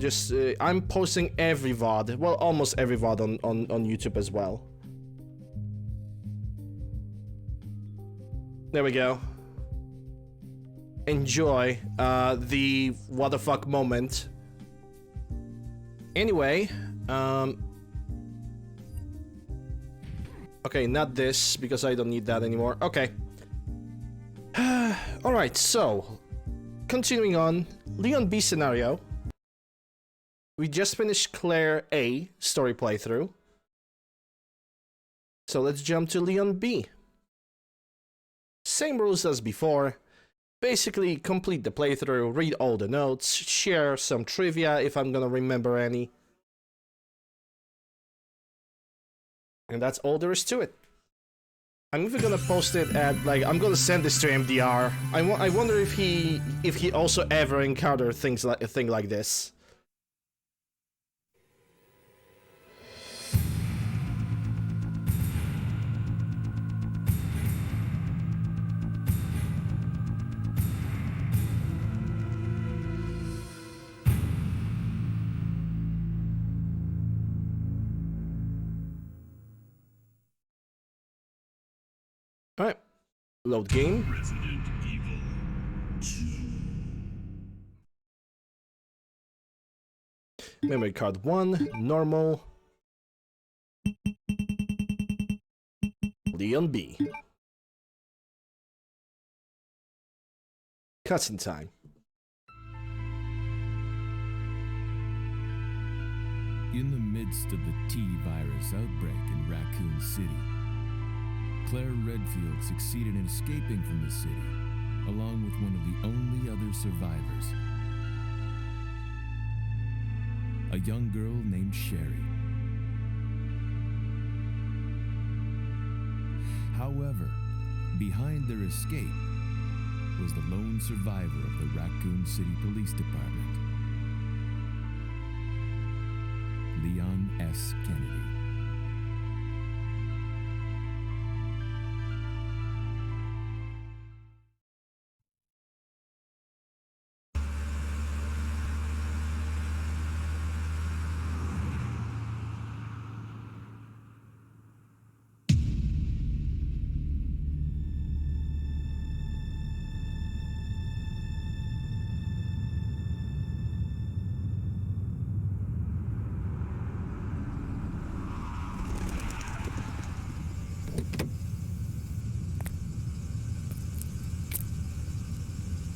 Just, I'm posting every VOD, well, almost every VOD on YouTube as well. There we go. Enjoy the what the fuck moment. Anyway, okay, not this, because I don't need that anymore. Okay. Alright, so, continuing on, Leon B scenario. We just finished Claire A story playthrough. So let's jump to Leon B. Same rules as before. Basically, complete the playthrough, read all the notes, share some trivia if I'm gonna remember any. And that's all there is to it. I'm even gonna post it at, like, I'm gonna send this to MDR. I wonder if he also ever encountered things like a thing like this. Alright, load game. Resident Evil 2. Memory card 1, normal. Leon B. Cutscene time. In the midst of the T-virus outbreak in Raccoon City, Claire Redfield succeeded in escaping from the city, along with one of the only other survivors, a young girl named Sherry. However, behind their escape was the lone survivor of the Raccoon City Police Department, Leon S. Kennedy.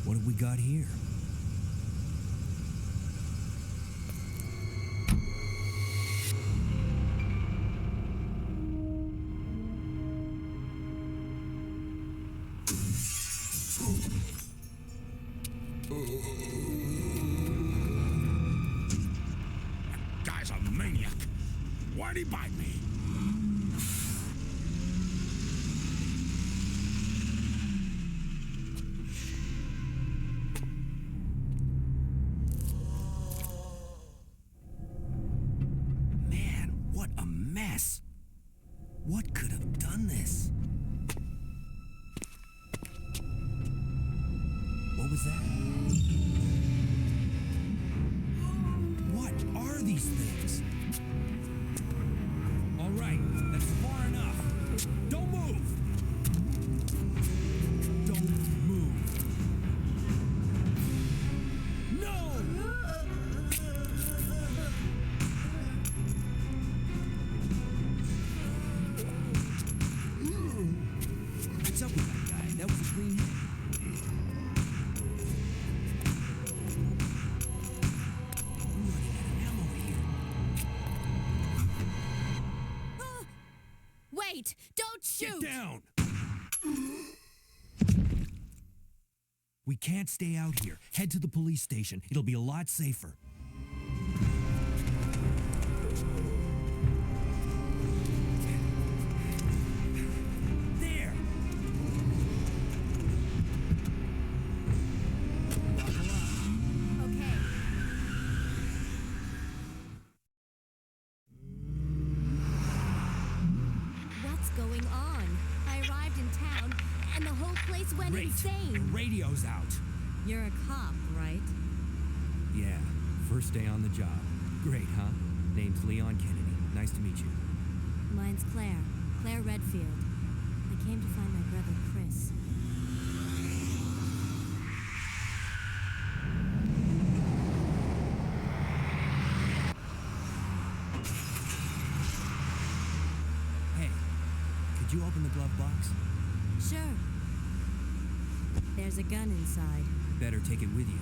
What have we got here? That guy's a maniac. Why'd he bite me? What could have done this? What was that? What are these things? All right, that's far enough. Don't move! Don't move. No! What's up with that guy? That was a green head. I'm running out of ammo here. Wait! Don't shoot! Get down! We can't stay out here. Head to the police station. It'll be a lot safer. There! Buckle up. Okay. What's going on? I arrived in town, and the whole place went Great. insane. And radio's out. You're a cop, right? Yeah, First day on the job. Great, huh? Name's Leon Kennedy. Nice to meet you. Mine's Claire. Claire Redfield. I came to find my brother Chris. Hey, could you open the glove box? Sure. There's a gun inside. Better take it with you.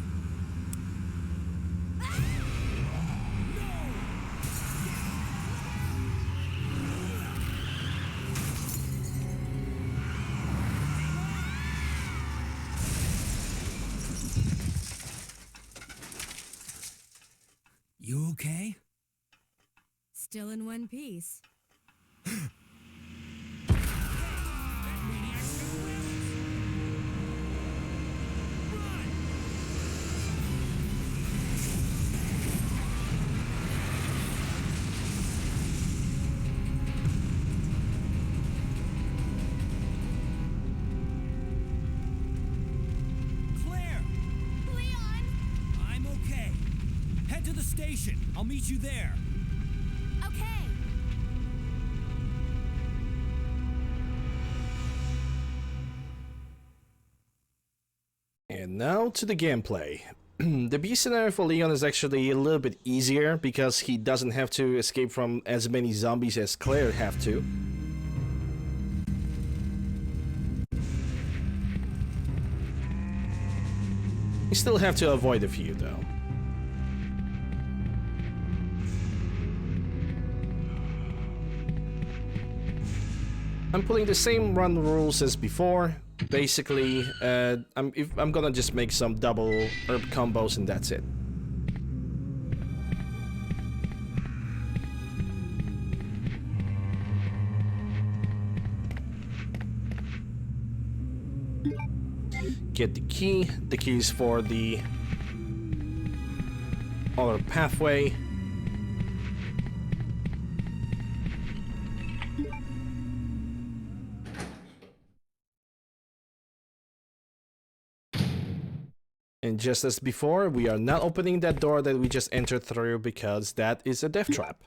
You okay? Still in one piece. Claire! Leon! I'm okay. Head to the station. I'll meet you there. Okay. And now to the gameplay. The B scenario for Leon is actually a little bit easier because he doesn't have to escape from as many zombies as Claire have to. You still have to avoid a few though. I'm putting the same run rules as before. Basically, I'm gonna just make some double herb combos and that's it. Get the key. The key is for the other pathway. And just as before, we are not opening that door that we just entered through because that is a death trap.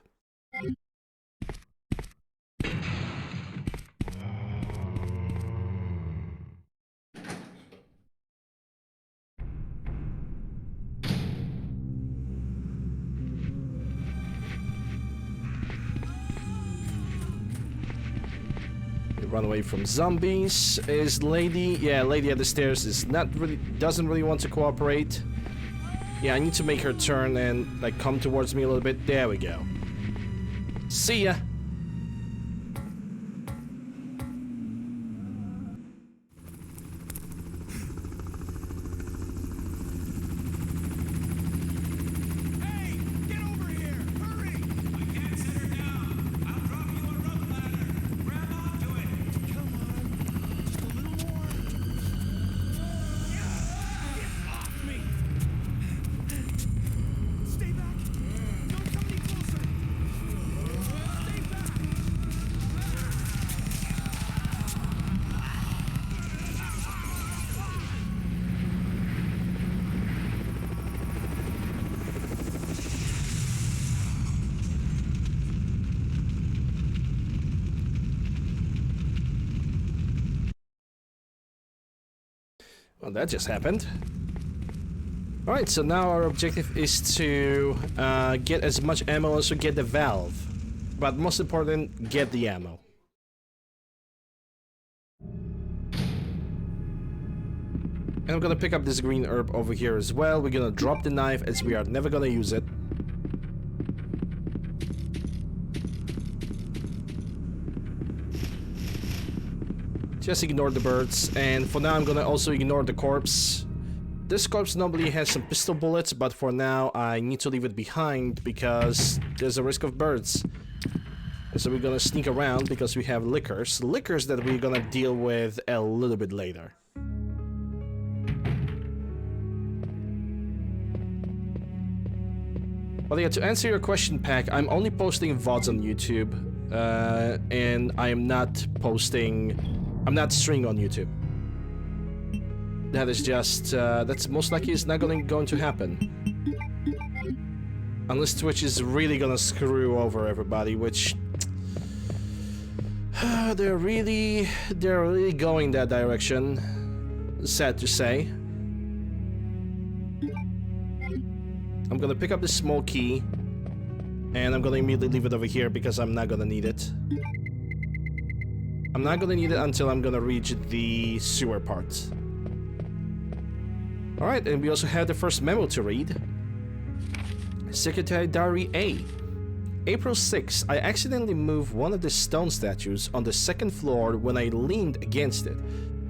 Run away from zombies. Is lady? Yeah, lady at the stairs is doesn't really want to cooperate. Yeah, I need to make her turn and like come towards me a little bit. There we go. See ya. Hey, get over here! Hurry! I can't set her down. I'll drop you a rope ladder. Grab onto it. Come on. Just a little more. Get off me! Stay back. Don't come any closer. Stay back. Well, that just happened. Alright, so now our objective is to get as much ammo as we get the valve. But most important, get the ammo. And I'm gonna pick up this green herb over here as well. We're gonna drop the knife as we are never gonna use it. Just ignore the birds, and for now I'm gonna also ignore the corpse. This corpse normally has some pistol bullets, but for now I need to leave it behind because there's a risk of birds. And so we're gonna sneak around because we have liquors that we're gonna deal with a little bit later. But yeah, to answer your question, Pack, I'm only posting VODs on YouTube, and I'm not streaming on YouTube. That is just, that's most likely is not going to happen. Unless Twitch is really gonna screw over everybody, which... they're really going that direction. Sad to say. I'm gonna pick up this small key. And I'm gonna immediately leave it over here because I'm not gonna need it. I'm not gonna need it until I'm gonna reach the sewer part. Alright, and we also have the first memo to read. Secretary Diary A. April 6, I accidentally moved one of the stone statues on the second floor when I leaned against it.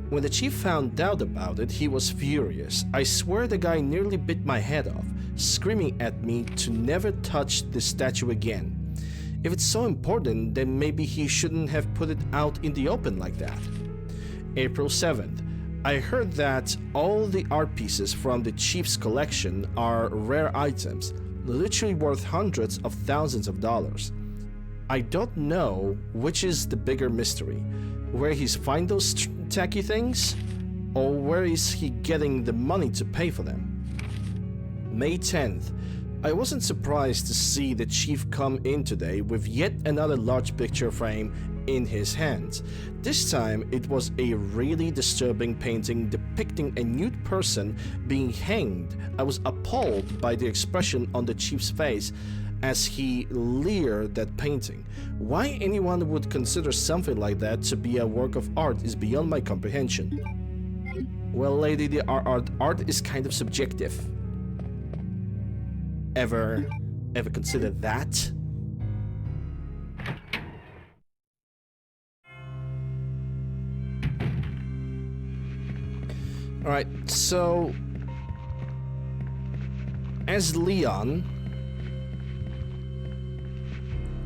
When the chief found out about it, he was furious. I swear the guy nearly bit my head off, screaming at me to never touch the statue again. If it's so important, then maybe he shouldn't have put it out in the open like that. April 7th. I heard that all the art pieces from the chief's collection are rare items, literally worth hundreds of thousands of dollars. I don't know which is the bigger mystery, where he's find those tacky things, or where is he getting the money to pay for them. May 10th. I wasn't surprised to see the chief come in today with yet another large picture frame in his hands. This time it was a really disturbing painting depicting a nude person being hanged. I was appalled by the expression on the chief's face as he leered that painting. Why anyone would consider something like that to be a work of art is beyond my comprehension. Well, lady, the art is kind of subjective. Ever consider that? Alright, so as Leon,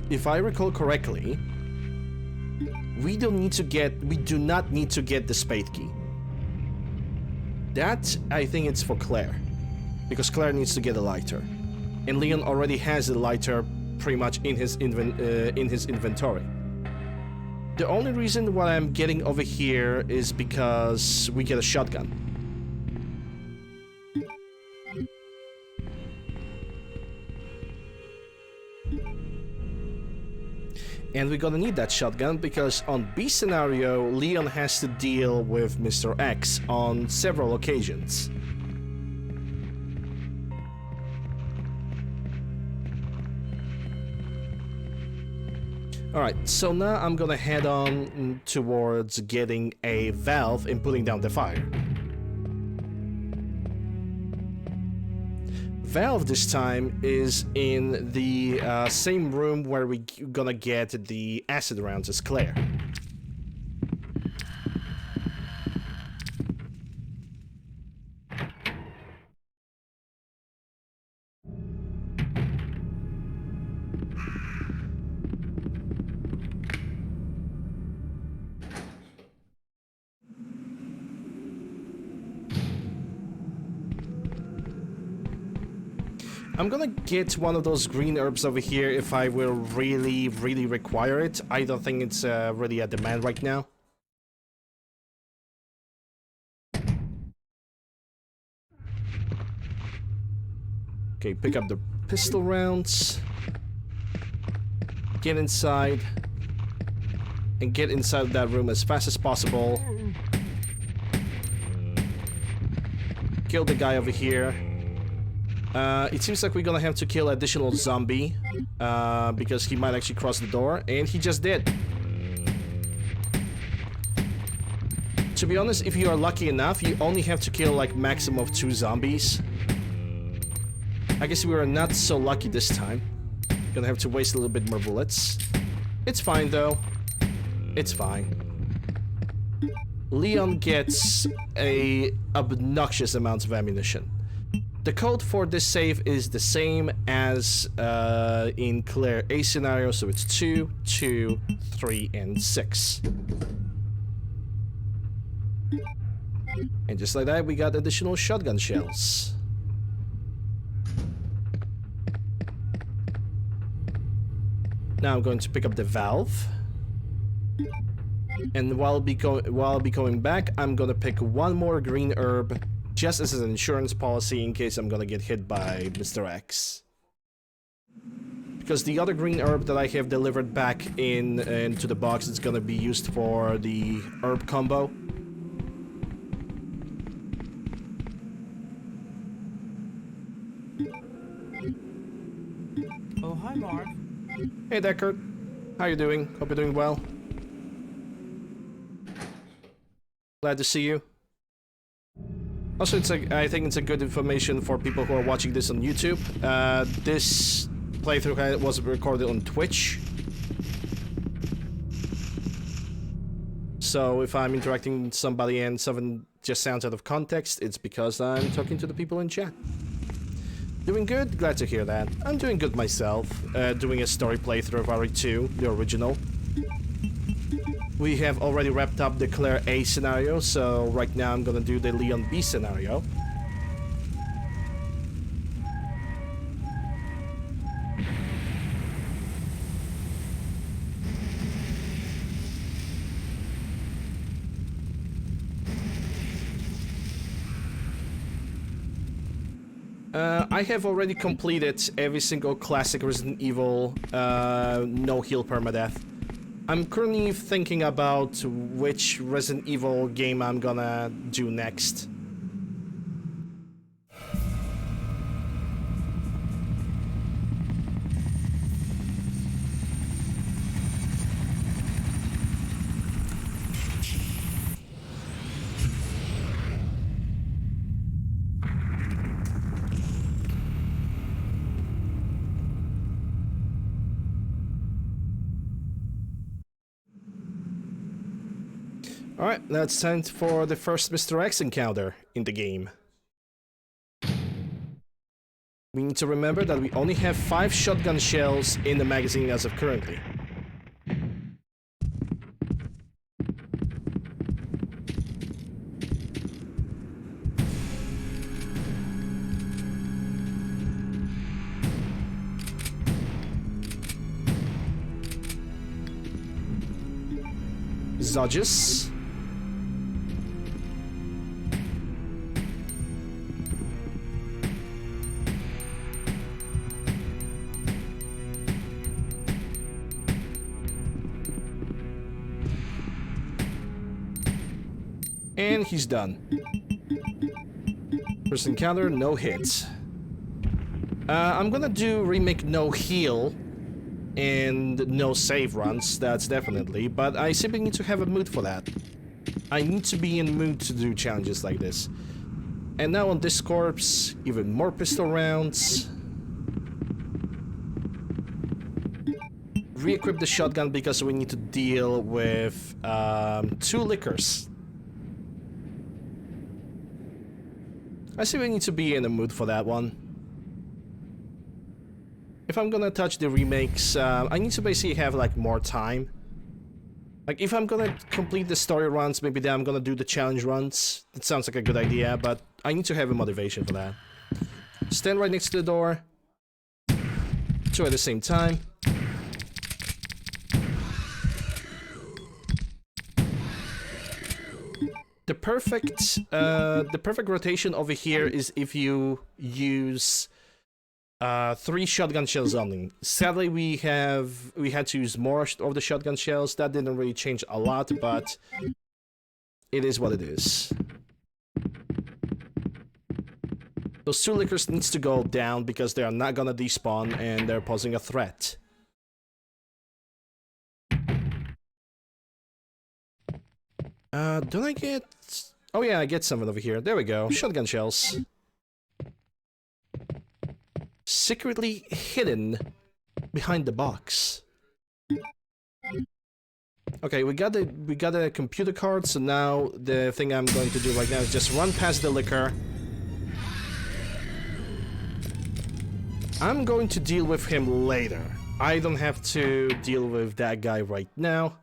if I recall correctly, we do not need to get the spade key. That, I think it's for Claire, because Claire needs to get a lighter. And Leon already has a lighter pretty much in his inventory. The only reason why I'm getting over here is because we get a shotgun. And we're gonna need that shotgun because on B scenario, Leon has to deal with Mr. X on several occasions. Alright, so now I'm gonna head on towards getting a valve and putting down the fire. Valve this time is in the same room where we're gonna get the acid rounds as Claire. I'm gonna get one of those green herbs over here if I will really require it. I don't think it's really a demand right now. Okay, pick up the pistol rounds. Get inside. And get inside that room as fast as possible. Kill the guy over here. It seems like we're gonna have to kill additional zombie because he might actually cross the door, and he just did. To be honest, if you are lucky enough, you only have to kill like maximum of 2 zombies. I guess we were not so lucky this time. Gonna have to waste a little bit more bullets. It's fine though. It's fine. Leon gets a obnoxious amount of ammunition. The code for this save is the same as in Claire A scenario, so it's 2, 2, 3, and 6. And just like that, we got additional shotgun shells. Now I'm going to pick up the valve. And while I'll be going back, I'm gonna pick one more green herb just as an insurance policy in case I'm gonna get hit by Mr. X. because the other green herb that I have delivered back into the box is gonna be used for the herb combo. Oh, hi, Mark. Hey Deckard, how you doing? Hope you're doing well. Glad to see you. Also, I think it's a good information for people who are watching this on YouTube. This playthrough was recorded on Twitch. So if I'm interacting with somebody and something just sounds out of context, it's because I'm talking to the people in chat. Doing good? Glad to hear that. I'm doing good myself. Doing a story playthrough of RE2, the original. We have already wrapped up the Claire A scenario, so right now I'm gonna do the Leon B scenario. I have already completed every single classic Resident Evil no heal permadeath. I'm currently thinking about which Resident Evil game I'm gonna do next. Alright, now it's time for the first Mr. X encounter in the game. We need to remember that we only have 5 shotgun shells in the magazine as of currently. Zodges. And he's done. First encounter, no hits. I'm gonna do remake no heal and no save runs, that's definitely, but I simply need to have a mood for that. I need to be in the mood to do challenges like this. And now on this corpse, even more pistol rounds. Re-equip the shotgun because we need to deal with 2 lickers. I see we need to be in the mood for that one. If I'm gonna touch the remakes, I need to basically have like more time. Like if I'm gonna complete the story runs, maybe then I'm gonna do the challenge runs. That sounds like a good idea, but I need to have a motivation for that. Stand right next to the door. 2 at the same time. The perfect rotation over here is if you use 3 shotgun shells only. Sadly, we had to use more of the shotgun shells. That didn't really change a lot, but it is what it is. Those 2 lickers needs to go down because they are not gonna despawn and they're posing a threat. Don't I get... Oh yeah, I get something over here. There we go. Shotgun shells. Secretly hidden behind the box. Okay, we got a computer card, so now the thing I'm going to do right now is just run past the liquor. I'm going to deal with him later. I don't have to deal with that guy right now.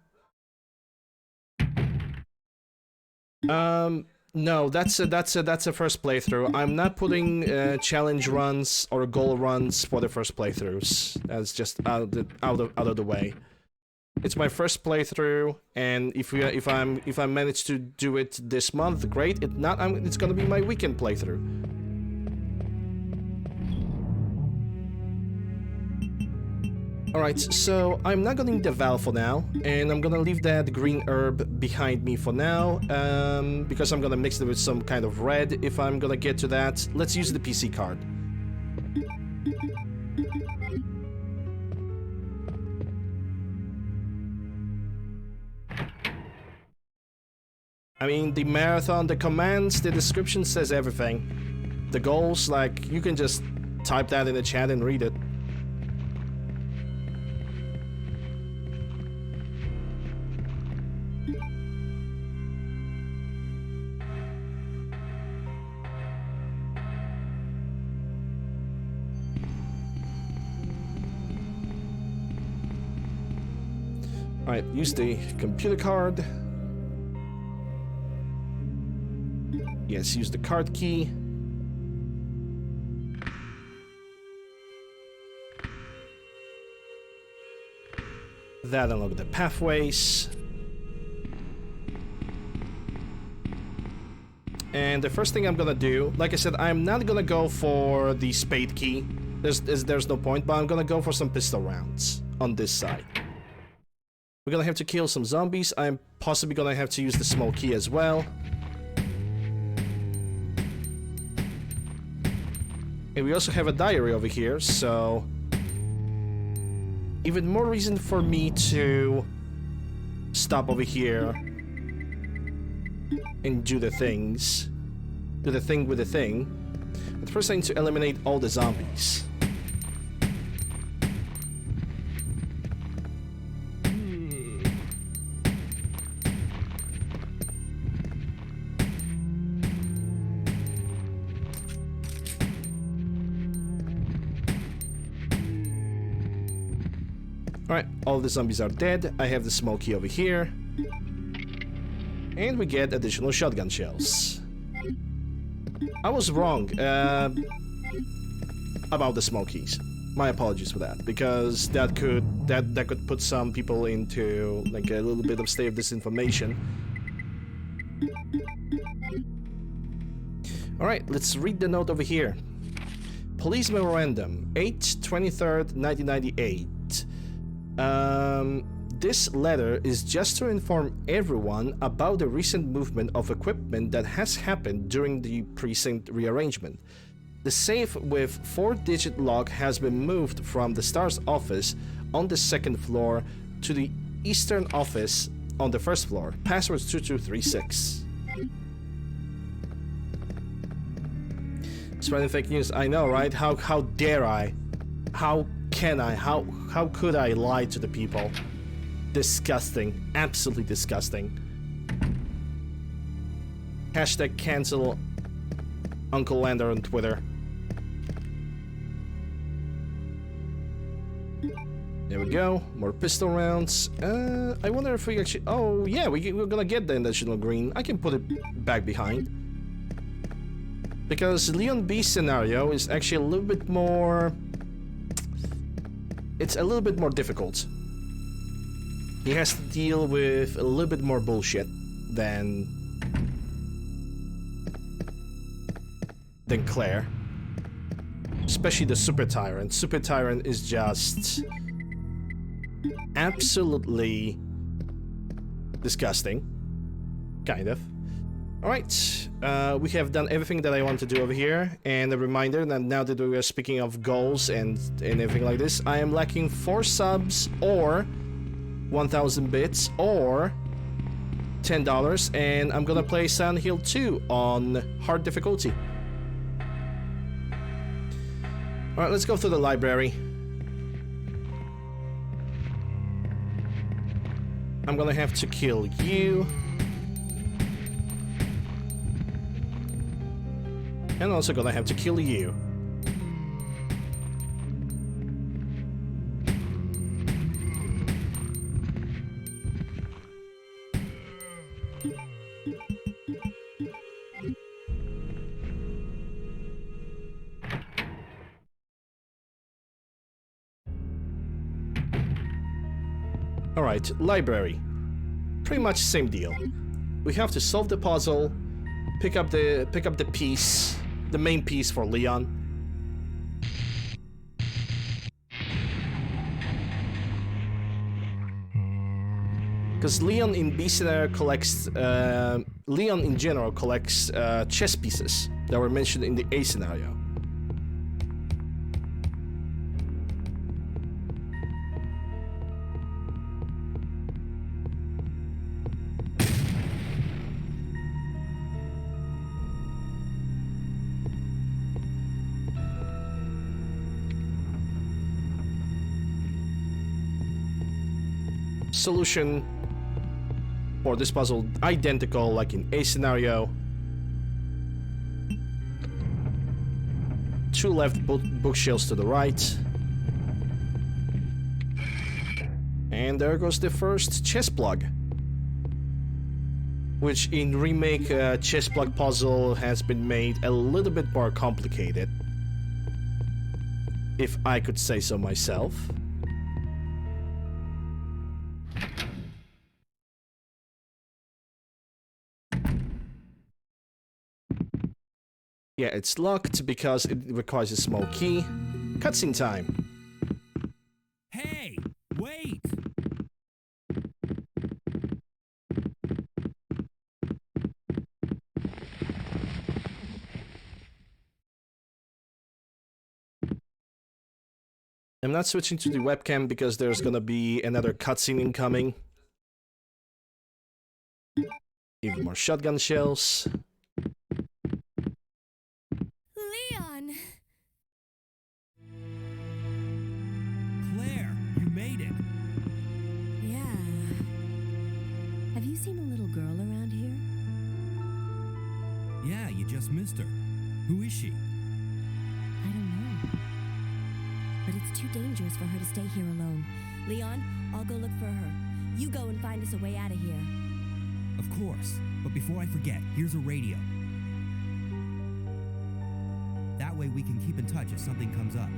No, that's a first playthrough. I'm not putting challenge runs or goal runs for the first playthroughs. That's just out of the way. It's my first playthrough, and if I manage to do it this month, great. If not, it's gonna be my weekend playthrough. Alright, so I'm not gonna need the valve for now, and I'm gonna leave that green herb behind me for now, because I'm gonna mix it with some kind of red if I'm gonna get to that. Let's use the PC card. I mean, the marathon, the commands, the description says everything. The goals, like, you can just type that in the chat and read it. Alright, use the computer card. Yes, use the card key. That unlock the pathways. And the first thing I'm gonna do, like I said, I'm not gonna go for the spade key. There's no point, but I'm gonna go for some pistol rounds on this side. We're gonna have to kill some zombies. I'm possibly gonna have to use the small key as well. And we also have a diary over here, so even more reason for me to stop over here and do the things. Do the thing with the thing. But first I need to eliminate all the zombies. Alright, all the zombies are dead. I have the small key over here. And we get additional shotgun shells. I was wrong about the small keys. My apologies for that, because that could put some people into like a little bit of state of disinformation. Alright, let's read the note over here. Police Memorandum, 8/23, 1998. This letter is just to inform everyone about the recent movement of equipment that has happened during the precinct rearrangement. The safe with 4-digit lock has been moved from the STAR's office on the second floor to the Eastern office on the first floor. Password 2236. Spreading fake news. I know, right? How dare I? How can I? How could I lie to the people? Disgusting. Absolutely disgusting. Hashtag cancel UncleLander on Twitter. There we go. More pistol rounds. I wonder if we actually... Oh, yeah, we're gonna get the additional green. I can put it back behind. Because Leon B's scenario is actually a little bit more... It's a little bit more difficult. He has to deal with a little bit more bullshit than Claire. Especially the Super Tyrant. Super Tyrant is just absolutely disgusting. Kind of. Alright, we have done everything that I want to do over here, and a reminder that now that we are speaking of goals and everything like this, I am lacking 4 subs or 1,000 bits or $10, and I'm gonna play Silent Hill 2 on hard difficulty. Alright, let's go through the library. I'm gonna have to kill you. And also gonna have to kill you. Alright, library. Pretty much same deal. We have to solve the puzzle, pick up the piece, the main piece for Leon. Because Leon in B scenario collects, Leon in general collects chess pieces that were mentioned in the A scenario. Solution for this puzzle identical like in A scenario. 2 left bookshelves to the right. And there goes the first chess plug. Which in remake chess plug puzzle has been made a little bit more complicated. If I could say so myself. Yeah, it's locked because it requires a small key. Cutscene time. Hey, wait! I'm not switching to the webcam because there's gonna be another cutscene incoming. Even more shotgun shells. Leon! Claire, you made it! Yeah. Have you seen a little girl around here? Yeah, you just missed her. Who is she? I don't know. But it's too dangerous for her to stay here alone. Leon, I'll go look for her. You go and find us a way out of here. Of course. But before I forget, here's a radio. That way we can keep in touch if something comes up.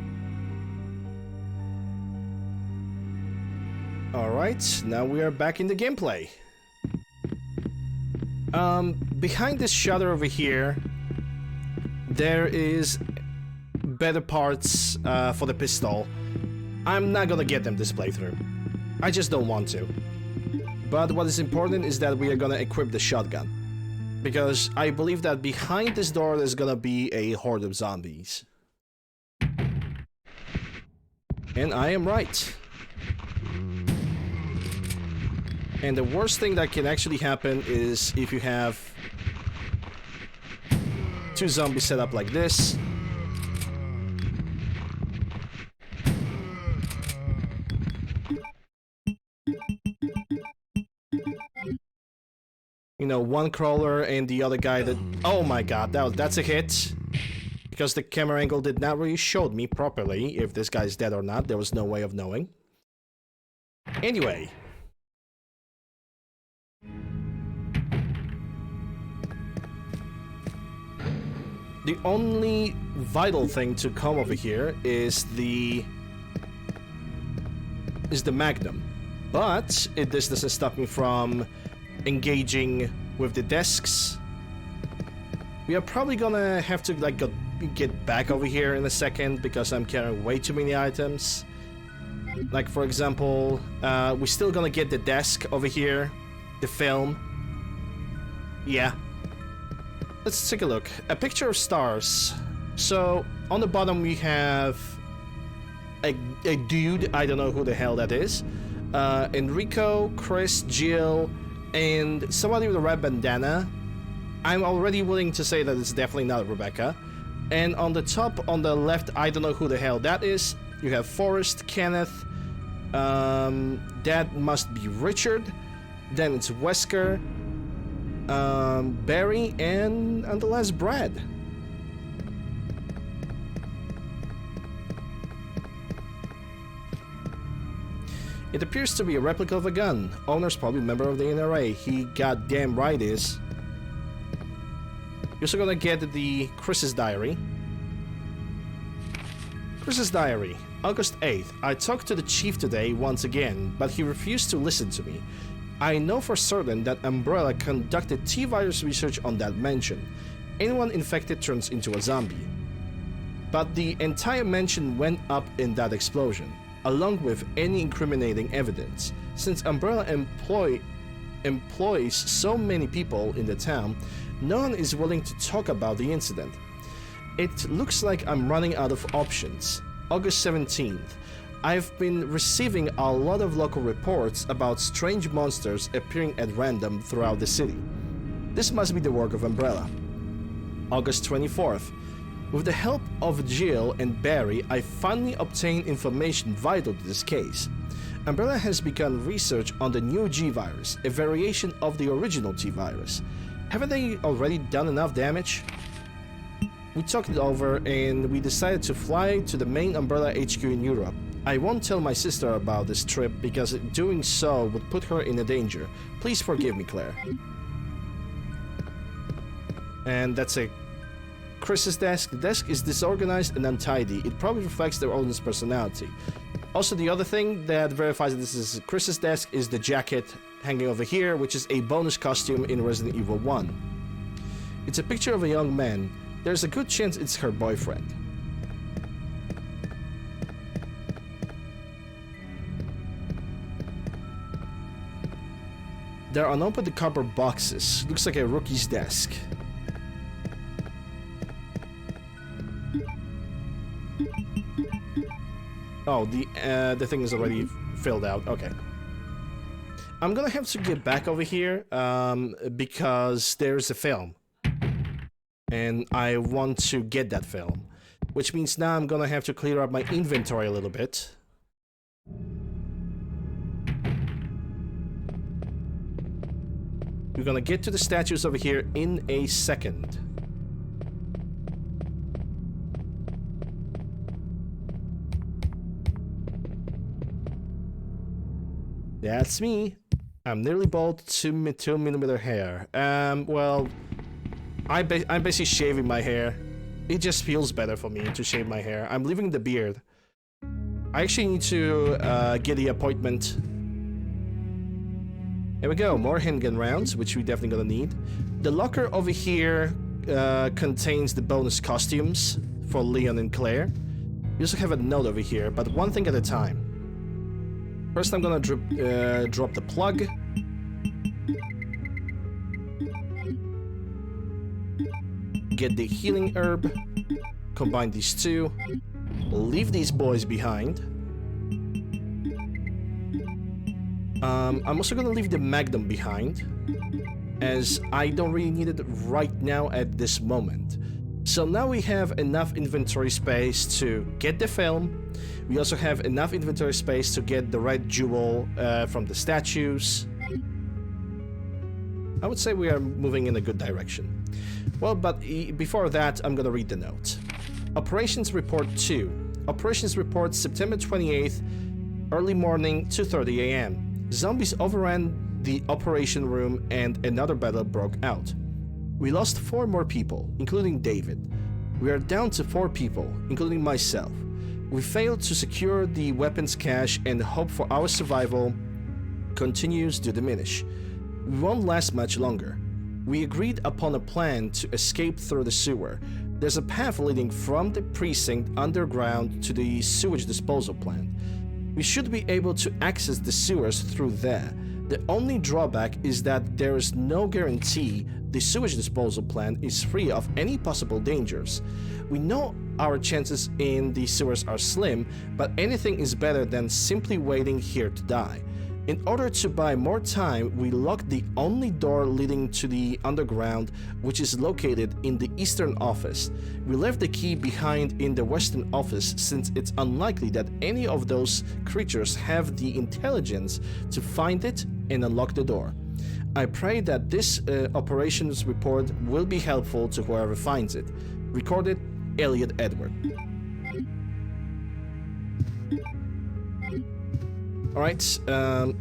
Alright, now we are back in the gameplay. Behind this shutter over here, there is better parts for the pistol. I'm not gonna get them this playthrough. I just don't want to. But what is important is that we are gonna equip the shotgun. Because I believe that behind this door there's gonna be a horde of zombies. And I am right. And the worst thing that can actually happen is if you have 2 zombies set up like this. You know, one crawler and the other guy that... Oh my god, that's a hit. Because the camera angle did not really show me properly if this guy's dead or not. There was no way of knowing. Anyway. The only vital thing to come over here is the Magnum. But this doesn't stop me from engaging with the desks. We are probably gonna have to like get back over here in a second because I'm carrying way too many items. Like for example, we're still gonna get the desk over here, the film. Yeah. Let's take a look. A picture of stars. So on the bottom we have a dude. I don't know who the hell that is. Enrico, Chris, Jill, and somebody with a red bandana. I'm already willing to say that it's definitely not Rebecca. And on the top, on the left, I don't know who the hell that is. You have Forrest, Kenneth. That must be Richard. Then it's Wesker, Barry, and on the last, Brad. It appears to be a replica of a gun. Owner's probably a member of the NRA. He goddamn right is. You're also gonna get the Chris's diary. Chris's diary. August 8th. I talked to the chief today once again, but he refused to listen to me. I know for certain that Umbrella conducted T-virus research on that mansion. Anyone infected turns into a zombie. But the entire mansion went up in that explosion. along with any incriminating evidence. Since Umbrella employs so many people in the town, no one is willing to talk about the incident. It looks like I'm running out of options. August 17th. I've been receiving a lot of local reports about strange monsters appearing at random throughout the city. This must be the work of Umbrella. August 24th. With the help of Jill and Barry, I finally obtained information vital to this case. Umbrella has begun research on the new G virus, a variation of the original T virus. Haven't they already done enough damage? We talked it over and we decided to fly to the main Umbrella HQ in Europe. I won't tell my sister about this trip because doing so would put her in a danger. Please forgive me, Claire. And that's a Chris's desk. The desk is disorganized and untidy. It probably reflects their owner's personality. Also, the other thing that verifies that this is Chris's desk is the jacket hanging over here, which is a bonus costume in Resident Evil 1. It's a picture of a young man. There's a good chance it's her boyfriend. There are unopened cardboard boxes. Looks like a rookie's desk. Oh, the thing is already filled out. Okay. I'm gonna have to get back over here because there's a film. And I want to get that film. Which means now I'm gonna have to clear up my inventory a little bit. We're gonna get to the statues over here in a second. That's me. I'm nearly bald, 2mm hair. Well, I'm basically shaving my hair. It just feels better for me to shave my hair. I'm leaving the beard. I actually need to get the appointment. Here we go, more handgun rounds, which we definitely gonna need. The locker over here contains the bonus costumes for Leon and Claire. We also have a note over here, but one thing at a time. First, I'm gonna drop the plug. Get the healing herb. Combine these two. Leave these boys behind. I'm also gonna leave the Magnum behind, as I don't really need it right now at this moment. So now we have enough inventory space to get the film. We also have enough inventory space to get the red jewel from the statues. I would say we are moving in a good direction. Well, but before that, I'm gonna read the note. Operations Report 2. Operations Report September 28th, early morning, 2:30 a.m. Zombies overran the operation room and another battle broke out. We lost 4 more people, including David. We are down to 4 people, including myself. We failed to secure the weapons cache and hope for our survival continues to diminish. We won't last much longer. We agreed upon a plan to escape through the sewer. There's a path leading from the precinct underground to the sewage disposal plant. We should be able to access the sewers through there. The only drawback is that there is no guarantee the sewage disposal plant is free of any possible dangers. We know our chances in the sewers are slim, but anything is better than simply waiting here to die. In order to buy more time, we locked the only door leading to the underground, which is located in the eastern office. We left the key behind in the western office since it's unlikely that any of those creatures have the intelligence to find it and unlock the door. I pray that this operations report will be helpful to whoever finds it. Recorded, Elliot Edward. Alright,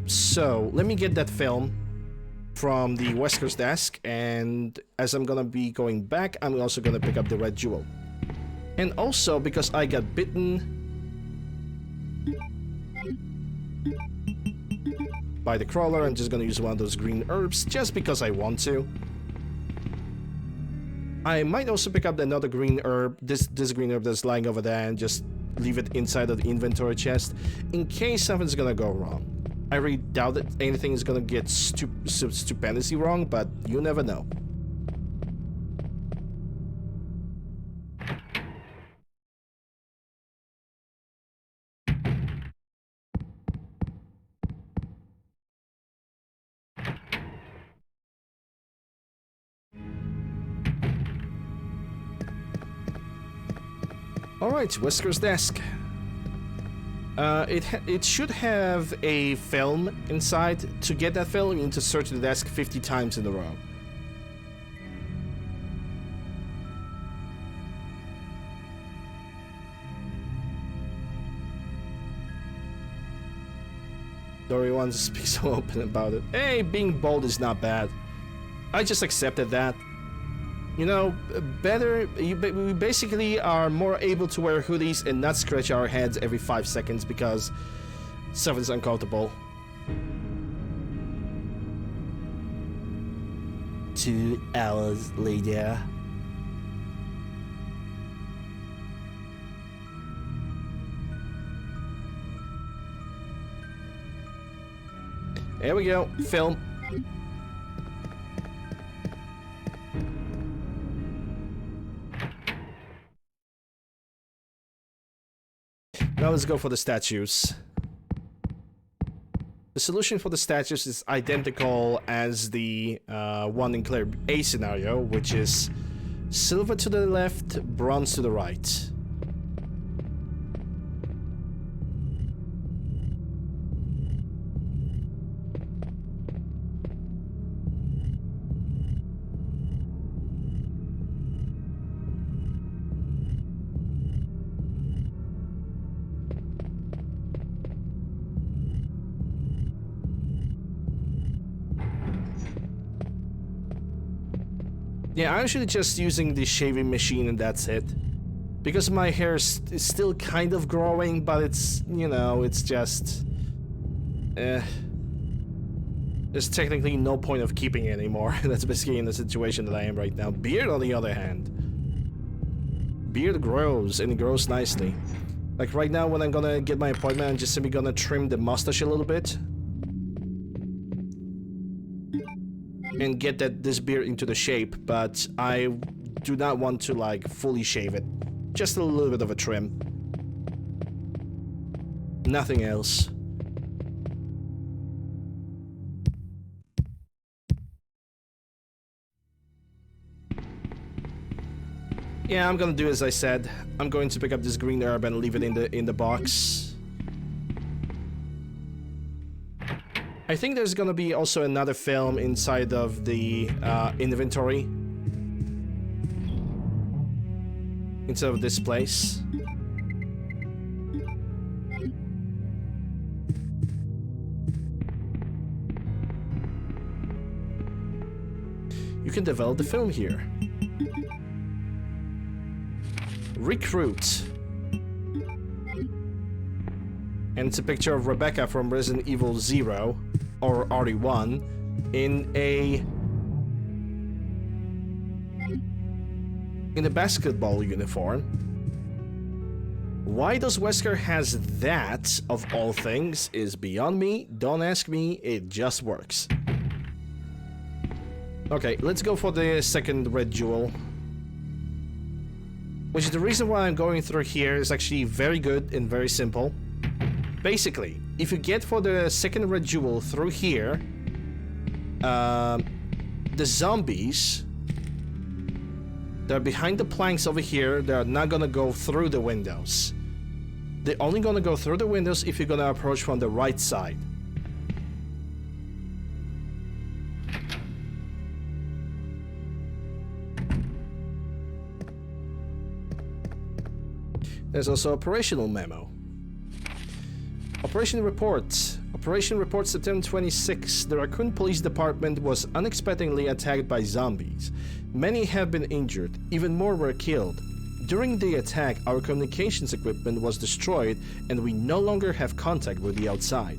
so let me get that film from the Wesker's desk, and as I'm gonna be going back, I'm also gonna pick up the red jewel. And also, because I got bitten by the crawler, I'm just gonna use one of those green herbs, just because I want to. I might also pick up another green herb, this green herb that's lying over there, and just leave it inside of the inventory chest in case something's gonna go wrong. I really doubt that anything is gonna get stupendously wrong, but you never know. Alright, Wesker's desk. It should have a film inside. To get that film, you need to search the desk 50 times in a row. Dory wants to speak so open about it. Hey, being bold is not bad. I just accepted that. You know, we basically are more able to wear hoodies and not scratch our heads every 5 seconds because something's uncomfortable. 2 hours later. There we go, film. Now let's go for the statues. The solution for the statues is identical as the one in Claire A scenario, which is silver to the left, bronze to the right. Yeah, I'm actually just using the shaving machine and that's it. Because my hair is still kind of growing, but it's, you know, it's just... There's technically no point of keeping it anymore. That's basically in the situation that I am right now. Beard, on the other hand. Beard grows, and it grows nicely. Like right now, when I'm gonna get my appointment, I'm just simply gonna trim the mustache a little bit. And get this beard into the shape, but I do not want to like fully shave it. Just a little bit of a trim. Nothing else. Yeah, I'm gonna do as I said. I'm going to pick up this green herb and leave it in the box. I think there's gonna be also another film inside of the inventory. Inside of this place. You can develop the film here. Recruit. And it's a picture of Rebecca from Resident Evil 0. Or RE1 in a basketball uniform. Why does Wesker has that of all things is beyond me. Don't ask me, it just works. Okay, let's go for the second red jewel. Which is the reason why I'm going through here is actually very good and very simple. Basically, if you get for the second red jewel through here, the zombies, they're behind the planks over here, they're not gonna go through the windows. They're only gonna go through the windows if you're gonna approach from the right side. There's also operational memo. Operation report. Operation report September 26. The Raccoon Police Department was unexpectedly attacked by zombies. Many have been injured, even more were killed. During the attack, our communications equipment was destroyed and we no longer have contact with the outside.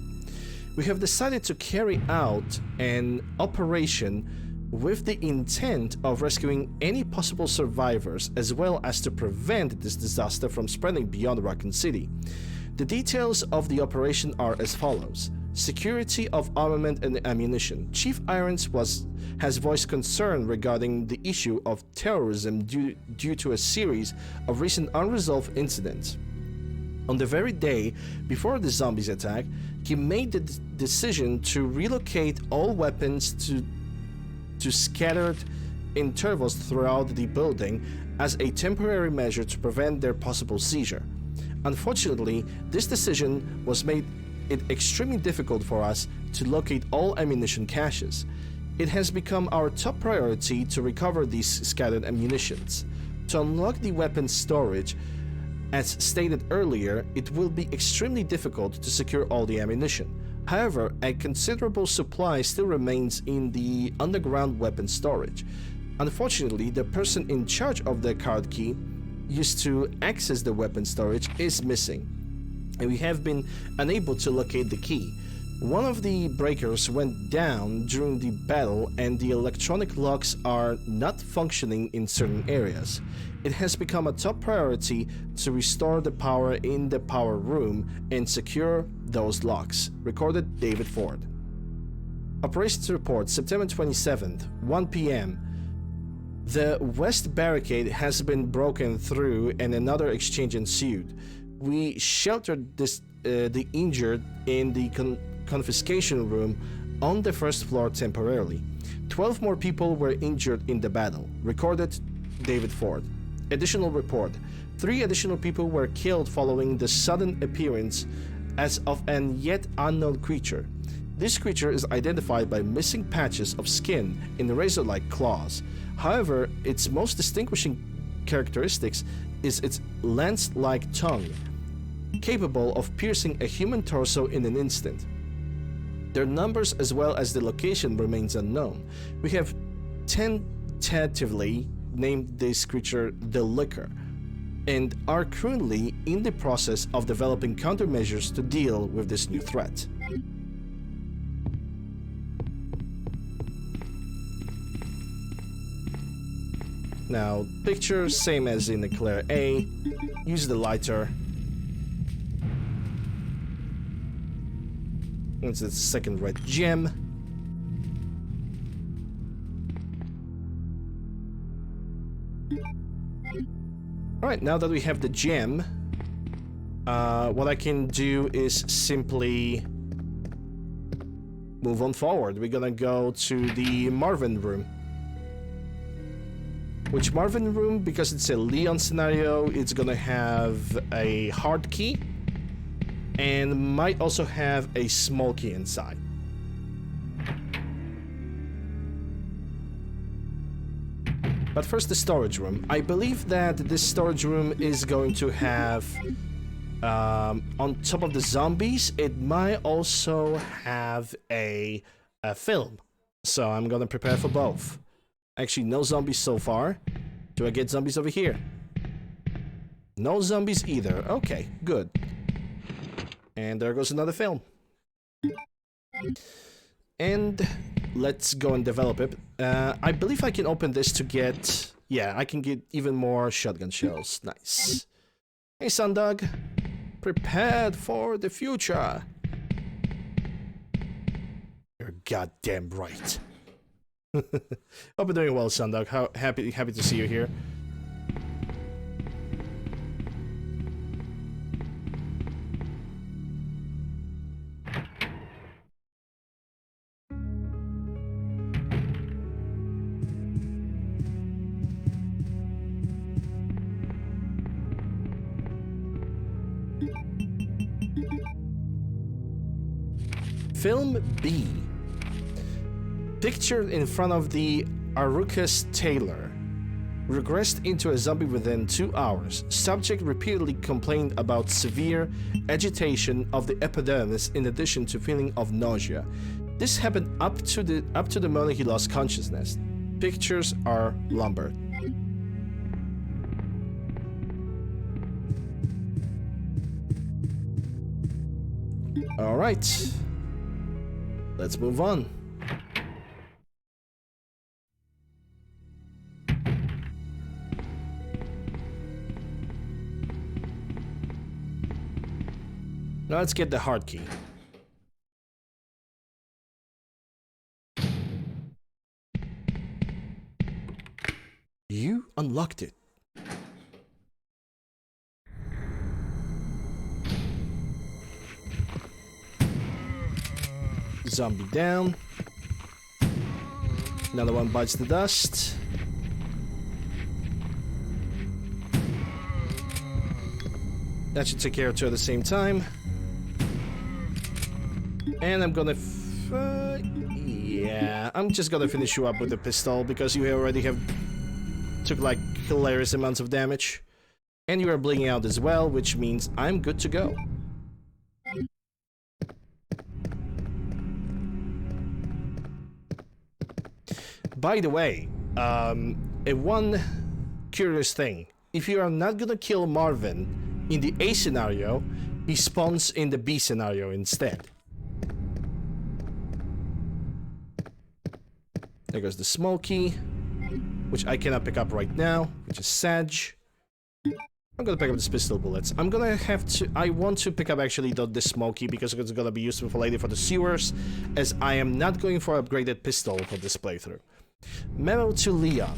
We have decided to carry out an operation with the intent of rescuing any possible survivors as well as to prevent this disaster from spreading beyond Raccoon City. The details of the operation are as follows. Security of armament and ammunition. Chief Irons has voiced concern regarding the issue of terrorism due to a series of recent unresolved incidents. On the very day before the zombies attack, he made the decision to relocate all weapons to scattered intervals throughout the building as a temporary measure to prevent their possible seizure. Unfortunately, this decision was made it extremely difficult for us to locate all ammunition caches. It has become our top priority to recover these scattered ammunitions. To unlock the weapons storage, as stated earlier, it will be extremely difficult to secure all the ammunition. However, a considerable supply still remains in the underground weapon storage. Unfortunately, the person in charge of the card key used to access the weapon storage is missing, and we have been unable to locate the key. One of the breakers went down during the battle and the electronic locks are not functioning in certain areas. It has become a top priority to restore the power in the power room and secure those locks. Recorded David Ford. Operations report September 27th, 1 p.m. The west barricade has been broken through and another exchange ensued. We sheltered the injured in the confiscation room on the first floor temporarily. 12 more people were injured in the battle. Recorded David Ford. Additional report. 3 additional people were killed following the sudden appearance as of an yet unknown creature. This creature is identified by missing patches of skin in razor-like claws. However, its most distinguishing characteristics is its lance-like tongue, capable of piercing a human torso in an instant. Their numbers as well as the location remains unknown. We have tentatively named this creature the Licker, and are currently in the process of developing countermeasures to deal with this new threat. Now, picture same as in the Claire A. Use the lighter. It's the second red gem. Alright, now that we have the gem, what I can do is simply move on forward. We're gonna go to the Marvin room. Which Marvin room? Because it's a Leon scenario, it's gonna have a hard key and might also have a small key inside. But first, the storage room. I believe that this storage room is going to have, on top of the zombies, it might also have a film. So I'm gonna prepare for both. Actually, no zombies so far. Do I get zombies over here? No zombies either. Okay, good. And there goes another film. And let's go and develop it. I believe I can open this to get... Yeah, I can get even more shotgun shells. Nice. Hey, Sundog. Prepared for the future. You're goddamn right. Hope you're doing well, Sundog. How happy to see you here. Film B. Pictured in front of the Arucus Taylor. Regressed into a zombie within 2 hours. Subject repeatedly complained about severe agitation of the epidermis in addition to feeling of nausea. This happened up to the moment he lost consciousness. Pictures are lumbered. All right. Let's move on. Now let's get the hard key. You unlocked it. Zombie down. Another one bites the dust. That should take care of two at the same time. And I'm gonna... yeah, I'm just gonna finish you up with the pistol because you already have... took like hilarious amounts of damage. And you are bleeding out as well, which means I'm good to go. By the way, one curious thing. If you are not gonna kill Marvin in the A scenario, he spawns in the B scenario instead. There goes the Smokey, which I cannot pick up right now, which is Sag. I'm gonna pick up these pistol bullets. I'm gonna have to... I want to pick up actually the Smokey because it's gonna be useful for later for the sewers, as I am not going for upgraded pistol for this playthrough. Memo to Leon.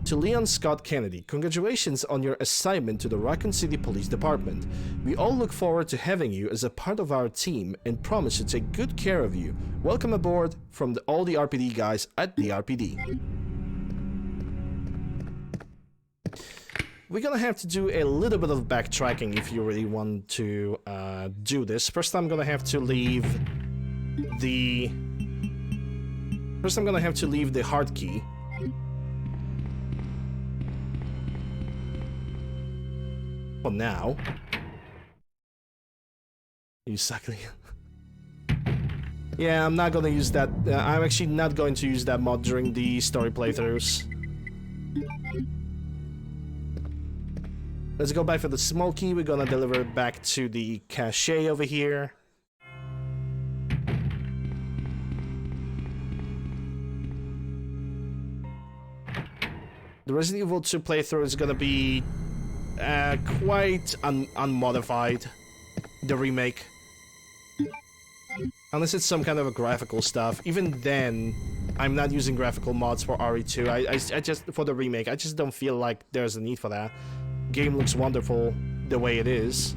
To Leon Scott Kennedy, congratulations on your assignment to the Raccoon City Police Department. We all look forward to having you as a part of our team and promise to take good care of you. Welcome aboard from all the RPD guys at the RPD. We're gonna have to do a little bit of backtracking if you really want to do this. First I'm gonna have to leave the... First I'm gonna have to leave the hard key. For now. You suckling. Yeah, I'm not gonna use that. I'm actually not going to use that mod during the story playthroughs. Let's go back for the Smokey. We're gonna deliver it back to the cache over here. The Resident Evil 2 playthrough is gonna be quite unmodified. The remake. Unless it's some kind of a graphical stuff. Even then, I'm not using graphical mods for RE2. I just, for the remake, I just don't feel like there's a need for that. Game looks wonderful the way it is.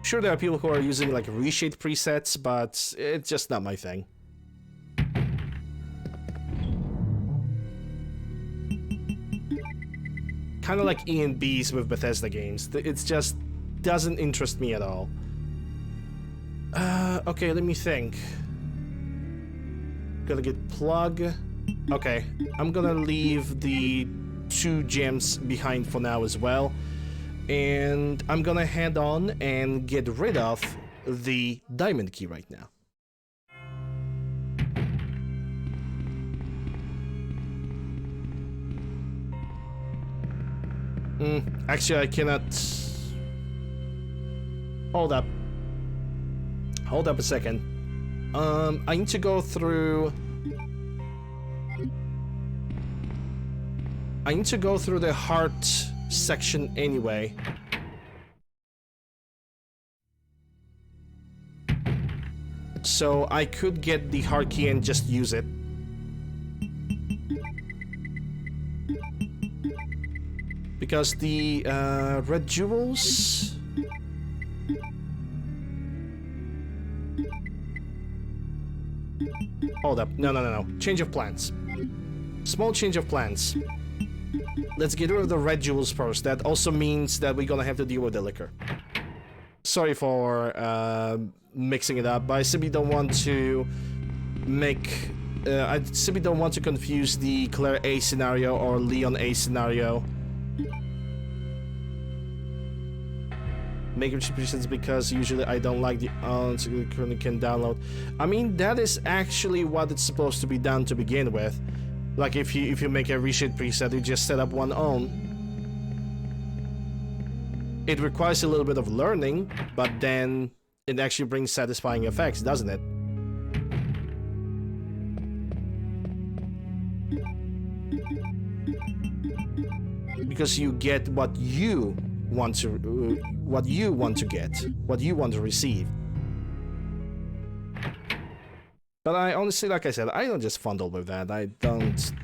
Sure, there are people who are using like reshade presets, but it's just not my thing. Kind of like E and B's with Bethesda games. It just doesn't interest me at all. Okay, let me think. Gonna get plug. Okay, I'm gonna leave the 2 gems behind for now as well. And I'm gonna head on and get rid of the diamond key right now. Actually, I cannot... Hold up. Hold up a second. I need to go through... I need to go through the heart section anyway. So I could get the heart key and just use it. Because the red jewels... Hold up. No. Change of plans. Small change of plans. Let's get rid of the red jewels first. That also means that we're gonna have to deal with the liquor. Sorry for mixing it up, but I simply don't want to make... I simply don't want to confuse the Claire A scenario or Leon A scenario. Make restrictions because usually I don't like the currently can download. I mean, that is actually what it's supposed to be done to begin with. Like if you make a reshade preset, you just set up one own. It requires a little bit of learning, but then it actually brings satisfying effects, doesn't it? Because you get what you want to get, what you want to receive. But I honestly, like I said, I don't just fondle with that. I don't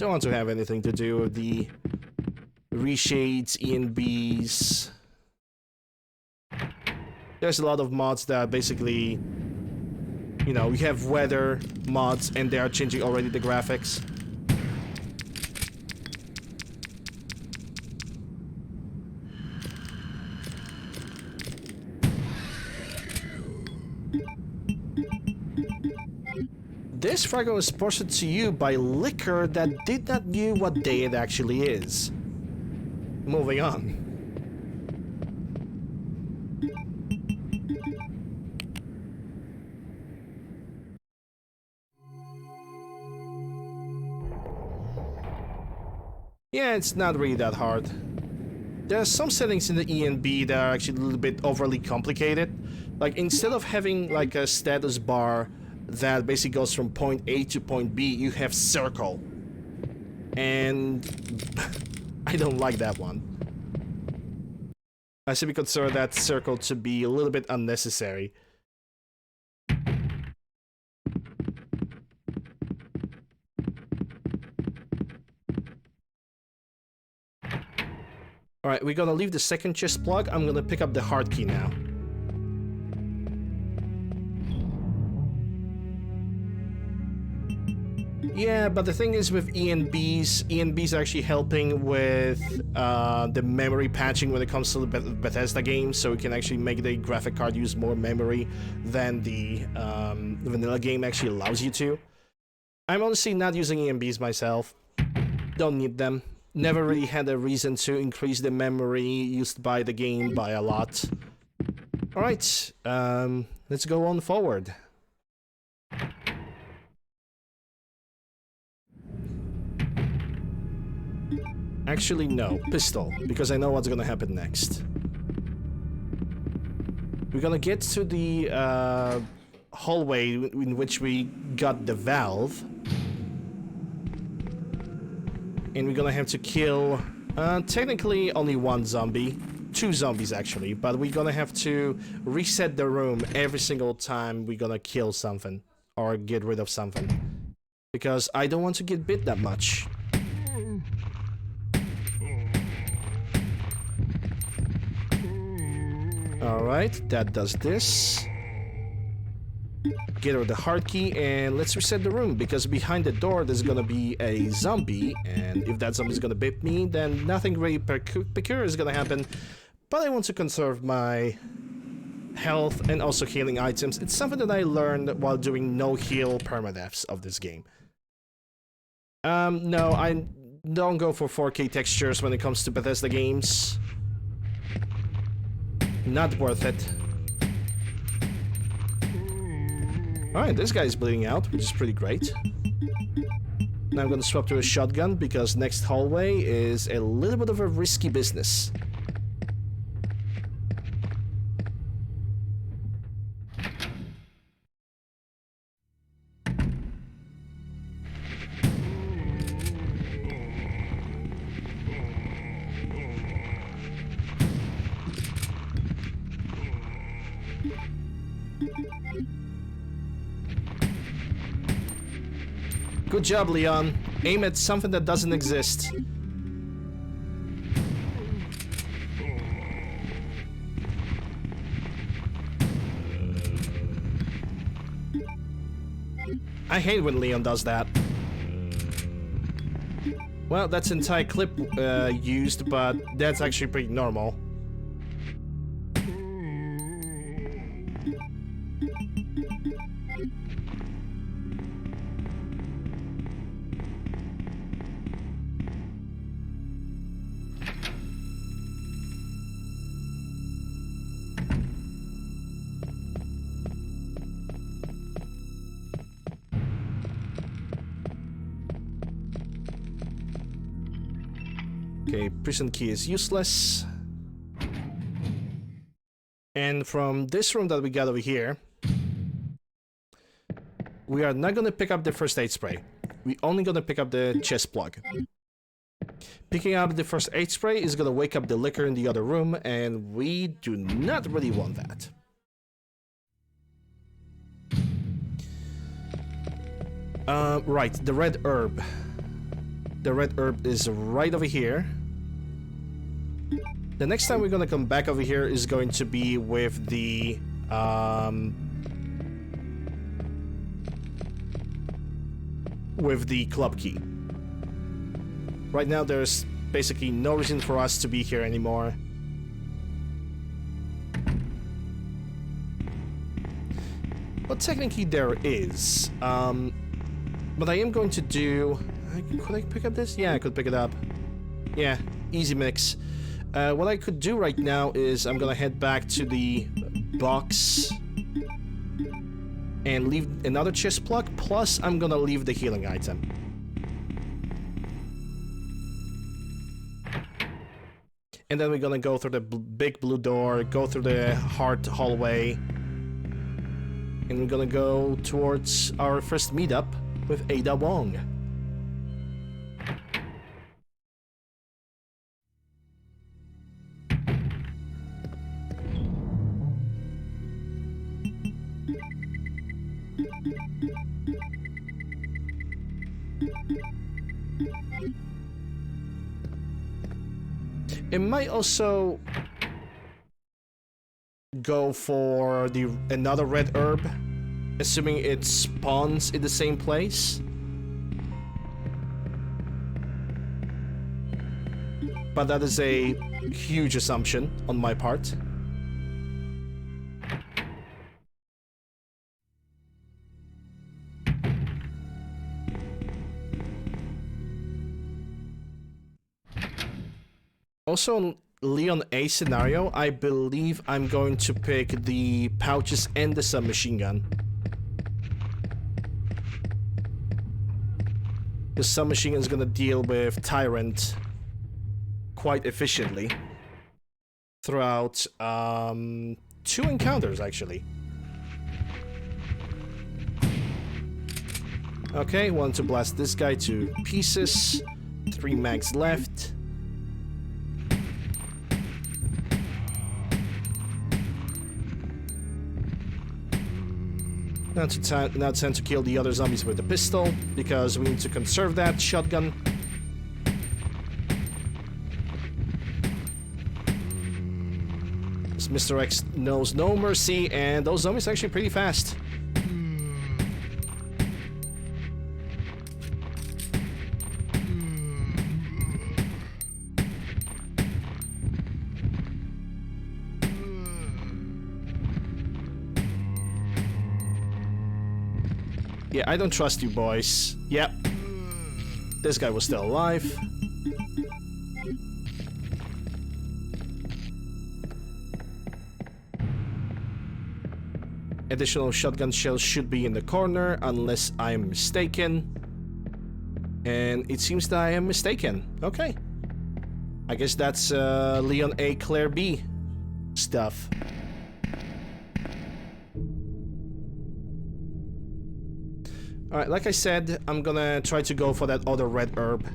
want to have anything to do with the reshades, ENBs. There's a lot of mods that basically, you know, you have weather mods and they are changing already the graphics. This fragment was sponsored to you by liquor that did not know what day it actually is. Moving on. Yeah, it's not really that hard. There are some settings in the ENB that are actually a little bit overly complicated. Like, instead of having like a status bar that basically goes from point A to point B, you have circle. And I don't like that one. I simply consider that circle to be a little bit unnecessary. Alright, we're gonna leave the second chest plug. I'm gonna pick up the hard key now. Yeah, but the thing is with ENBs are actually helping with the memory patching when it comes to the Bethesda games, so we can actually make the graphic card use more memory than the vanilla game actually allows you to. I'm honestly not using ENBs myself. Don't need them. Never really had a reason to increase the memory used by the game by a lot. Alright, let's go on forward. Actually, no. Pistol, because I know what's gonna happen next. We're gonna get to the hallway in which we got the valve. And we're gonna have to kill, technically only one zombie. 2 zombies, actually. But we're gonna have to reset the room every single time we're gonna kill something. Or get rid of something. Because I don't want to get bit that much. Alright, that does this. Get rid of the hard key and let's reset the room, because behind the door there's gonna be a zombie, and if that zombie is gonna bite me, then nothing really peculiar is gonna happen. But I want to conserve my health and also healing items. It's something that I learned while doing no-heal permadeaths of this game. No, I don't go for 4K textures when it comes to Bethesda games. Not worth it. Alright, this guy's bleeding out, which is pretty great. Now I'm gonna swap to a shotgun, because next hallway is a little bit of a risky business. Good job, Leon. Aim at something that doesn't exist. I hate when Leon does that. Well, that's an entire clip used, but that's actually pretty normal. Okay, prison key is useless. And from this room that we got over here, we are not gonna pick up the first aid spray. We're only gonna pick up the chest plug. Picking up the first aid spray is gonna wake up the liquor in the other room, and we do not really want that. Right, the red herb. The red herb is right over here. The next time we're gonna come back over here is going to be with the club key. Right now there's basically no reason for us to be here anymore. Well, technically there is. But I am going to do... Could I pick up this? Yeah, I could pick it up. Yeah, easy mix. What I could do right now is I'm gonna head back to the box and leave another chest plug, plus I'm gonna leave the healing item. And then we're gonna go through the big blue door, go through the hard hallway, and we're gonna go towards our first meetup with Ada Wong. It might also go for another red herb, assuming it spawns in the same place. But that is a huge assumption on my part. Also, in Leon A scenario, I believe I'm going to pick the pouches and the submachine gun. The submachine gun is gonna deal with Tyrant quite efficiently throughout 2 encounters, actually. Okay, want to blast this guy to pieces. 3 mags left. Now it's time to kill the other zombies with the pistol, because we need to conserve that shotgun. This Mr. X knows no mercy, and those zombies are actually pretty fast. Yeah, I don't trust you boys. Yep. This guy was still alive. Additional shotgun shells should be in the corner, unless I'm mistaken. And it seems that I am mistaken. Okay. I guess that's Leon A, Claire B stuff. Alright, like I said, I'm gonna try to go for that other red herb.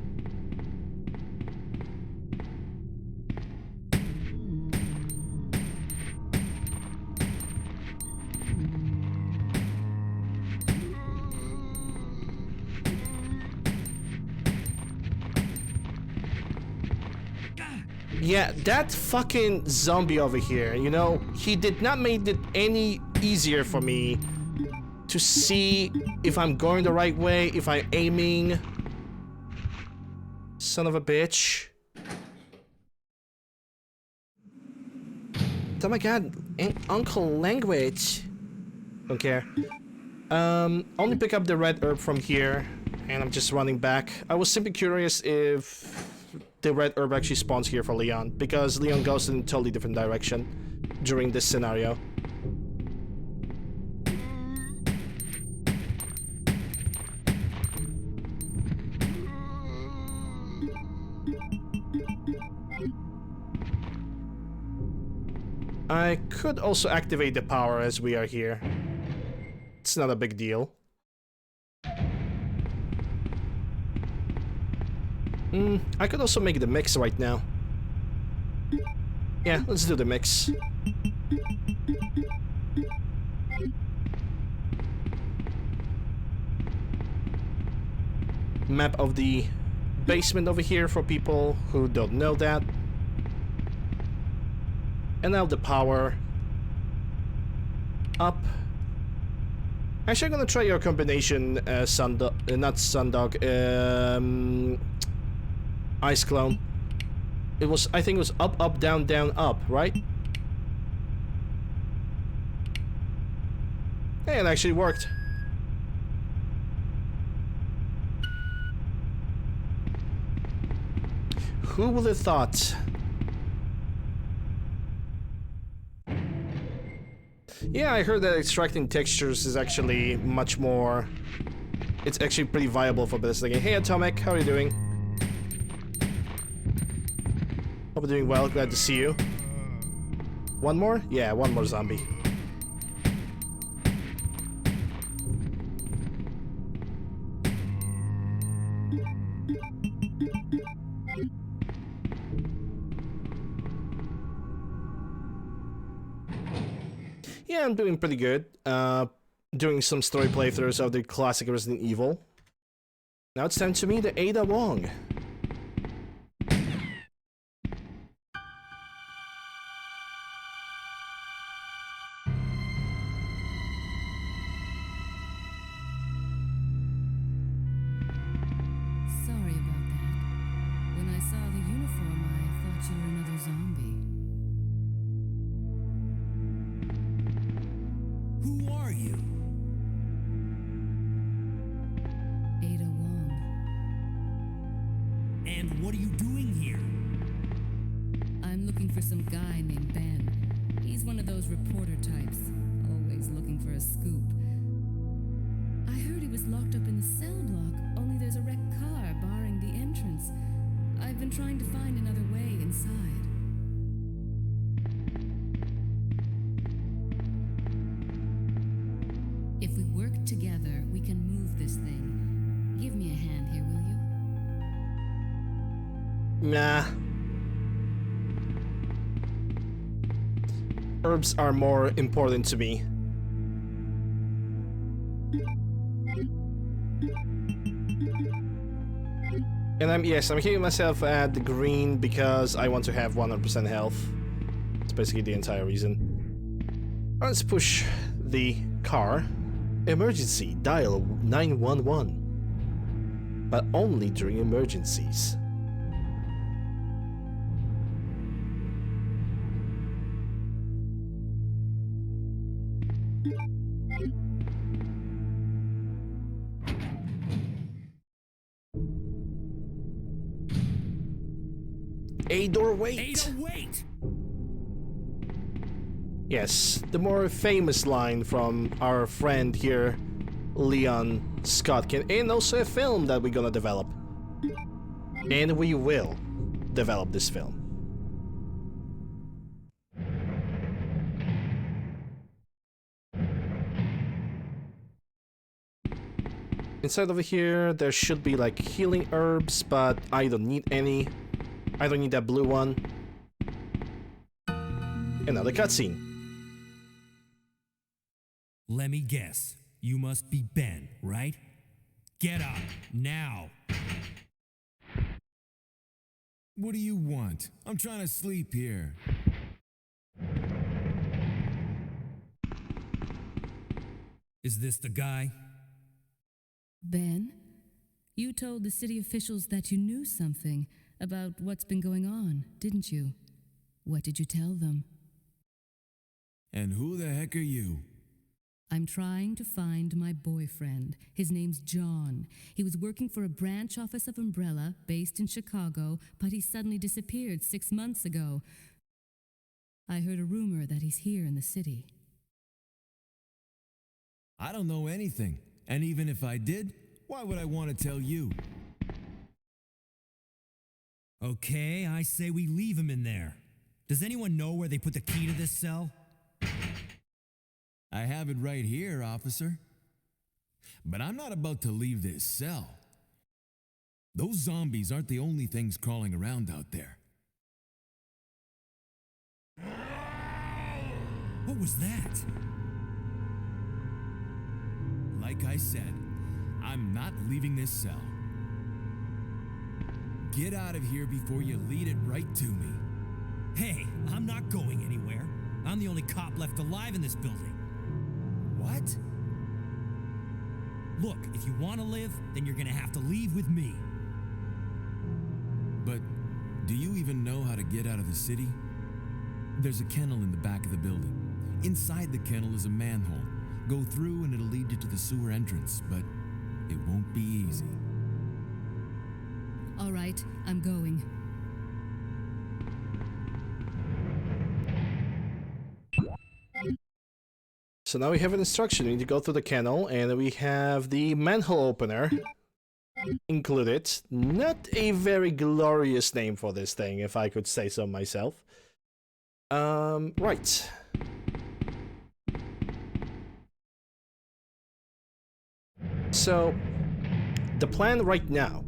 Yeah, that fucking zombie over here, you know, he did not make it any easier for me to see if I'm going the right way, if I'm aiming. Son of a bitch. Oh my god, uncle language. Don't care. Only pick up the red herb from here, and I'm just running back. I was simply curious if the red herb actually spawns here for Leon, because Leon goes in a totally different direction during this scenario. I could also activate the power as we are here. It's not a big deal. I could also make the mix right now. Yeah, let's do the mix. Map of the basement over here for people who don't know that. And now the power up. Actually, I'm gonna try your combination, not Sundog, Ice Clone. It was, I think it was up, up, down, down, up, right? Hey, it actually worked. Who would have thought? Yeah, I heard that extracting textures is actually much more... It's actually pretty viable for this thing. Hey Atomic, how are you doing? Hope you're doing well, glad to see you. One more? Yeah, one more zombie. Yeah, I'm doing pretty good. Doing some story playthroughs of the classic Resident Evil. Now it's time to meet the Ada Wong. Sorry about that. When I saw the uniform, I thought you were another zombie. Who are you? Ada Wong. And what are you doing here? I'm looking for some guy named Ben. He's one of those reporter types, always looking for a scoop. I heard he was locked up in the cell block, only there's a wrecked car barring the entrance. I've been trying to find another way inside. If we work together, we can move this thing. Give me a hand here, will you? Nah. Herbs are more important to me. And I'm hitting myself at the green because I want to have 100% health. That's basically the entire reason. Let's push the car. Emergency, dial 911. But only during emergencies. Ada, wait! Ada, wait! Yes, the more famous line from our friend here, Leon Scottkin, and also a film that we're gonna develop. And we will develop this film. Inside over here, there should be like healing herbs, but I don't need any. I don't need that blue one. Another cutscene. Let me guess. You must be Ben, right? Get up, now! What do you want? I'm trying to sleep here. Is this the guy? Ben, you told the city officials that you knew something about what's been going on, didn't you? What did you tell them? And who the heck are you? I'm trying to find my boyfriend. His name's John. He was working for a branch office of Umbrella based in Chicago, but he suddenly disappeared 6 months ago. I heard a rumor that he's here in the city. I don't know anything. And even if I did, why would I want to tell you? Okay, I say we leave him in there. Does anyone know where they put the key to this cell? I have it right here, officer. But I'm not about to leave this cell. Those zombies aren't the only things crawling around out there. What was that? Like I said, I'm not leaving this cell. Get out of here before you lead it right to me. Hey, I'm not going anywhere. I'm the only cop left alive in this building. What? Look, if you want to live, then you're gonna have to leave with me. But do you even know how to get out of the city? There's a kennel in the back of the building. Inside the kennel is a manhole. Go through and it'll lead you to the sewer entrance, but it won't be easy. All right, I'm going. So now we have an instruction. We need to go through the kennel, and we have the manhole opener included. Not a very glorious name for this thing, if I could say so myself. Right. So, the plan right now.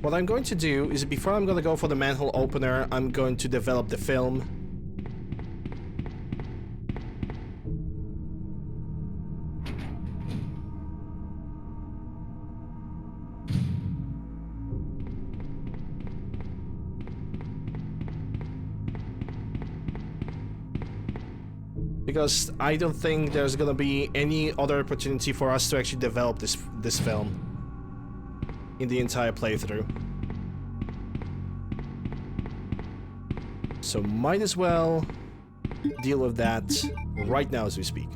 What I'm going to do is, before I'm going to go for the manhole opener, I'm going to develop the film. Because I don't think there's gonna be any other opportunity for us to actually develop this film in the entire playthrough. So might as well deal with that right now as we speak.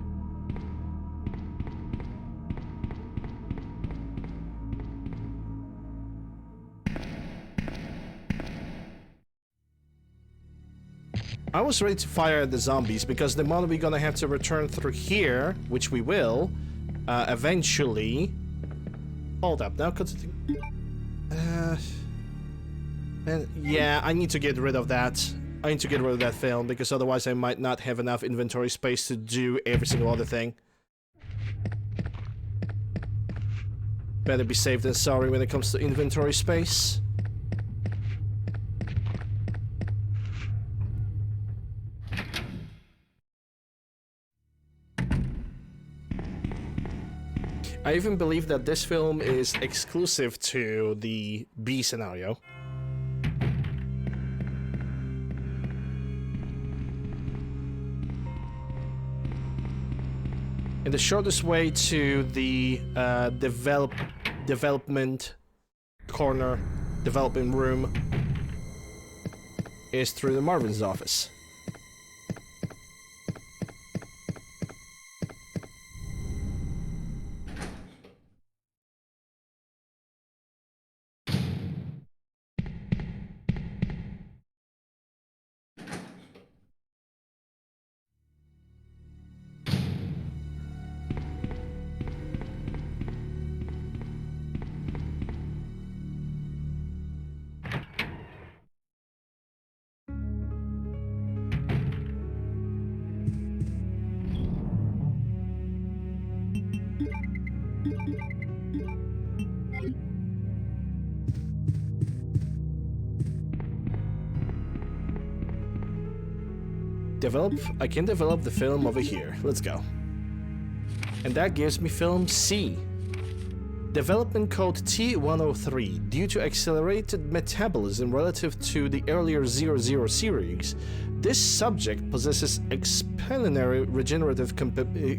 I was ready to fire at the zombies because the moment we're gonna have to return through here, which we will, eventually. Hold up, now and yeah, I need to get rid of that. I need to get rid of that film because otherwise I might not have enough inventory space to do every single other thing. Better be safe than sorry when it comes to inventory space. I even believe that this film is exclusive to the B scenario. And the shortest way to the development room is through the Marvin's office. I can develop the film over here. Let's go. And that gives me film C. Development code T103. Due to accelerated metabolism relative to the earlier 00 series, this subject possesses explanatory regenerative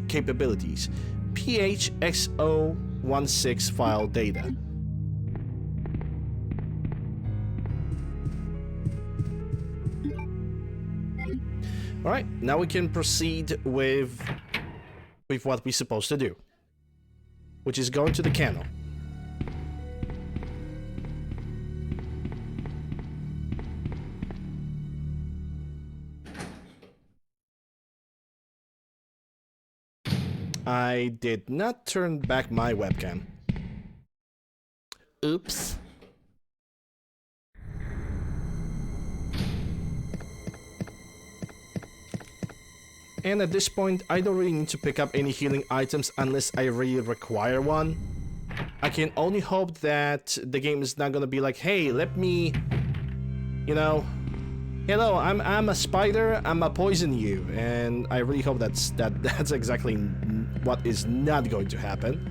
capabilities. PHXO16 file data. Alright, now we can proceed with what we're supposed to do, which is going to the kennel. I did not turn back my webcam. Oops. And at this point, I don't really need to pick up any healing items unless I really require one. I can only hope that the game is not gonna be like, hey, let me, you know, hello, I'm a spider, I'm a poison you, and I really hope that's exactly what is not going to happen.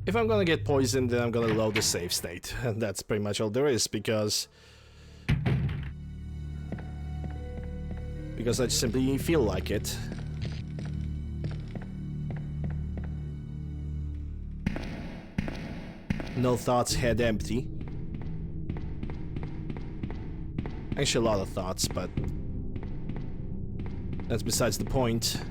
If I'm gonna get poisoned, then I'm gonna load the save state, and that's pretty much all there is, because I simply feel like it. No thoughts, head empty. Actually, a lot of thoughts, but that's besides the point.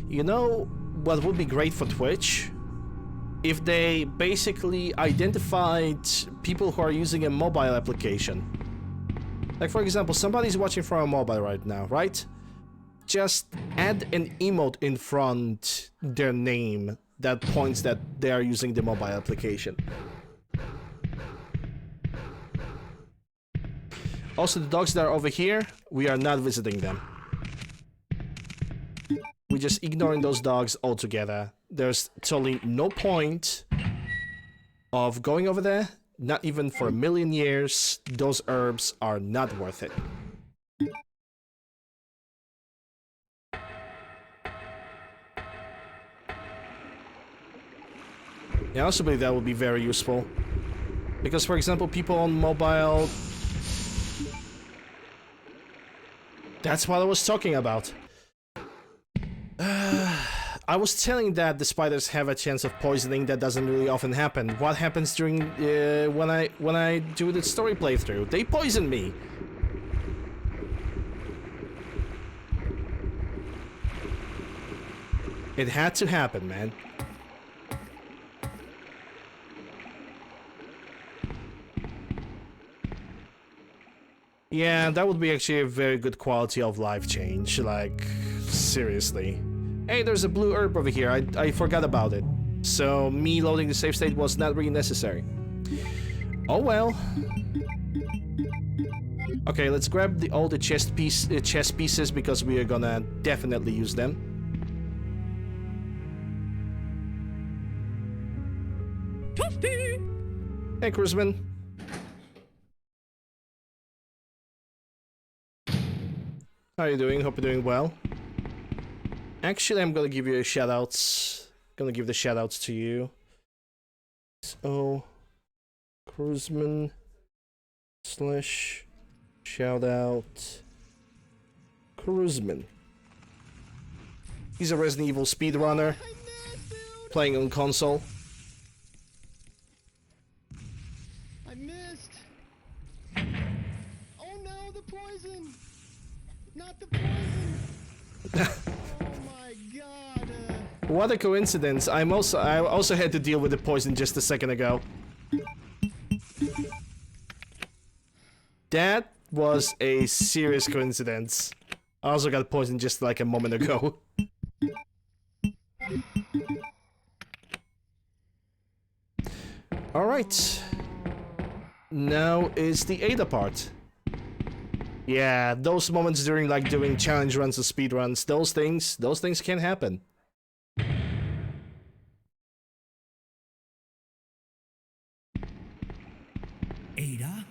You know what would be great for Twitch? If they basically identified people who are using a mobile application. Like, for example, somebody's watching from a mobile right now, right? Just add an emote in front their name that points that they are using the mobile application. Also, the dogs that are over here, we are not visiting them. We're just ignoring those dogs altogether. There's totally no point of going over there. Not even for a million years. Those herbs are not worth it. I also believe that would be very useful. Because, for example, people on mobile... That's what I was talking about. I was telling that the spiders have a chance of poisoning that doesn't really often happen. What happens during when I do the story playthrough? They poison me. It had to happen, man. Yeah, that would be actually a very good quality of life change, like, seriously. Hey, there's a blue herb over here, I forgot about it. So, me loading the save state was not really necessary. Oh well. Okay, let's grab all the chest pieces, because we are gonna definitely use them. Hey, Cruzman. How are you doing? Hope you're doing well. Actually, I'm gonna give you a shoutouts. Gonna give the shoutouts to you. So, Cruzman / shoutout Cruzman. He's a Resident Evil speedrunner playing on console. I missed. Oh no, the poison. Not the poison. Oh my god. What a coincidence. I also had to deal with the poison just a second ago. That was a serious coincidence. I also got poisoned just like a moment ago. Alright. Now is the Ada part. Yeah, those moments during like doing challenge runs or speed runs, those things can happen. Ada?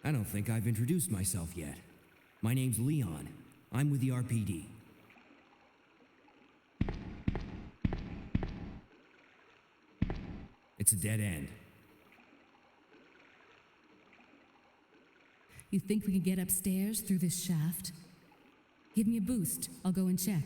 I don't think I've introduced myself yet. My name's Leon. I'm with the RPD. It's a dead end. You think we can get upstairs through this shaft? Give me a boost. I'll go and check.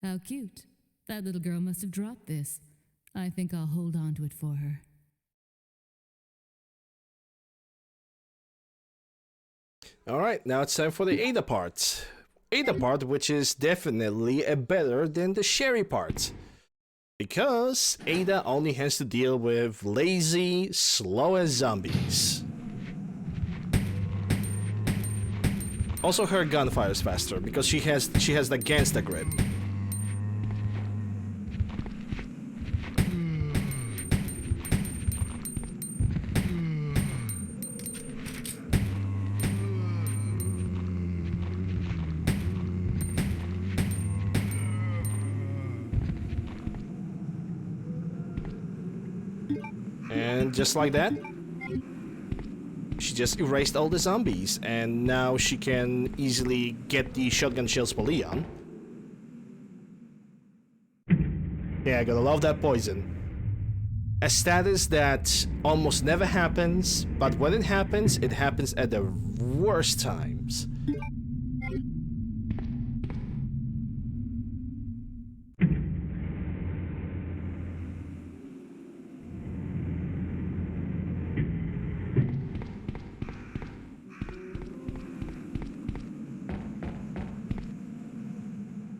How cute. That little girl must have dropped this. I think I'll hold on to it for her. Alright, now it's time for the Ada part. Ada part, which is definitely better than the Sherry part. Because Ada only has to deal with lazy, slow-ass zombies. Also, her gun fires faster because she has the gangsta grip. And just like that, she just erased all the zombies, and now she can easily get the shotgun shells for Leon. Yeah, I gotta love that poison. A status that almost never happens, but when it happens at the worst times.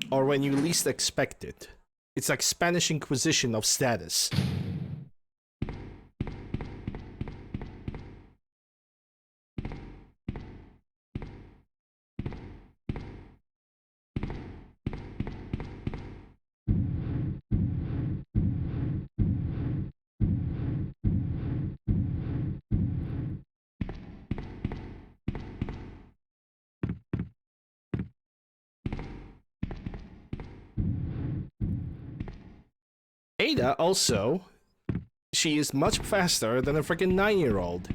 Or when you least expect it. It's like Spanish Inquisition of status. Ada also, she is much faster than a freaking 9-year-old.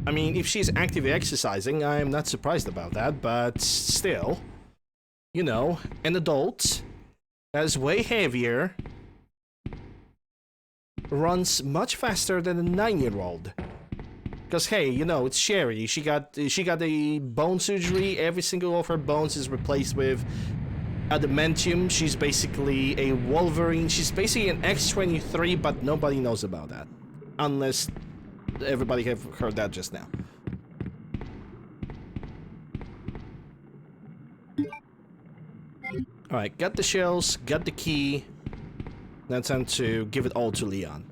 I mean, if she's actively exercising, I'm not surprised about that, but still, you know, an adult that is way heavier runs much faster than a 9-year-old. Because hey, you know, it's Sherry. She got a bone surgery. Every single of her bones is replaced with adamantium. She's basically a Wolverine. She's basically an X-23, but nobody knows about that. Unless everybody have heard that just now. Alright, got the shells, got the key. Now time to give it all to Leon.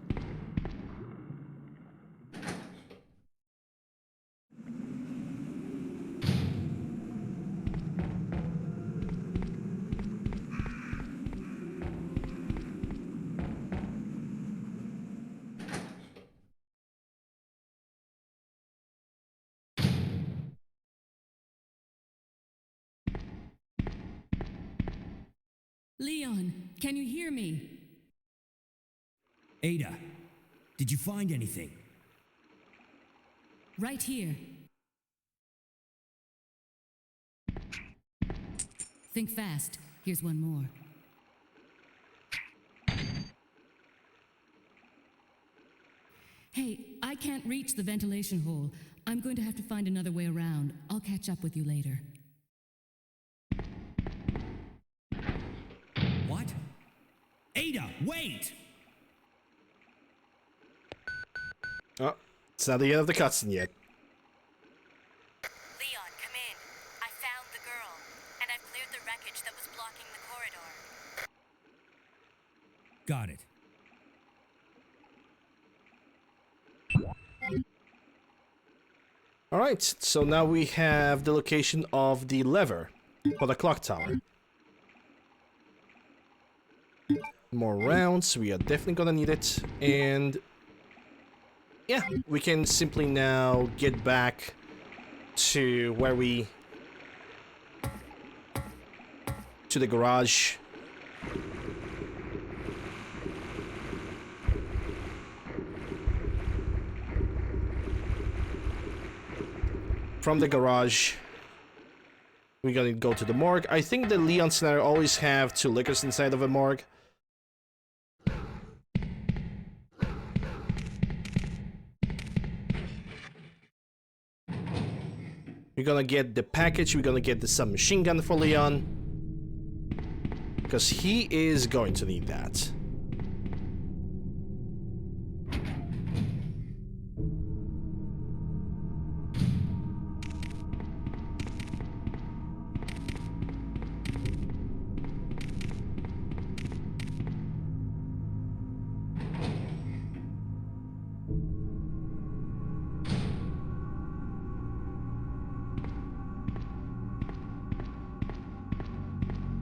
Leon, can you hear me? Ada, did you find anything? Right here. Think fast. Here's one more. Hey, I can't reach the ventilation hole. I'm going to have to find another way around. I'll catch up with you later. What? Ada, wait! Oh, it's not the end of the cutscene yet. Leon, come in. I found the girl, and I've cleared the wreckage that was blocking the corridor. Got it. Alright, so now we have the location of the lever for the clock tower. More rounds, we are definitely gonna need it, and yeah, we can simply now get back to where to the garage. From the garage, we're gonna go to the morgue. I think the Leon scenario always have 2 liquors inside of a morgue. We're gonna get the package, we're gonna get the submachine gun for Leon. because he is going to need that.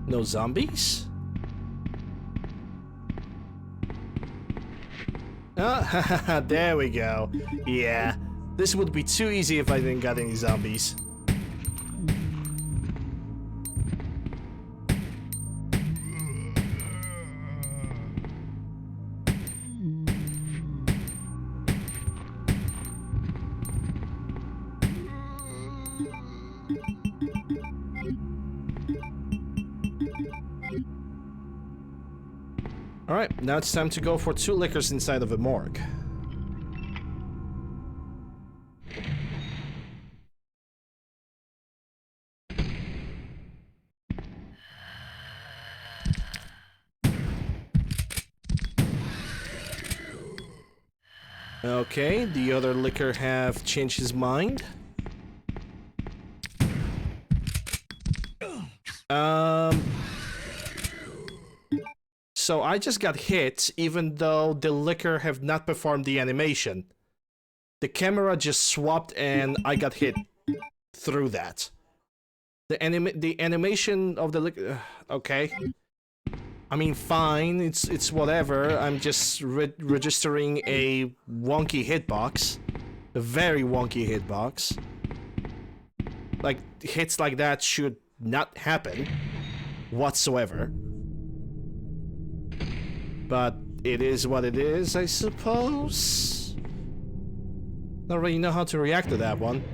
No zombies? Ah, there we go. Yeah, this would be too easy if I didn't got any zombies. Alright, now it's time to go for 2 liquors inside of a morgue. Okay, the other liquor have changed his mind. So I just got hit, even though the liquor have not performed the animation. The camera just swapped and I got hit through that. The animation of the liquor... okay. I mean, fine, it's whatever. I'm just registering a wonky hitbox. A very wonky hitbox. Like, hits like that should not happen whatsoever. But it is what it is, I suppose. Don't really know how to react to that one.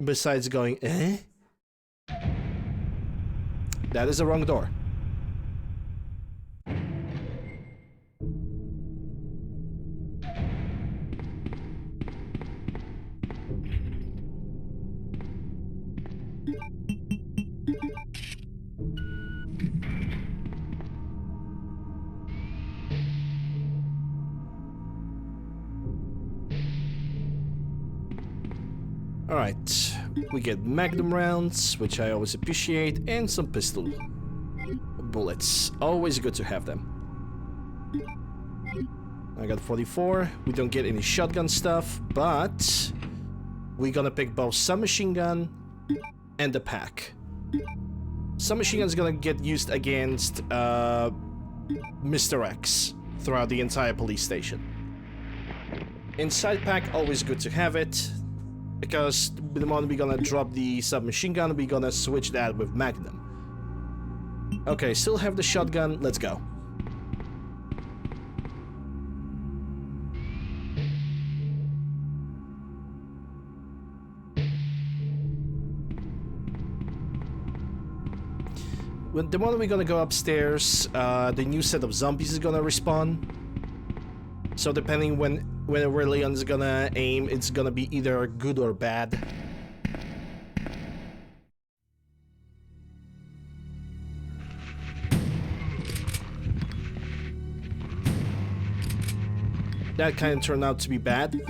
Besides going, eh? That is the wrong door. Alright, we get magnum rounds, which I always appreciate, and some pistol bullets. Always good to have them. I got 44. We don't get any shotgun stuff, but we're gonna pick both submachine gun and the pack. Submachine gun is gonna get used against Mr. X throughout the entire police station. Inside pack, always good to have it. Because the moment we're gonna drop the submachine gun, we're gonna switch that with magnum. Okay, still have the shotgun, let's go. When the moment we're gonna go upstairs, the new set of zombies is gonna respawn. So depending where Leon's gonna aim, it's gonna be either good or bad. That kind of turned out to be bad.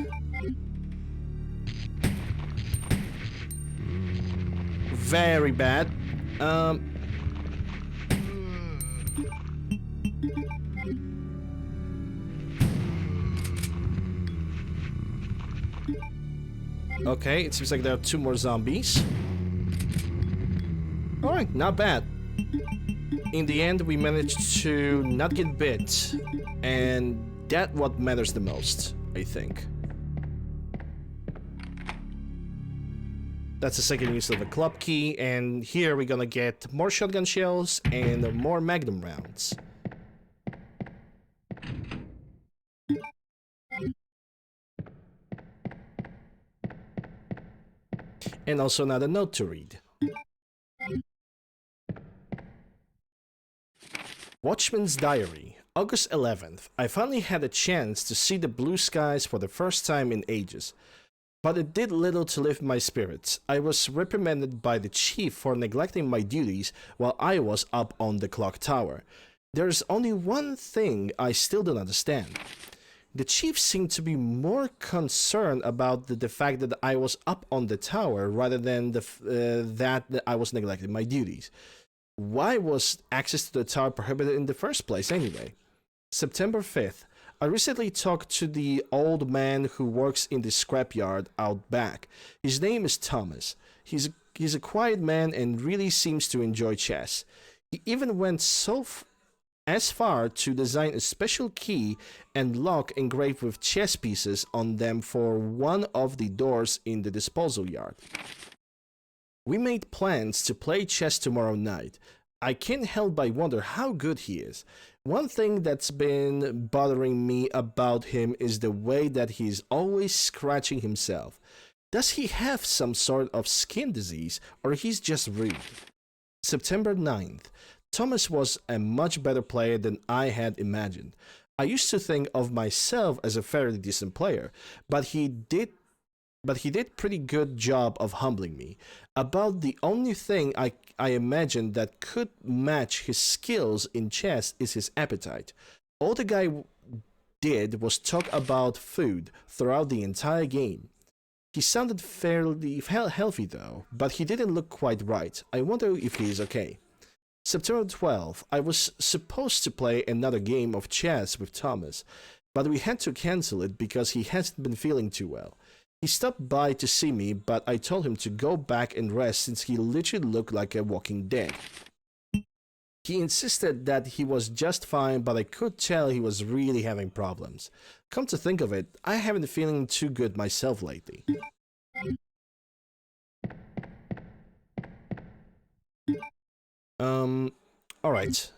Very bad. Okay, it seems like there are 2 more zombies. Alright, not bad. In the end, we managed to not get bit, and that's what matters the most, I think. That's the second use of a club key, and here we're gonna get more shotgun shells and more magnum rounds. And also another note to read. Watchman's Diary, August 11th. I finally had a chance to see the blue skies for the first time in ages, but it did little to lift my spirits. I was reprimanded by the chief for neglecting my duties while I was up on the clock tower. There's only one thing I still don't understand. The chief seemed to be more concerned about the fact that I was up on the tower rather than that I was neglecting my duties. Why was access to the tower prohibited in the first place anyway? September 5th. I recently talked to the old man who works in the scrapyard out back. His name is Thomas. He's a quiet man and really seems to enjoy chess. He even went as far to design a special key and lock engraved with chess pieces on them for one of the doors in the disposal yard. We made plans to play chess tomorrow night. I can't help but wonder how good he is. One thing that's been bothering me about him is the way that he's always scratching himself. Does he have some sort of skin disease, or he's just rude? September 9th. Thomas was a much better player than I had imagined. I used to think of myself as a fairly decent player, but he did pretty good job of humbling me. About the only thing I imagined that could match his skills in chess is his appetite. All the guy did was talk about food throughout the entire game. He sounded fairly healthy though, but he didn't look quite right. I wonder if he is okay. September 12th, I was supposed to play another game of chess with Thomas, but we had to cancel it because he hasn't been feeling too well. He stopped by to see me, but I told him to go back and rest since he literally looked like a walking dead. He insisted that he was just fine, but I could tell he was really having problems. Come to think of it, I haven't been feeling too good myself lately. Alright.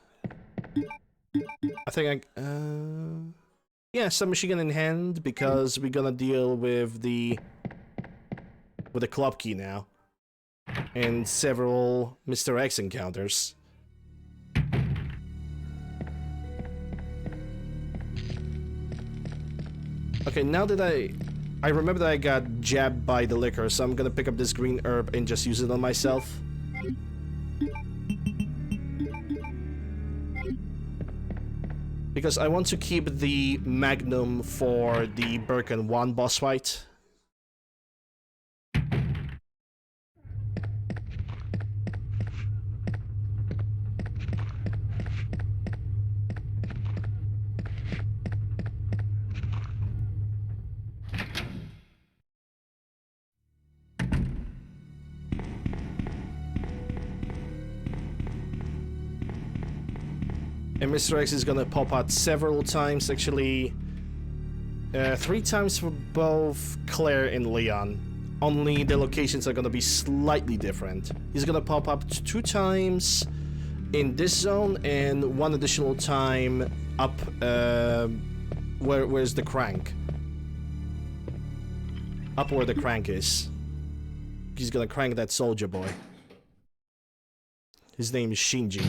I think yeah, submachine gun in hand, because we're gonna deal with the club key now. And several Mr. X encounters. Okay, now that I remember that I got jabbed by the liquor, so I'm gonna pick up this green herb and just use it on myself. Because I want to keep the Magnum for the Birkin 1 boss fight. And Mr. X is gonna pop out several times, actually 3 times for both Claire and Leon. Only the locations are gonna be slightly different. He's gonna pop up 2 times in this zone and 1 additional time up where's the crank? Up where the crank is. He's gonna crank that soldier boy. His name is Shinji.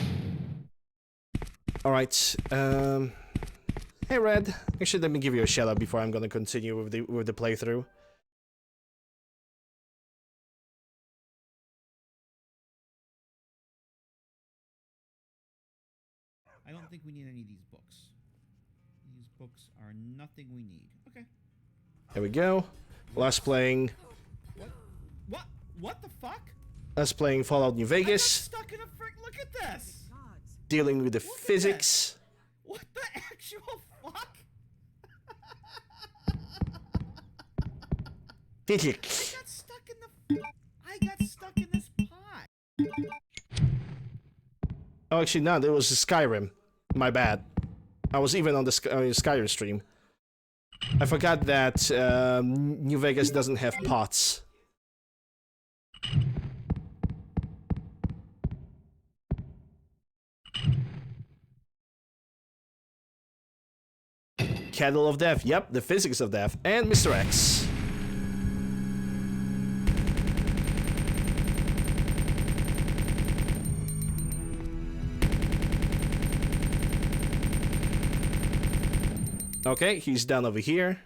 Alright, hey Red, actually let me give you a shout out before I'm gonna continue with the playthrough. I don't think we need any of these books. These books are nothing we need. Okay. There we go. Last playing. What the fuck? Us playing Fallout New Vegas. Stuck in a frick. Look at this. Dealing with the physics. What the actual fuck? Physics. I got stuck in this pot. Oh, actually, no, it was Skyrim. My bad. I was even on the Skyrim stream. I forgot that New Vegas doesn't have pots. Kettle of Death, yep, the physics of death, and Mr. X. Okay, he's down over here.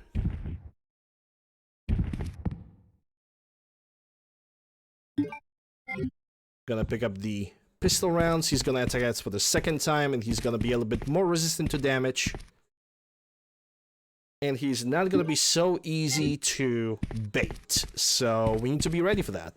Gonna pick up the pistol rounds, he's gonna attack us for the second time, and he's gonna be a little bit more resistant to damage. And he's not gonna be so easy to bait, so we need to be ready for that.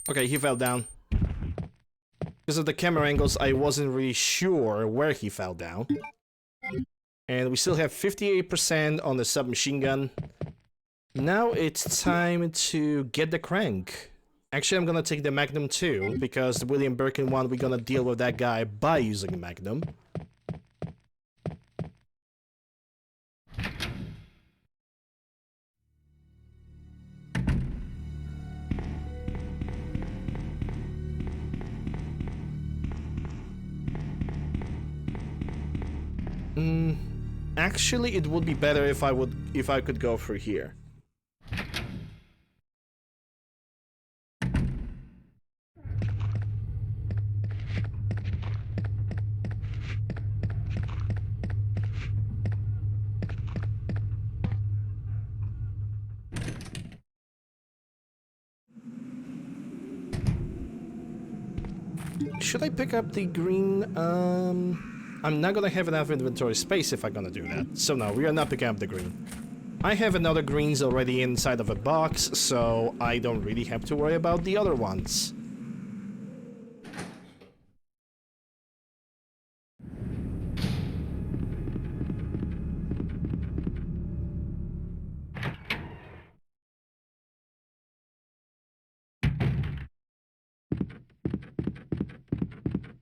Okay, he fell down. Because of the camera angles, I wasn't really sure where he fell down. And we still have 58% on the submachine gun. Now it's time to get the crank. Actually, I'm gonna take the Magnum too, because the William Birkin one, we're gonna deal with that guy by using the Magnum. Actually, it would be better if I could go through here. Should I pick up the green? I'm not gonna have enough inventory space if I'm gonna do that. So no, we are not picking up the green. I have another greens already inside of a box, so I don't really have to worry about the other ones.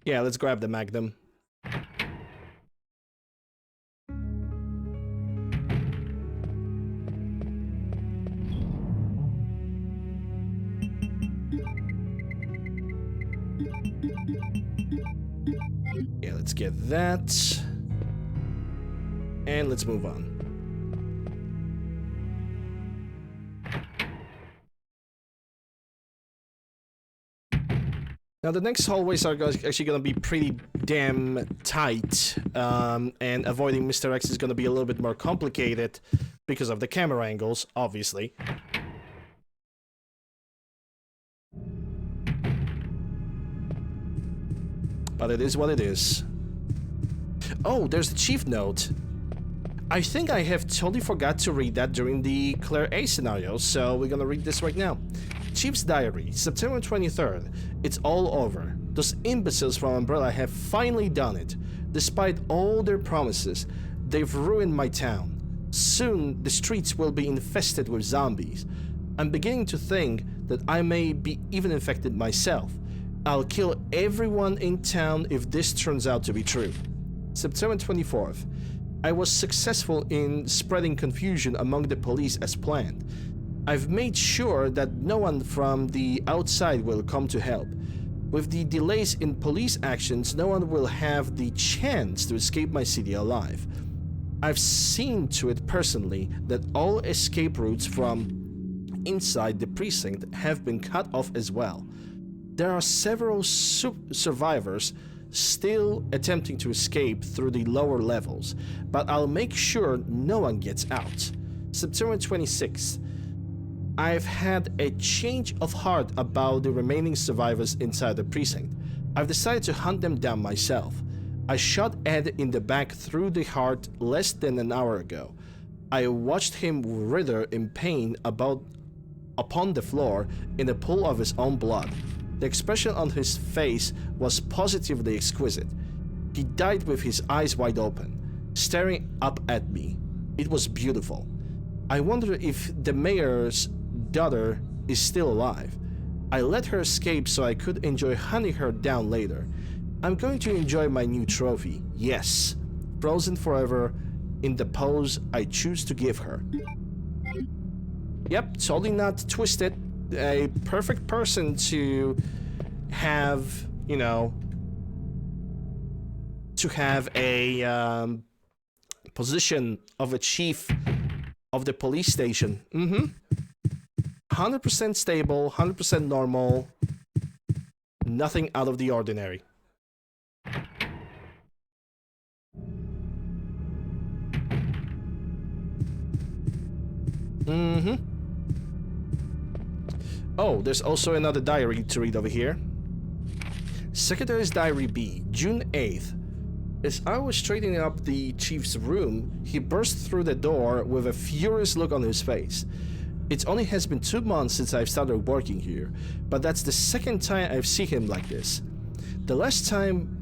Yeah, let's grab the Magnum. Yeah, let's get that. And let's move on. Now the next hallways are actually going to be pretty damn tight, and avoiding Mr. X is going to be a little bit more complicated because of the camera angles, obviously. But it is what it is. Oh, there's the chief note. I think I have totally forgot to read that during the Claire A scenario, so we're gonna read this right now. Chief's diary, September 23rd. It's all over. Those imbeciles from Umbrella have finally done it. Despite all their promises, they've ruined my town. Soon, the streets will be infested with zombies. I'm beginning to think that I may be even infected myself. I'll kill everyone in town if this turns out to be true. September 24th. I was successful in spreading confusion among the police as planned. I've made sure that no one from the outside will come to help. With the delays in police actions, no one will have the chance to escape my city alive. I've seen to it personally that all escape routes from inside the precinct have been cut off as well. There are several survivors still attempting to escape through the lower levels, but I'll make sure no one gets out. September 26th. I've had a change of heart about the remaining survivors inside the precinct. I've decided to hunt them down myself. I shot Ed in the back through the heart less than an hour ago. I watched him writhe in pain upon the floor in a pool of his own blood. The expression on his face was positively exquisite. He died with his eyes wide open, staring up at me. It was beautiful. I wonder if the mayor's daughter is still alive. I let her escape so I could enjoy hunting her down later. I'm going to enjoy my new trophy, yes, frozen forever in the pose I choose to give her. Yep, totally not twisted. A perfect person to have, you know, to have a position of a chief of the police station. 100% stable, 100% normal, nothing out of the ordinary. Oh, there's also another diary to read over here. Secretary's Diary B, June 8th. As I was straightening up the chief's room, he burst through the door with a furious look on his face. It only has been 2 months since I've started working here, but that's the second time I've seen him like this. The last time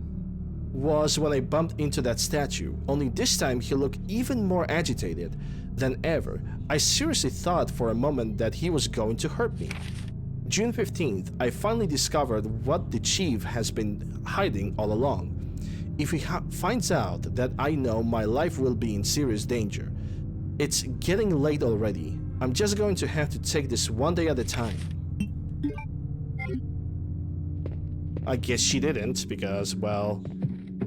was when I bumped into that statue, only this time he looked even more agitated than ever. I seriously thought for a moment that he was going to hurt me. June 15th, I finally discovered what the chief has been hiding all along. If he finds out that I know, my life will be in serious danger. It's getting late already. I'm just going to have to take this one day at a time. I guess she didn't, because, well,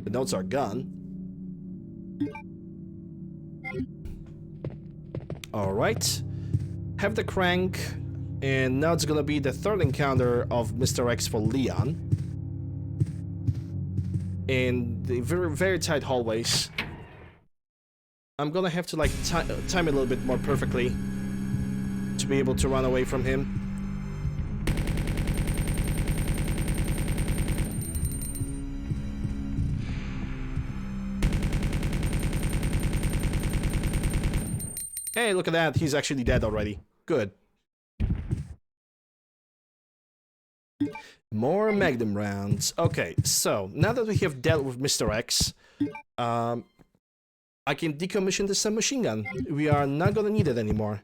the notes are gone. Alright. Have the crank. And now it's gonna be the third encounter of Mr. X for Leon. In the very, very tight hallways. I'm gonna have to like time it a little bit more perfectly to be able to run away from him. Hey, look at that, he's actually dead already. Good. More Magnum rounds. Okay, so now that we have dealt with Mr. X, I can decommission the submachine gun. We are not gonna need it anymore.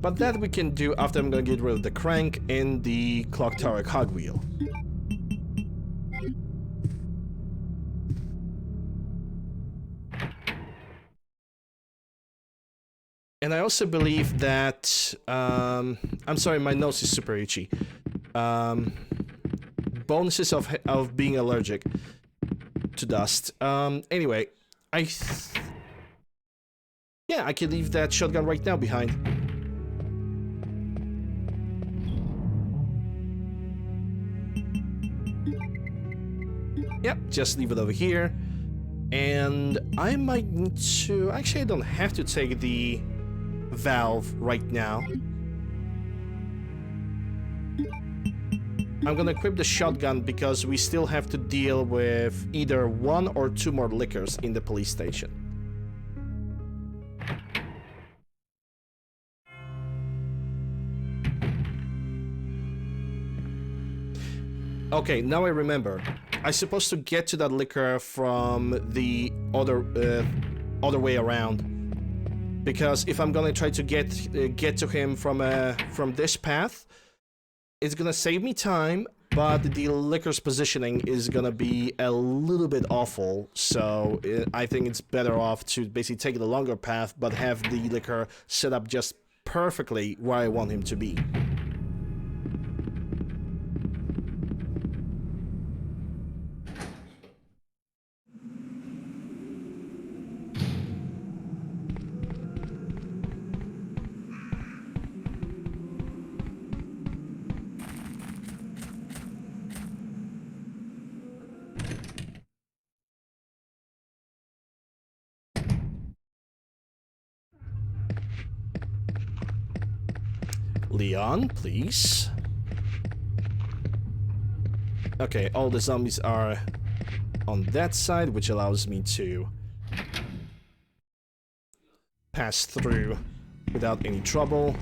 But that we can do after I'm gonna get rid of the crank and the clock tower cogwheel. And I also believe that, I'm sorry, my nose is super itchy. Bonuses of being allergic to dust. Anyway, yeah, I can leave that shotgun right now behind. Yep, just leave it over here. And I might need to... Actually, I don't have to take the valve right now. I'm gonna equip the shotgun because we still have to deal with either 1 or 2 more lickers in the police station. Okay, now I remember. I'm supposed to get to that liquor from the other way around. Because if I'm gonna try to get to him from this path, it's gonna save me time, but the liquor's positioning is gonna be a little bit awful. So I think it's better off to basically take the longer path, but have the liquor set up just perfectly where I want him to be. Leon, please. Okay, all the zombies are on that side, which allows me to pass through without any trouble.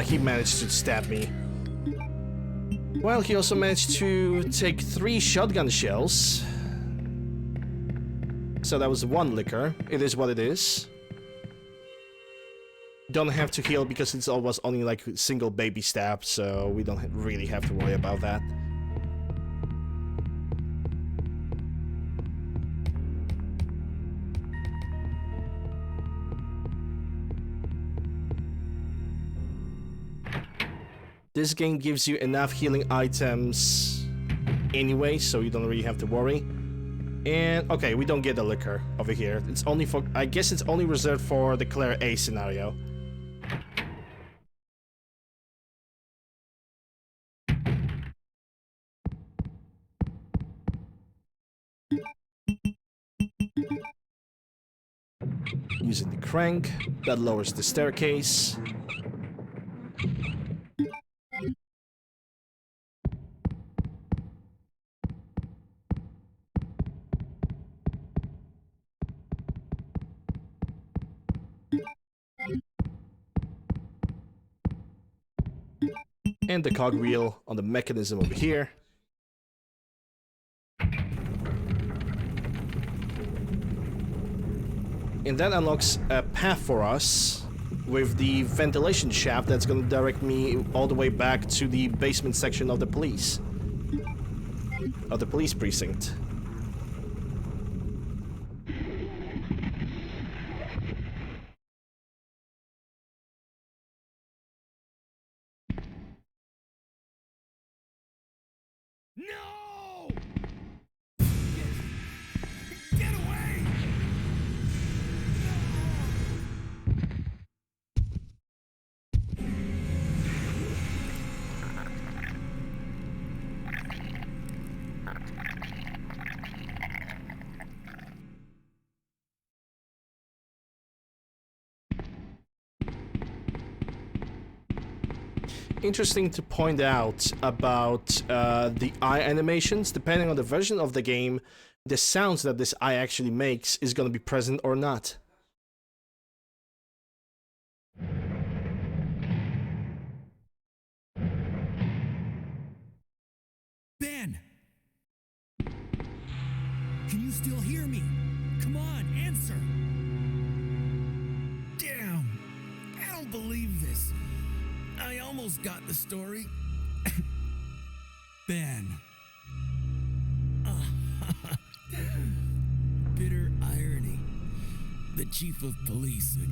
he managed to stab me. Well, he also managed to take 3 shotgun shells. So that was 1 liquor. It is what it is. Don't have to heal because it's almost only like single baby stab, so we don't really have to worry about that. This game gives you enough healing items anyway, so you don't really have to worry. And, okay, we don't get the liquor over here. It's only for... I guess it's only reserved for the Claire A scenario. Using the crank, that lowers the staircase. And the cogwheel on the mechanism over here. And that unlocks a path for us with the ventilation shaft that's going to direct me all the way back to the basement section of the police. Of the police precinct. No! Get away! Interesting to point out about the eye animations. Depending on the version of the game, the sounds that this eye actually makes is going to be present or not. Ben! Can you still hear me? Come on, answer! Damn! I don't believe this. I almost got the story. Ben. Bitter irony. The chief of police, a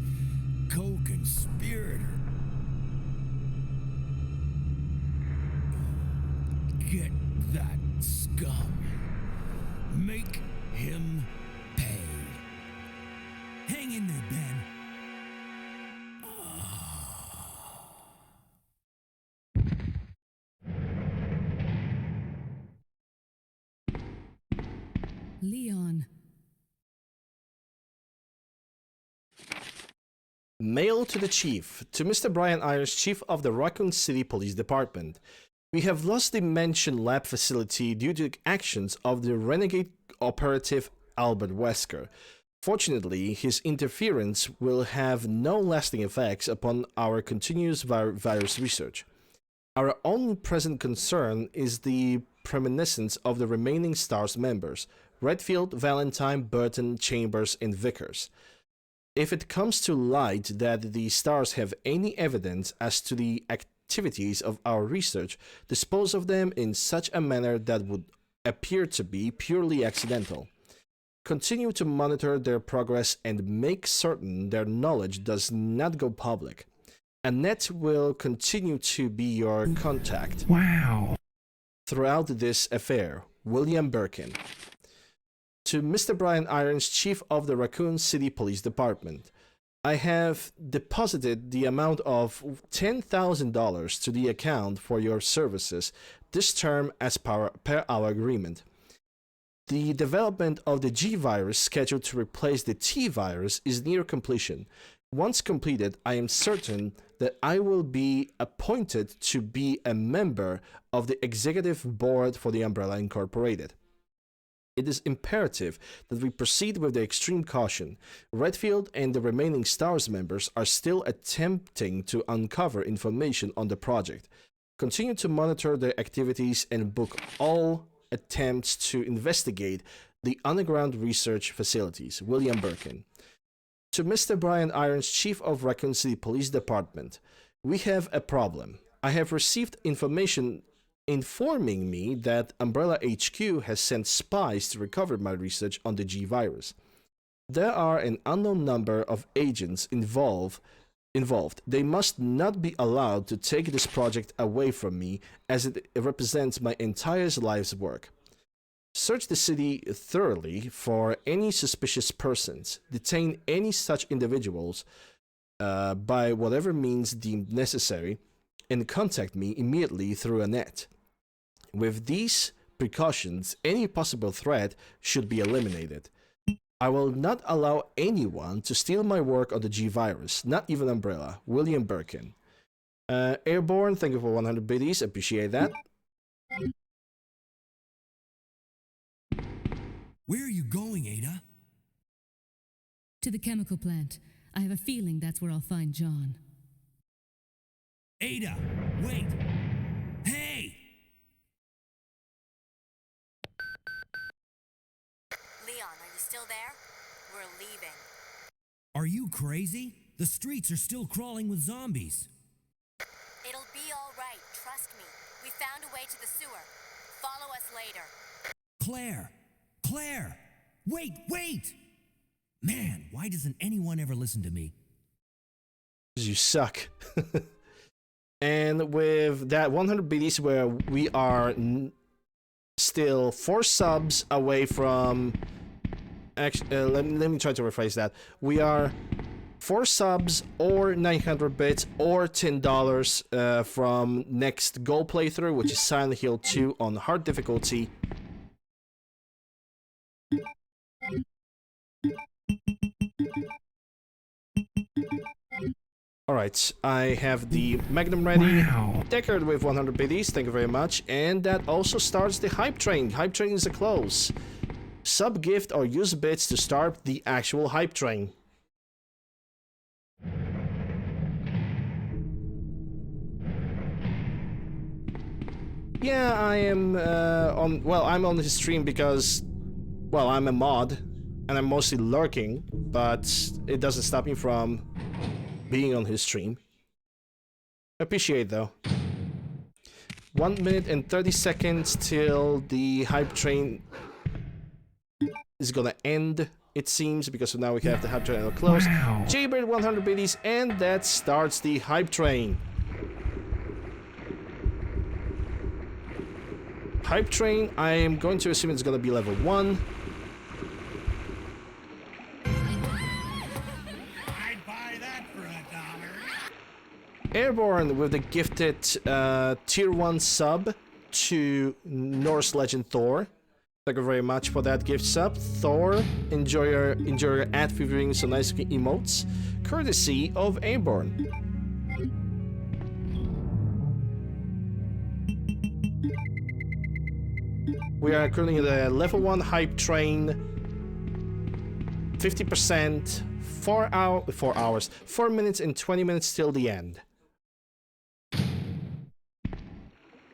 co-conspirator. Get that scum. Make him pay. Hang in there, Ben. Leon. Mail to the Chief. To Mr. Brian Ayers, Chief of the Raccoon City Police Department. We have lost the mentioned lab facility due to actions of the renegade operative Albert Wesker. Fortunately, his interference will have no lasting effects upon our continuous virus research. Our only present concern is the preeminence of the remaining STARS members, Redfield, Valentine, Burton, Chambers, and Vickers. If it comes to light that the STARS have any evidence as to the activities of our research, dispose of them in such a manner that would appear to be purely accidental. Continue to monitor their progress and make certain their knowledge does not go public. Annette will continue to be your contact. Wow. Throughout this affair, William Birkin. To Mr. Brian Irons, Chief of the Raccoon City Police Department. I have deposited the amount of $10,000 to the account for your services this term as per our agreement. The development of the G virus scheduled to replace the T virus is near completion. Once completed, I am certain that I will be appointed to be a member of the executive board for the Umbrella Incorporated. it is imperative that we proceed with the extreme caution. Redfield and the remaining STARS members are still attempting to uncover information on the project. Continue to monitor their activities and book all attempts to investigate the underground research facilities. William Birkin. To Mr. Brian Irons, Chief of Raccoon City Police Department, we have a problem. I have received information informing me that Umbrella HQ has sent spies to recover my research on the G virus. There are an unknown number of agents involved. They must not be allowed to take this project away from me, as it represents my entire life's work. Search the city thoroughly for any suspicious persons. Detain any such individuals by whatever means deemed necessary, and contact me immediately through a net. With these precautions, any possible threat should be eliminated. I will not allow anyone to steal my work on the G virus, not even Umbrella. William Birkin. Airborne, thank you for 100 biddies, appreciate that. Where are you going, Ada? To the chemical plant. I have a feeling that's where I'll find John. Ada, wait! Hey! Leon, are you still there? We're leaving. Are you crazy? The streets are still crawling with zombies. It'll be all right, trust me. We found a way to the sewer. Follow us later. Claire! Claire! Wait! Man, why doesn't anyone ever listen to me? You suck. And with that 100 biddies, where we are still 4 subs away from... Actually, let me try to rephrase that. We are 4 subs or 900 bits or $10 from next goal playthrough, which is Silent Hill 2 on hard difficulty. Alright, I have the Magnum ready. Wow. Deckard with 100 biddies, thank you very much. And that also starts the Hype Train. Hype Train is a close. Sub gift or use bits to start the actual Hype Train. Yeah, I am I'm on his stream because, well, I'm a mod and I'm mostly lurking, but it doesn't stop me from being on his stream. Appreciate though. 1 minute and 30 seconds till the Hype Train is gonna end, it seems, because now we have the Hype Train close. Wow. Jaybird 100 biddies, and that starts the Hype Train. Hype Train, I am going to assume it's gonna be level 1. I'd buy that for $1. Airborne with the gifted tier 1 sub to Norse Legend Thor. Thank you very much for that gift sub. Thor, enjoy your ad featuring some nice emotes, courtesy of Airborne. We are currently at the level 1 Hype Train. 50%, 4 minutes and 20 minutes till the end.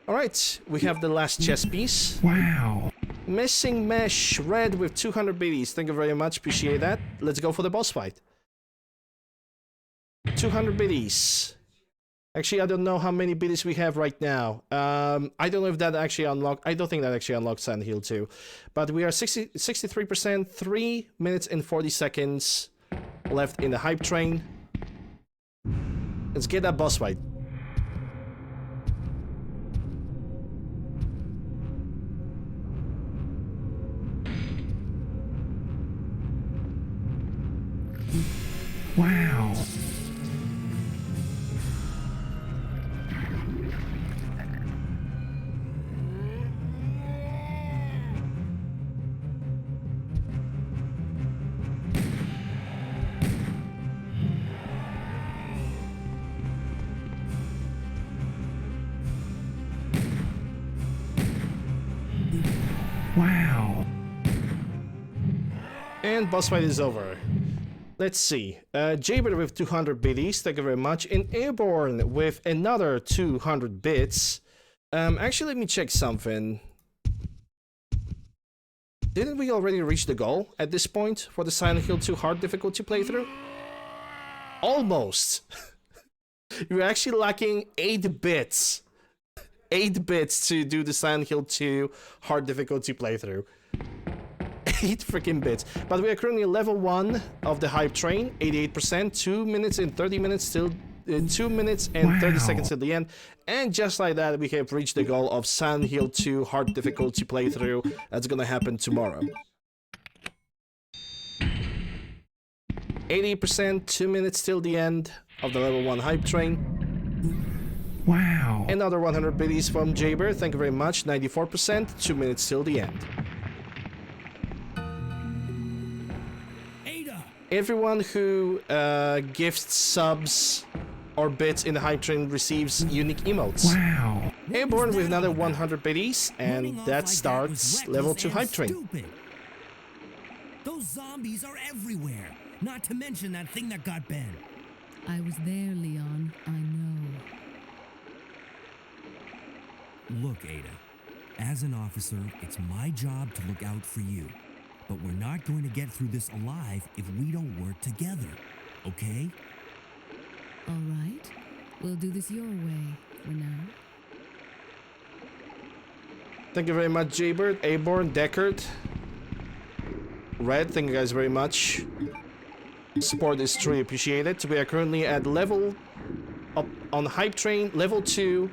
Alright, we have the last chess piece. Wow. Missing Mesh, red with 200 biddies. Thank you very much, appreciate that. Let's go for the boss fight. 200 biddies. Actually, I don't know how many biddies we have right now. I don't know if that actually unlocked... I don't think that actually unlocked Silent Hill 2. But we are 63%, 3 minutes and 40 seconds left in the Hype Train. Let's get that boss fight. Wow. Wow. And boss fight is over. Let's see. Jaybird with 200 biddies, thank you very much. And Airborne with another 200 bits. Actually, let me check something. Didn't we already reach the goal at this point for the Silent Hill 2 hard difficulty playthrough? Almost. You're actually lacking 8 bits. 8 bits to do the Silent Hill 2 hard difficulty playthrough. 8 freaking bits. But we are currently level 1 of the hype train, 88%, 2 minutes and 30 minutes still, 2 minutes and 30 seconds at the end. And just like that, we have reached the goal of Silent Hill 2 hard difficulty playthrough. That's gonna happen tomorrow. 80%, 2 minutes till the end of the level 1 hype train. Wow. Another 100 biddies from Jaybird, thank you very much, 94%, 2 minutes till the end. Everyone who gifts subs or bits in the hype train receives unique emotes. Wow. Airborne with another 100 biddies, and that starts level 2 hype train. Stupid. Those zombies are everywhere. Not to mention that thing that got Ben. I was there, Leon. I know. Look, Ada. As an officer, it's my job to look out for you. But we're not going to get through this alive if we don't work together. Okay? All right. We'll do this your way for now. Thank you very much, Jaybird, Airborne, Deckard, Red, thank you guys very much. Support is truly appreciated. We are currently at level up on hype train, level 2,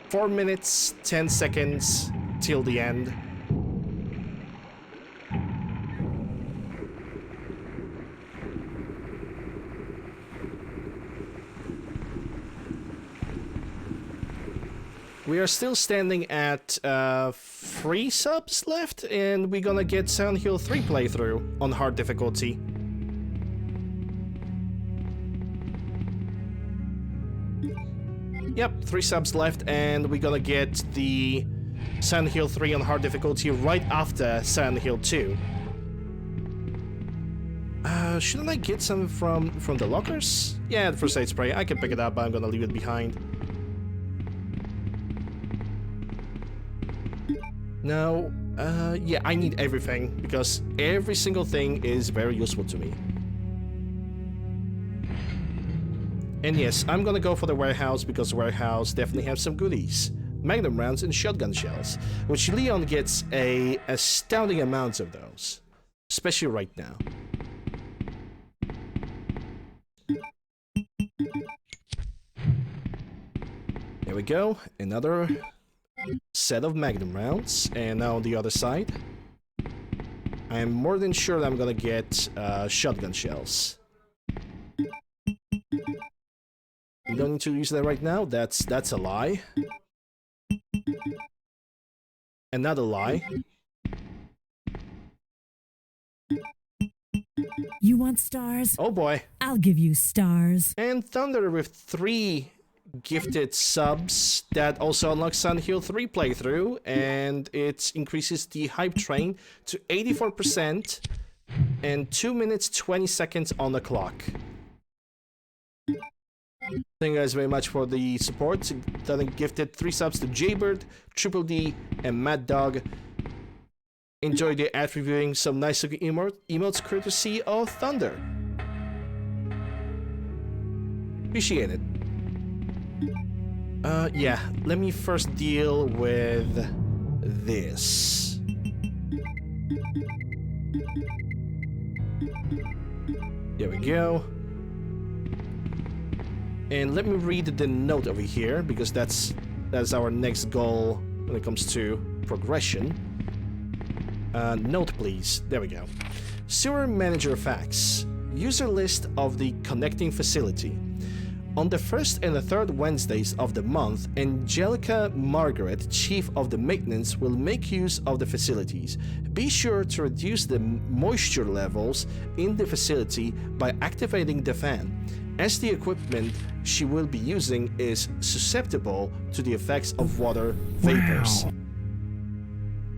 4 minutes, 10 seconds till the end. We are still standing at 3 subs left, and we're gonna get Silent Hill 3 playthrough on hard difficulty. Yep, 3 subs left, and we're gonna get the Silent Hill 3 on hard difficulty right after Silent Hill 2. Shouldn't I get some from the lockers? Yeah, the first aid spray. I can pick it up, but I'm gonna leave it behind. No, yeah, I need everything, because every single thing is very useful to me. And yes, I'm gonna go for the warehouse, because the warehouse definitely has some goodies. Magnum rounds and shotgun shells, which Leon gets a astounding amounts of those. Especially right now. There we go, another set of Magnum rounds, and now on the other side, I am more than sure that I'm gonna get shotgun shells. You don't need to use that right now. That's a lie. Another lie. You want stars? Oh boy. I'll give you stars. And Thunder with 3 gifted subs that also unlocks Silent Hill 3 playthrough, and it increases the hype train to 84% and 2 minutes 20 seconds on the clock. Thank you guys very much for the support. Thunder gifted 3 subs to Jaybird, Triple D, and Mad Dog. Enjoy the ad reviewing some nice looking emotes courtesy of Thunder. Appreciate it. Yeah, let me first deal with this. There we go. And let me read the note over here, because that's our next goal when it comes to progression. Note please. There we go. Sewer Manager Facts. User list of the connecting facility. On the 1st and the 3rd Wednesdays of the month, Angelica Margaret, Chief of the Maintenance, will make use of the facilities. Be sure to reduce the moisture levels in the facility by activating the fan, as the equipment she will be using is susceptible to the effects of water vapors. Wow.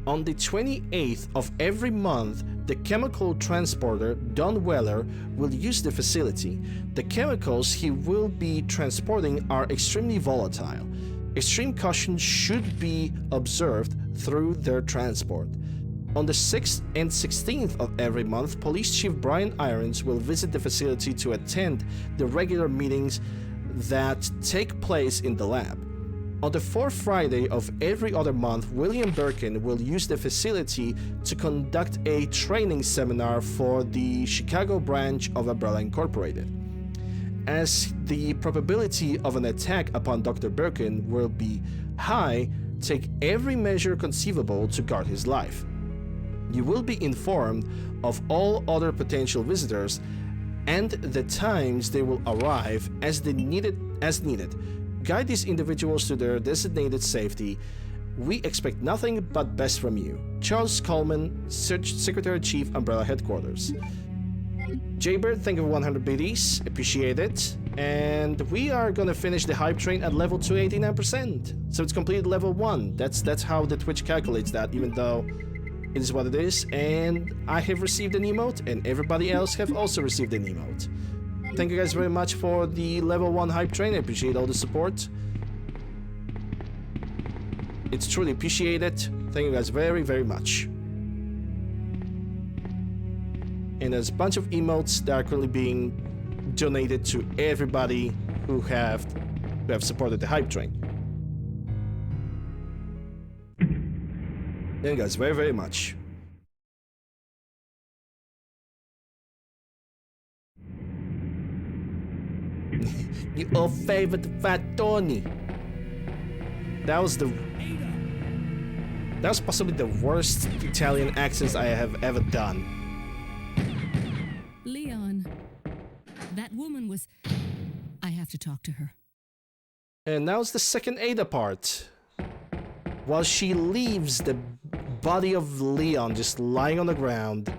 On the 28th of every month, The chemical transporter, Don Weller, will use the facility. The chemicals he will be transporting are extremely volatile. Extreme caution should be observed through their transport. On the 6th and 16th of every month, Police Chief Brian Irons will visit the facility to attend the regular meetings that take place in the lab. On the 4th Friday of every other month, William Birkin will use the facility to conduct a training seminar for the Chicago branch of Umbrella Incorporated. As the probability of an attack upon Dr. Birkin will be high, take every measure conceivable to guard his life. You will be informed of all other potential visitors and the times they will arrive as needed. Guide these individuals to their designated safety. We expect nothing but best from you. Charles Coleman, Secretary-Chief, Umbrella Headquarters. Jaybird, thank you for 100 BDs, appreciate it. And we are gonna finish the hype train at level 289%. So it's completed level 1. That's how the Twitch calculates that, even though it is what it is. And I have received an emote, and everybody else have also received an emote. Thank you guys very much for the level 1 hype train. I appreciate all the support. It's truly appreciated. Thank you guys very, very much. And there's a bunch of emotes that are currently being donated to everybody who have supported the hype train. Thank you guys very, very much. Your old favorite Fat Tony. That was possibly the worst Italian accents I have ever done. Leon, that woman was... I have to talk to her. And now's the second Ada part. While she leaves the body of Leon just lying on the ground.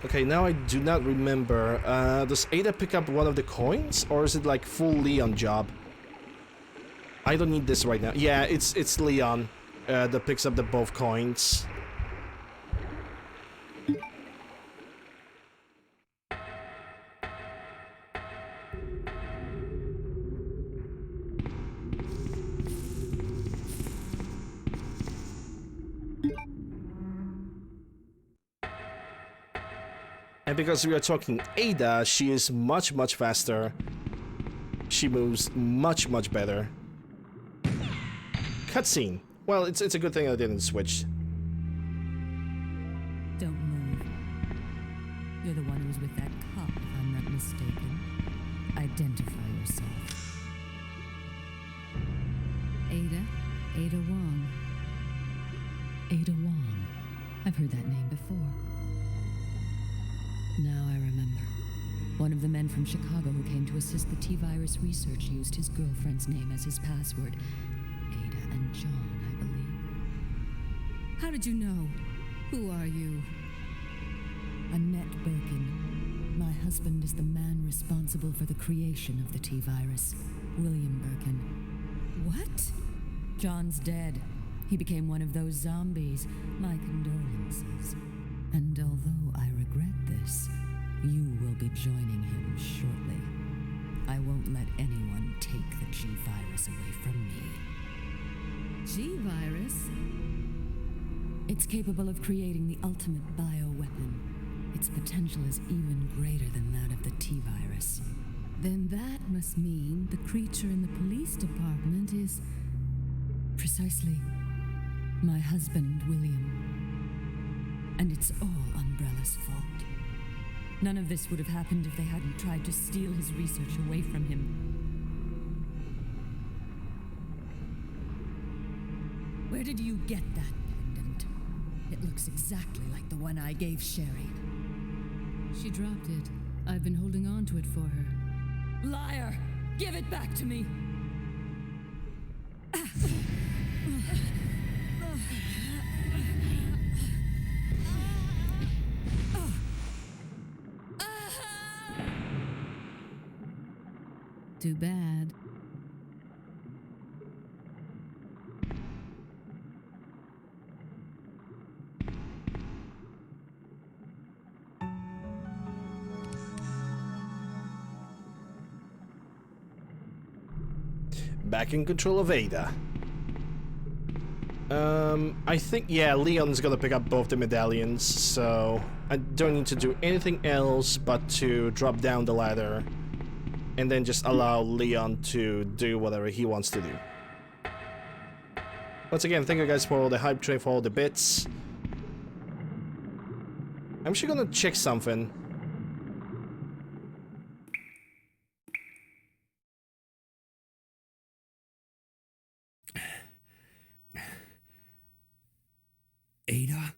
Okay, now I do not remember. Does Ada pick up one of the coins? Or is it like full Leon job? I don't need this right now. Yeah, it's Leon that picks up the both coins. And because we are talking Ada, she is much, much faster. She moves much, much better. Cutscene. Well, it's a good thing I didn't switch. Don't move. You're the one who was with that cop, if I'm not mistaken. Identify yourself. Ada Wong. Ada Wong. I've heard that name before. Now I remember. One of the men from Chicago who came to assist the T-virus research used his girlfriend's name as his password. Ada and John, I believe. How did you know? Who are you? Annette Birkin. My husband is the man responsible for the creation of the T-virus. William Birkin. What? John's dead. He became one of those zombies. My condolences. And although I regret this, you will be joining him shortly. I won't let anyone take the G-virus away from me. G-virus? It's capable of creating the ultimate bioweapon. Its potential is even greater than that of the T-virus. Then that must mean the creature in the police department is... precisely my husband, William. And it's all Umbrella's fault. None of this would have happened if they hadn't tried to steal his research away from him. Where did you get that pendant? It looks exactly like the one I gave Sherry. She dropped it. I've been holding on to it for her. Liar! Give it back to me! too bad. Back in control of Ada. I think, yeah, Leon's gonna pick up both the medallions, so I don't need to do anything else but to drop down the ladder and then just allow Leon to do whatever he wants to do. Once again, thank you guys for all the hype train, for all the bits. I'm actually gonna check something. Ada?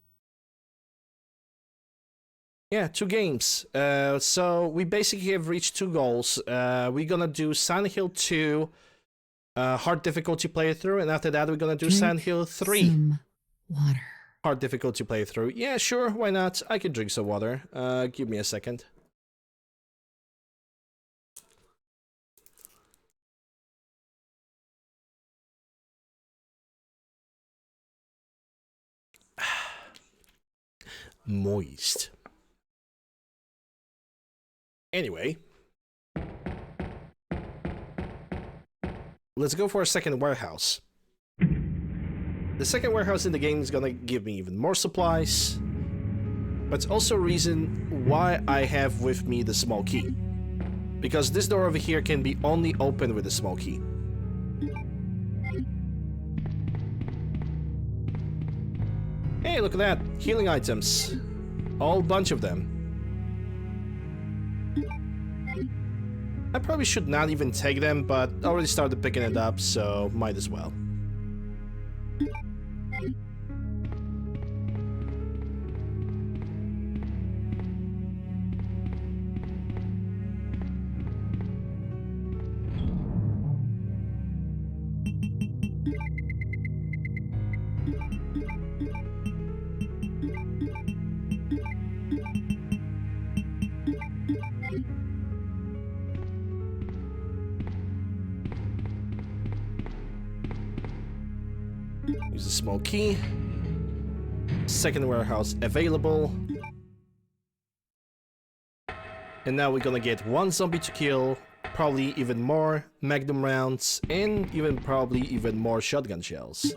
Yeah, 2 games. So we basically have reached 2 goals. We're gonna do Silent Hill 2 hard difficulty playthrough, and after that we're gonna do Silent Hill 3 Some water. hard difficulty playthrough. Yeah, sure, why not? I can drink some water. Give me a second. Moist. Anyway, let's go for a second warehouse. The second warehouse in the game is gonna give me even more supplies, but it's also a reason why I have with me the small key. Because this door over here can be only opened with a small key. Hey, look at that! Healing items. All bunch of them. I probably should not even take them, but I already started picking it up, so might as well. Use a small key. Second warehouse available. And now we're gonna get 1 zombie to kill, probably even more magnum rounds, and even probably even more shotgun shells.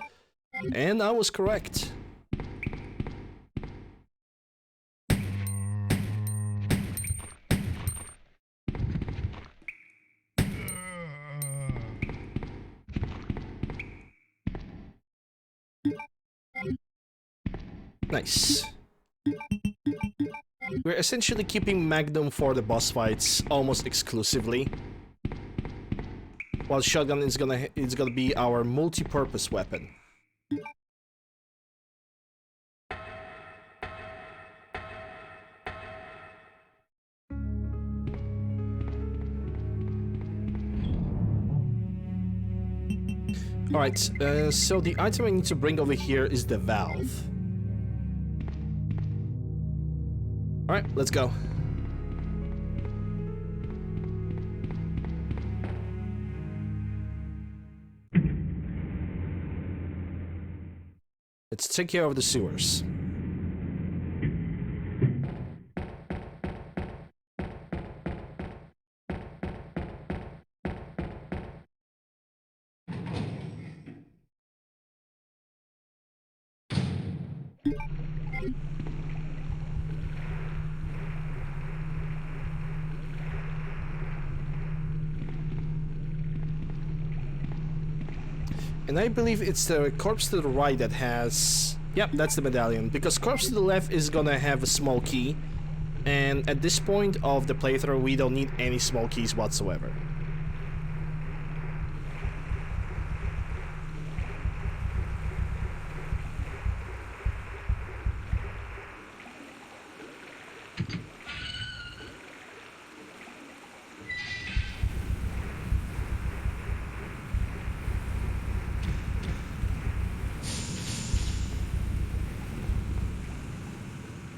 And I was correct. Nice. We're essentially keeping Magnum for the boss fights almost exclusively, while shotgun is gonna be our multi-purpose weapon. Alright, so the item I need to bring over here is the valve. Alright, let's go. Let's take care of the sewers. And I believe it's the corpse to the right that has... Yep, that's the medallion. Because corpse to the left is gonna have a small key. And at this point of the playthrough, we don't need any small keys whatsoever.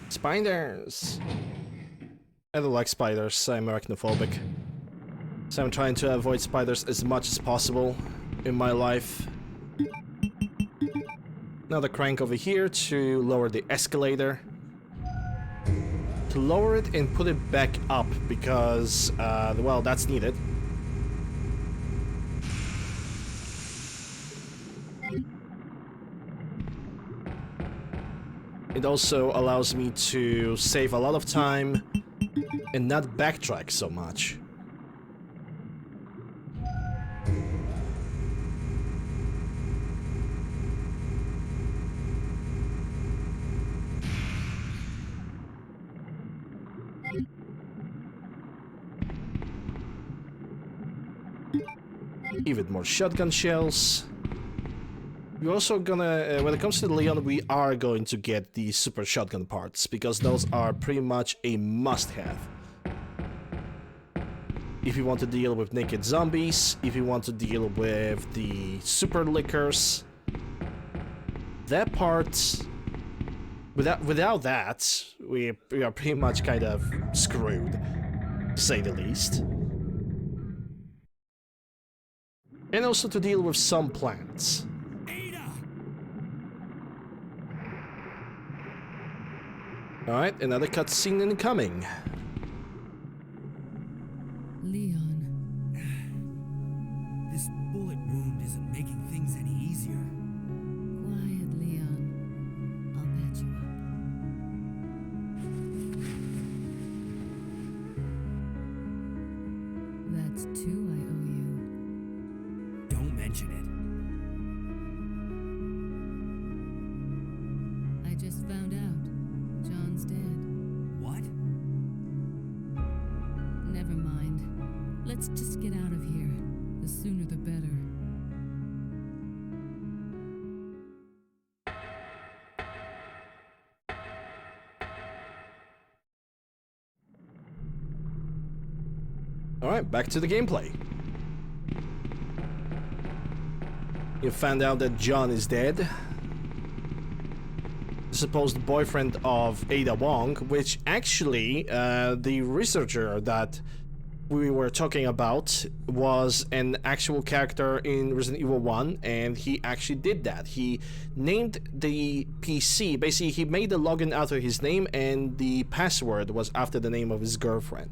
Spiders! I don't like spiders, I'm arachnophobic. So I'm trying to avoid spiders as much as possible in my life. Another crank over here to lower the escalator. To lower it and put it back up because, well, that's needed. It also allows me to save a lot of time and not backtrack so much. Even more shotgun shells. We're also gonna, when it comes to Leon, we are going to get the super shotgun parts, because those are pretty much a must-have. If you want to deal with naked zombies, if you want to deal with the super lickers, that part, without that, we are pretty much kind of screwed, to say the least. And also to deal with some plants. Alright, another cutscene incoming. Leon, This bullet wound isn't making things any easier. quiet, Leon. I'll patch you up. That's 2 I owe you. Don't mention it. I just found out. John's dead. What? Never mind. Let's just get out of here. The sooner the better. Alright, back to the gameplay. You found out that John is dead. The supposed boyfriend of Ada Wong, which actually, the researcher that we were talking about was an actual character in Resident Evil 1, and he actually did that. He named the PC, basically he made the login after his name, and the password was after the name of his girlfriend.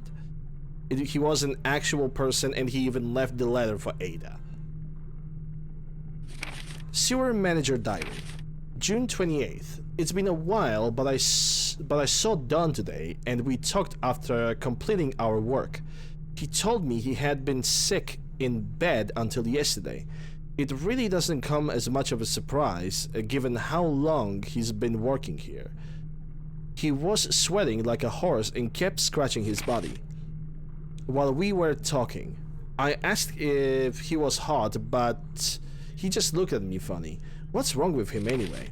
He was an actual person, and he even left the letter for Ada. Sewer Manager Diary, June 28th. It's been a while, but I saw Don today, and we talked after completing our work. He told me he had been sick in bed until yesterday. It really doesn't come as much of a surprise, given how long he's been working here. He was sweating like a horse and kept scratching his body. While we were talking, I asked if he was hot, but he just looked at me funny. What's wrong with him anyway?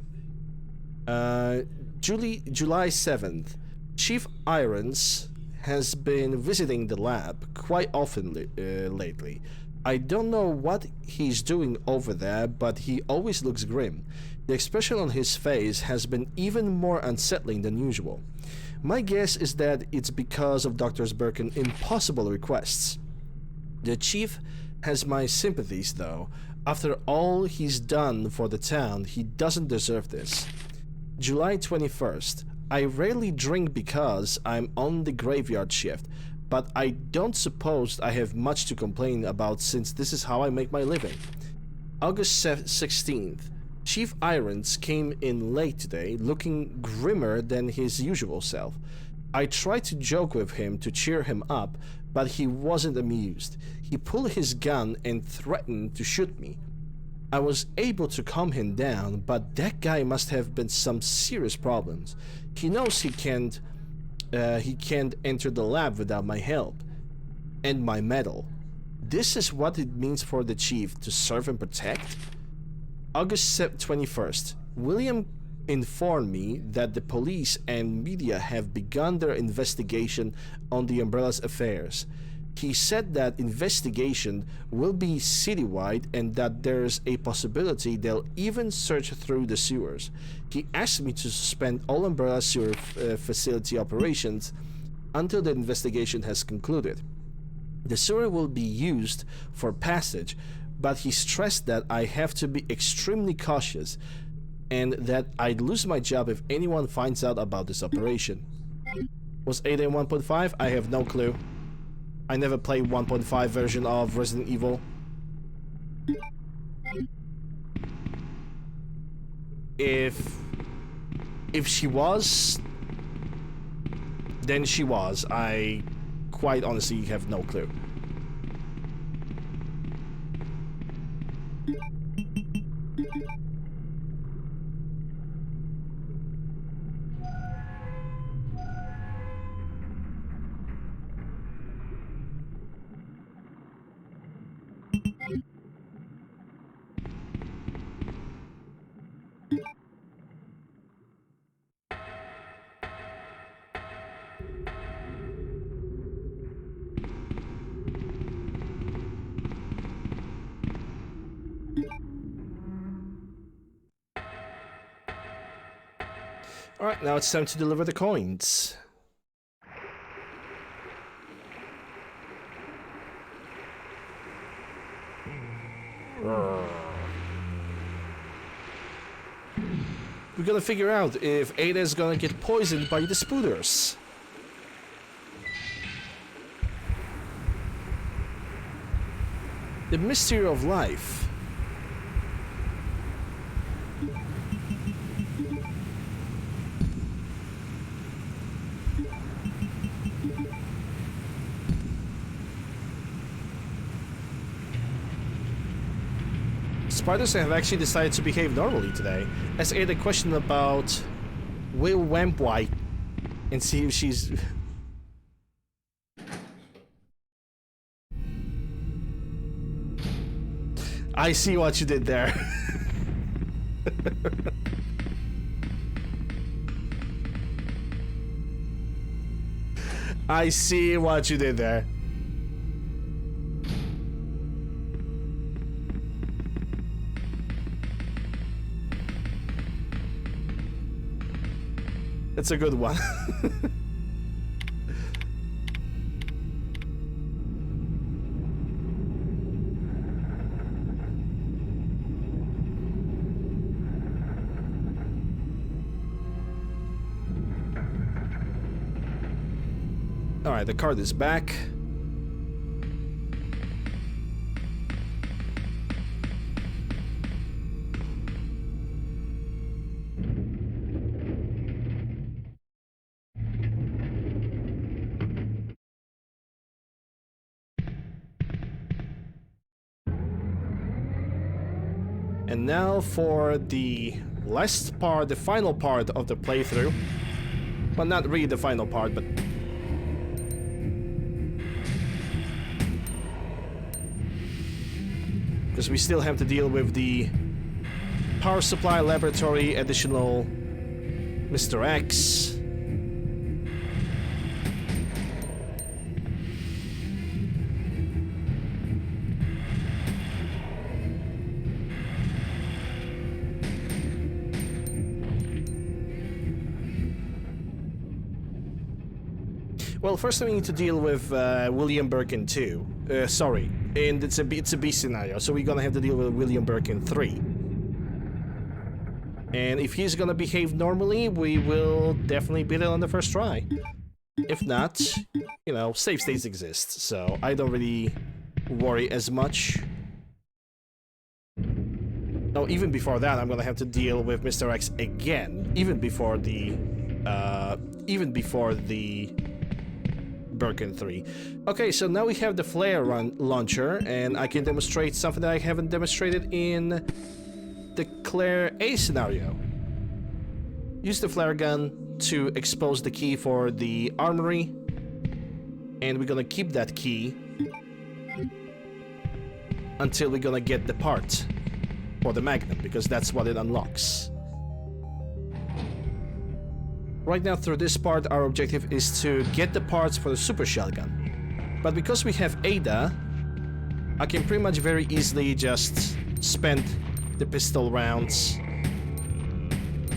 July 7th. Chief Irons has been visiting the lab quite often lately. I don't know what he's doing over there, but he always looks grim. The expression on his face has been even more unsettling than usual. My guess is that it's because of Dr. Birkin's impossible requests. The chief has my sympathies, though. After all he's done for the town, he doesn't deserve this. July 21st. I rarely drink because I'm on the graveyard shift, but I don't suppose I have much to complain about since this is how I make my living. August 16th. Chief Irons came in late today, looking grimmer than his usual self. I tried to joke with him to cheer him up, but he wasn't amused. He pulled his gun and threatened to shoot me. I was able to calm him down, but that guy must have been some serious problems. He knows he can't enter the lab without my help and my medal. This is what it means for the chief to serve and protect? August 21st. William informed me that the police and media have begun their investigation on the Umbrella's affairs. He said that investigation will be citywide and that there's a possibility they'll even search through the sewers. He asked me to suspend all Umbrella sewer facility operations until the investigation has concluded. The sewer will be used for passage, but he stressed that I have to be extremely cautious and that I'd lose my job if anyone finds out about this operation. Was 8 in 1.5? I have no clue. I never played 1.5 version of Resident Evil. If she was, then she was. I quite honestly have no clue. Alright, now it's time to deliver the coins. We're gonna figure out if Ada is gonna get poisoned by the spooters. The mystery of life. Spiders have actually decided to behave normally today. Ask Ada a question about Will Wamp White and see if she's... I see what you did there. I see what you did there. It's a good one. Alright, the card is back. And now for the last part, the final part of the playthrough. Well, not really the final part, but... because we still have to deal with the power supply laboratory additional Mr. X. Well, first we need to deal with William Birkin 2. Sorry, and it's a B scenario, so we're gonna have to deal with William Birkin 3. And if he's gonna behave normally, we will definitely beat it on the first try. If not, you know, save states exist, so I don't really worry as much. Oh, even before that, I'm gonna have to deal with Mr. X again, even before the Birkin 3. Okay, so now we have the flare launcher, and I can demonstrate something that I haven't demonstrated in the Claire A scenario. Use the flare gun to expose the key for the armory, and we're gonna keep that key until we're gonna get the part for the Magnum, because that's what it unlocks. Right now, through this part, our objective is to get the parts for the super shotgun. But because we have Ada, I can pretty much very easily just spend the pistol rounds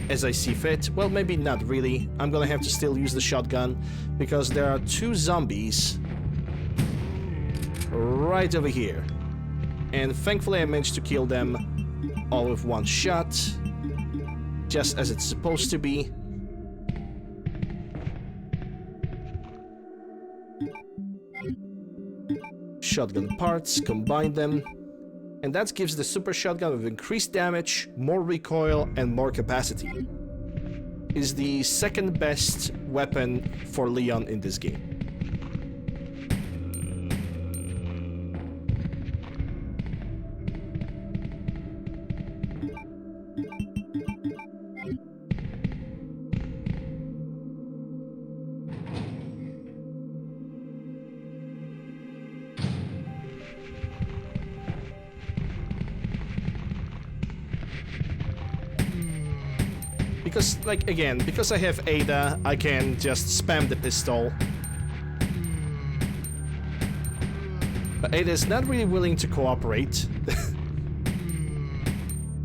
as I see fit. Well, maybe not really. I'm gonna have to still use the shotgun because there are two zombies right over here. And thankfully I managed to kill them all with one shot, just as it's supposed to be. Shotgun parts, combine them, and that gives the super shotgun with increased damage, more recoil, and more capacity. Is the second best weapon for Leon in this game. Because, like, again, because I have Ada, I can just spam the pistol. But Ada is not really willing to cooperate.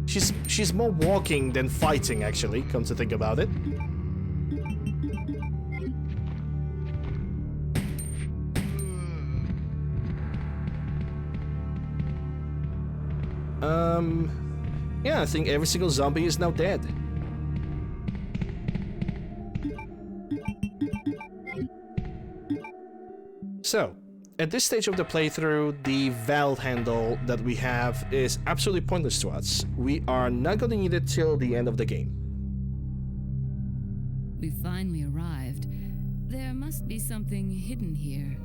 She's more walking than fighting, actually, come to think about it. Yeah, I think every single zombie is now dead. So, at this stage of the playthrough, the valve handle that we have is absolutely pointless to us. We are not going to need it till the end of the game. We finally arrived. There must be something hidden here.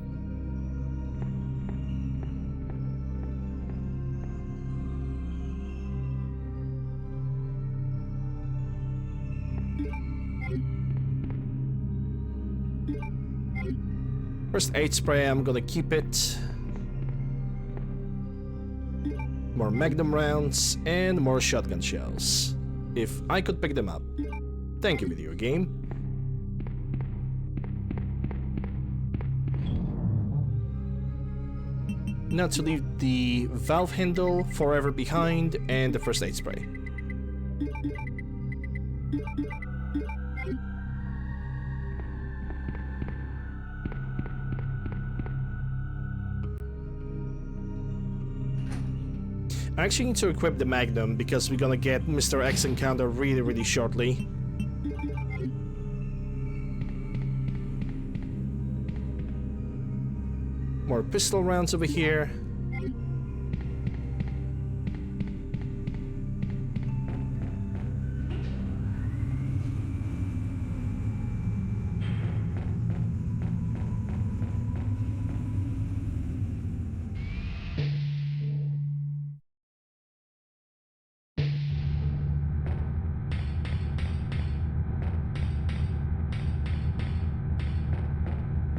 First aid spray, I'm gonna keep it. More magnum rounds and more shotgun shells. If I could pick them up. Thank you, video game. Now to leave the valve handle forever behind and the first aid spray. I actually need to equip the Magnum because we're gonna get Mr. X encounter really shortly. More pistol rounds over here.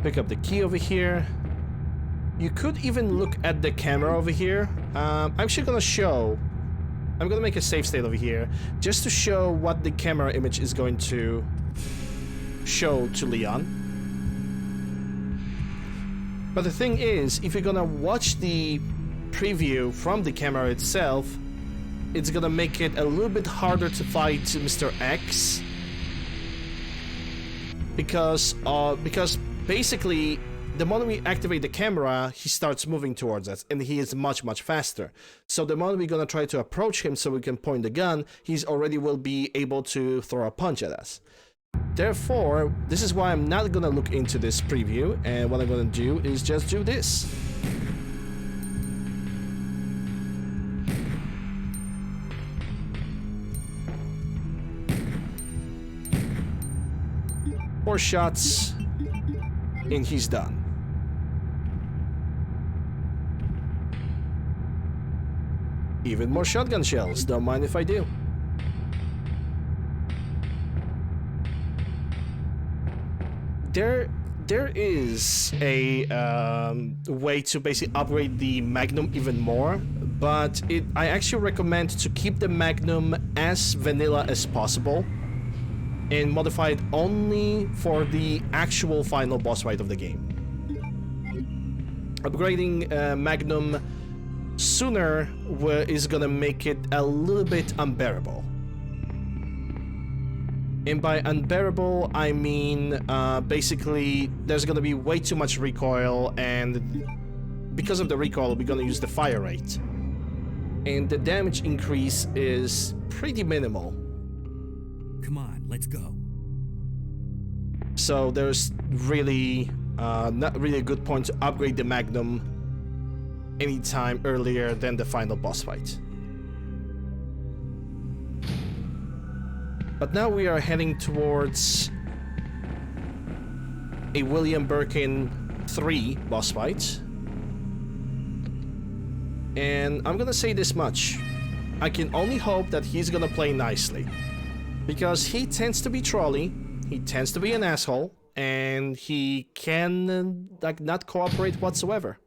Pick up the key over here. You could even look at the camera over here. I'm actually gonna show... I'm gonna make a save state over here, just to show what the camera image is going to show to Leon. But the thing is, if you're gonna watch the preview from the camera itself, it's gonna make it a little bit harder to fight Mr. X. Because basically, the moment we activate the camera, he starts moving towards us, and he is much faster. So the moment we're gonna try to approach him so we can point the gun, he's already will be able to throw a punch at us. Therefore, this is why I'm not gonna look into this preview, and what I'm gonna do is just do this. Four shots, and he's done. Even more shotgun shells, don't mind if I do. There is a way to basically upgrade the Magnum even more, but I actually recommend to keep the Magnum as vanilla as possible and modify it only for the actual final boss fight of the game. Upgrading Magnum sooner is gonna make it a little bit unbearable. And by unbearable, I mean basically there's gonna be way too much recoil, and because of the recoil, we're gonna use the fire rate. And the damage increase is pretty minimal. Come on, let's go. So there's really not really a good point to upgrade the Magnum anytime earlier than the final boss fight. But now we are heading towards a William Birkin 3 boss fight. And I'm gonna say this much. I can only hope that he's gonna play nicely. Because he tends to be trolly, he tends to be an asshole, and he can like not cooperate whatsoever.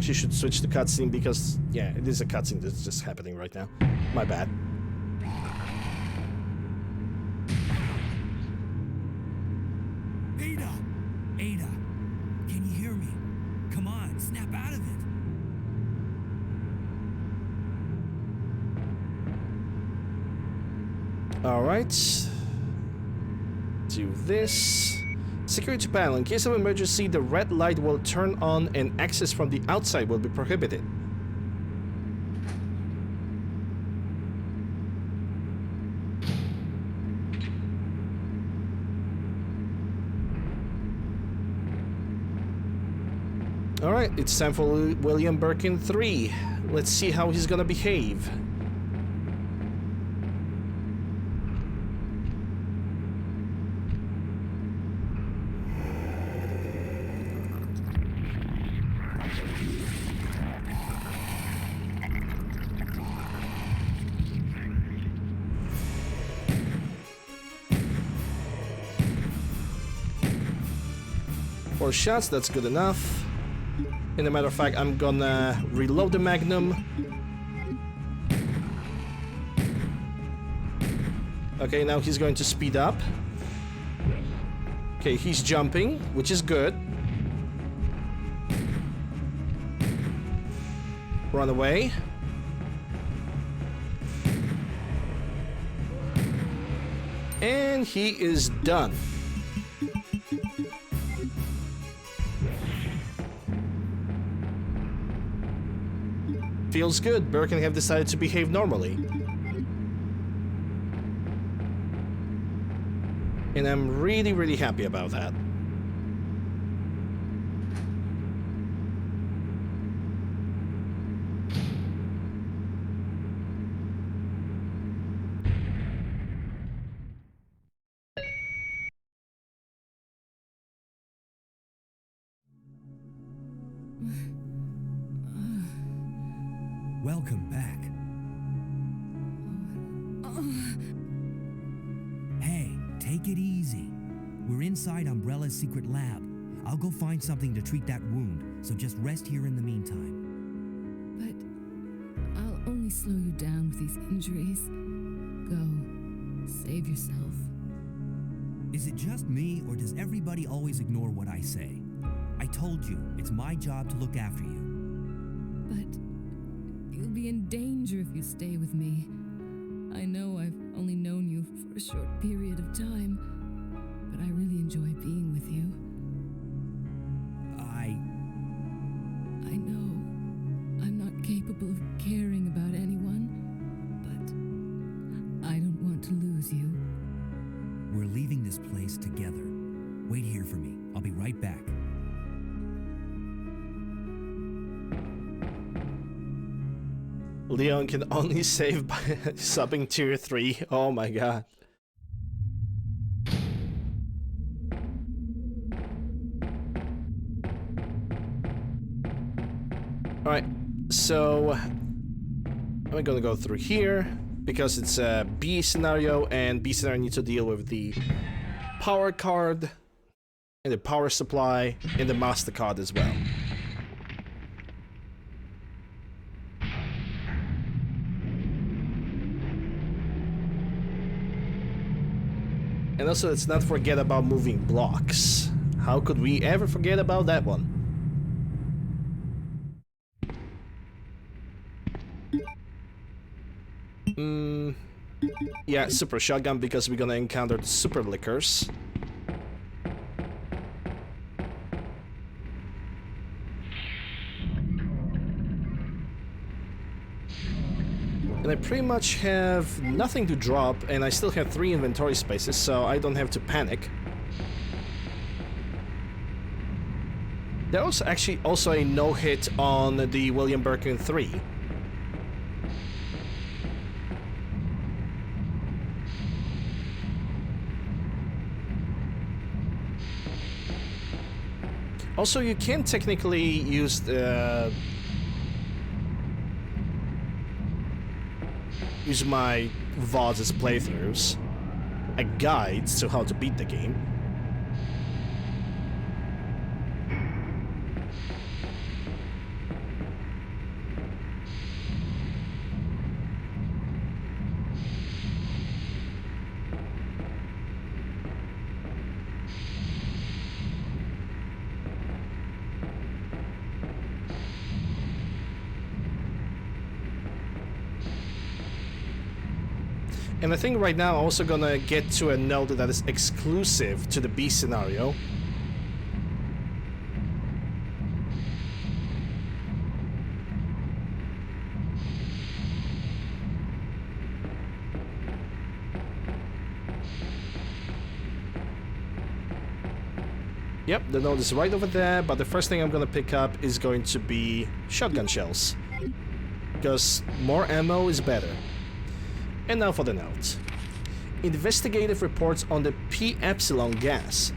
She should switch the cutscene because, yeah, it is a cutscene that's just happening right now. My bad. Ada! Ada! Can you hear me? Come on, snap out of it! Alright. Do this. Security panel. In case of emergency, the red light will turn on and access from the outside will be prohibited. Alright, it's time for William Birkin 3. Let's see how he's gonna behave. Four shots, that's good enough. In a matter of fact, I'm gonna reload the Magnum. Okay, now he's going to speed up. Okay, he's jumping, which is good. Run away. And he is done. Feels good. Birkin have decided to behave normally. And I'm really, really happy about that. Welcome back. Hey, take it easy. We're inside Umbrella's secret lab. I'll go find something to treat that wound, so just rest here in the meantime. But I'll only slow you down with these injuries. Go. Save yourself. Is it just me, or does everybody always ignore what I say? I told you, it's my job to look after you. But you'll be in danger if you stay with me. I know I've only known you for a short period of time, but I really enjoy being with you. I know I'm not capable of caring about anyone, but I don't want to lose you. We're leaving this place together. Wait here for me. I'll be right back. Leon can only save by subbing tier 3. Oh my god. Alright, so I'm gonna go through here because it's a B scenario, and B scenario needs to deal with the power card and the power supply and the master card as well. And also, let's not forget about moving blocks. How could we ever forget about that one? Yeah, super shotgun because we're gonna encounter the super lickers. And I pretty much have nothing to drop, and I still have 3 inventory spaces, so I don't have to panic. There was actually also a no-hit on the William Birkin 3. Also, you can technically use the... use my VODs as playthroughs, a guide to how to beat the game. And I think right now I'm also gonna get to a node that is exclusive to the B scenario. Yep, the node is right over there, but the first thing I'm gonna pick up is going to be shotgun shells. Because more ammo is better. And now for the note. Investigative reports on the P-epsilon gas.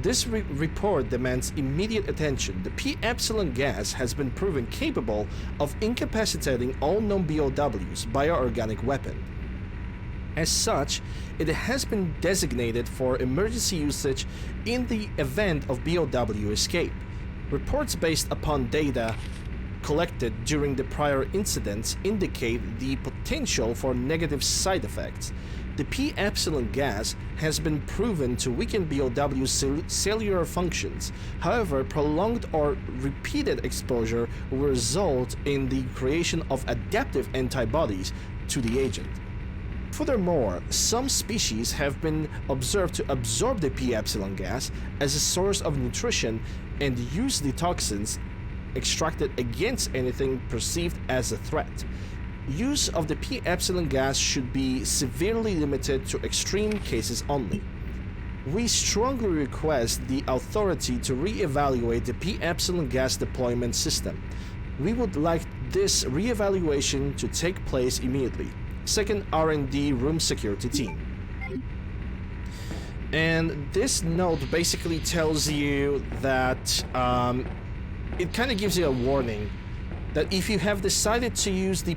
This report demands immediate attention. The P-epsilon gas has been proven capable of incapacitating all known BOWs, bioorganic weapon. As such, it has been designated for emergency usage in the event of BOW escape. Reports based upon data collected during the prior incidents indicate the potential for negative side effects. The P-epsilon gas has been proven to weaken BOW cellular functions. However, prolonged or repeated exposure will result in the creation of adaptive antibodies to the agent. Furthermore, some species have been observed to absorb the P-epsilon gas as a source of nutrition and use the toxins extracted against anything perceived as a threat. Use of the P-epsilon gas should be severely limited to extreme cases only. We strongly request the authority to re-evaluate the P-epsilon gas deployment system. We would like this re-evaluation to take place immediately. Second R&D Room Security Team. And this note basically tells you that it kind of gives you a warning that if you have decided to use the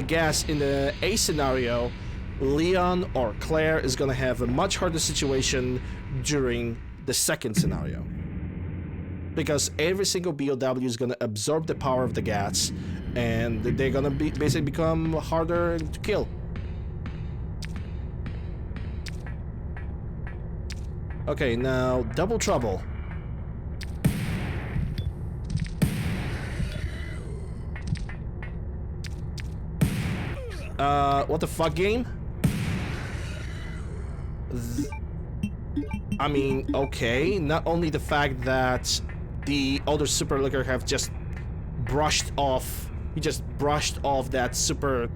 gas in the A scenario, Leon or Claire is going to have a much harder situation during the second scenario. Because every single BOW is going to absorb the power of the gas, and they're going to basically become harder to kill. Okay, now double trouble. What the fuck, game? I mean, okay, not only the fact that the other super licker have just brushed off, he just brushed off that super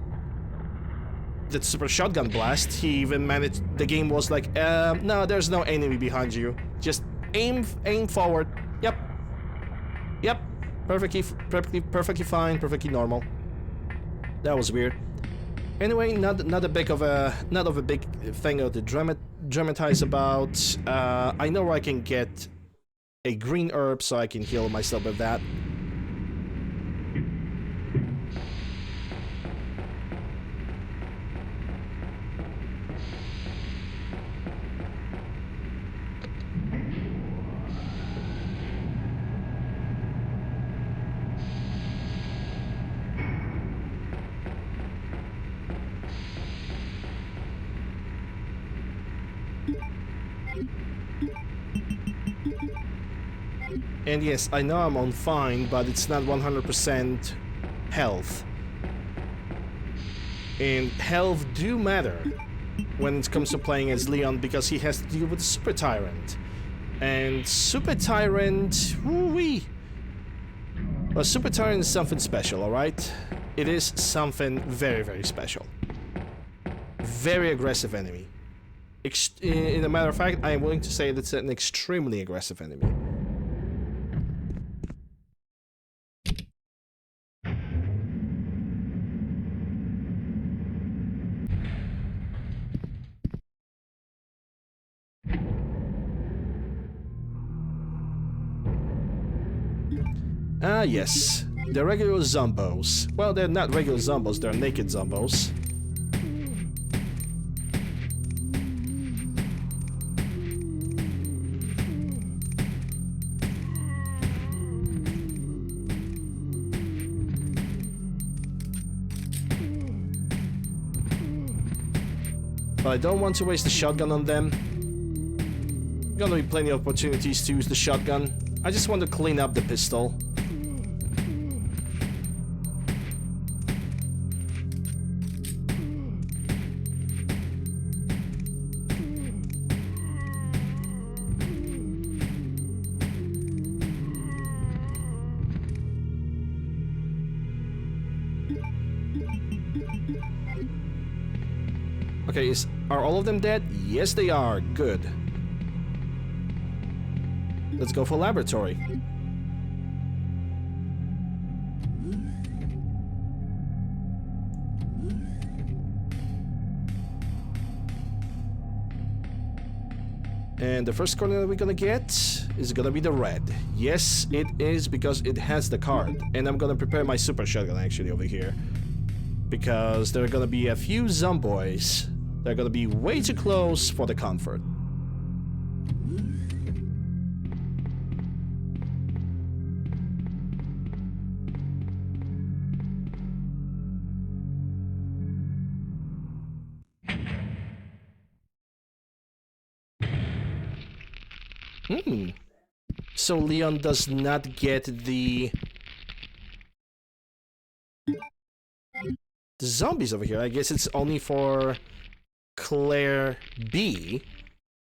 shotgun blast, he even managed, the game was like, no, there's no enemy behind you, just aim forward. Yep, perfectly fine, perfectly normal. That was weird. Anyway, not a big thing to dramatize about. I know where I can get a green herb, so I can heal myself with that. And yes, I know I'm on fine, but it's not 100% health. And health do matter when it comes to playing as Leon, because he has to deal with Super Tyrant. And Super Tyrant, woo-wee! Well, Super Tyrant is something special, alright? It is something very, very special. Very aggressive enemy. In a matter of fact, I am willing to say that it's an extremely aggressive enemy. Ah, yes. The regular zombos. Well, they're not regular zombos, they're naked zombos. But I don't want to waste the shotgun on them. Gonna be plenty of opportunities to use the shotgun. I just want to clean up the pistol. Okay, are all of them dead? Yes, they are. Good. Let's go for laboratory. And the first coordinate we're gonna get is gonna be the red. Yes, it is, because it has the card. And I'm gonna prepare my super shotgun actually over here, because there are gonna be a few zomboids. They're gonna be way too close for the comfort. So Leon does not get the zombies over here. I guess it's only for Claire B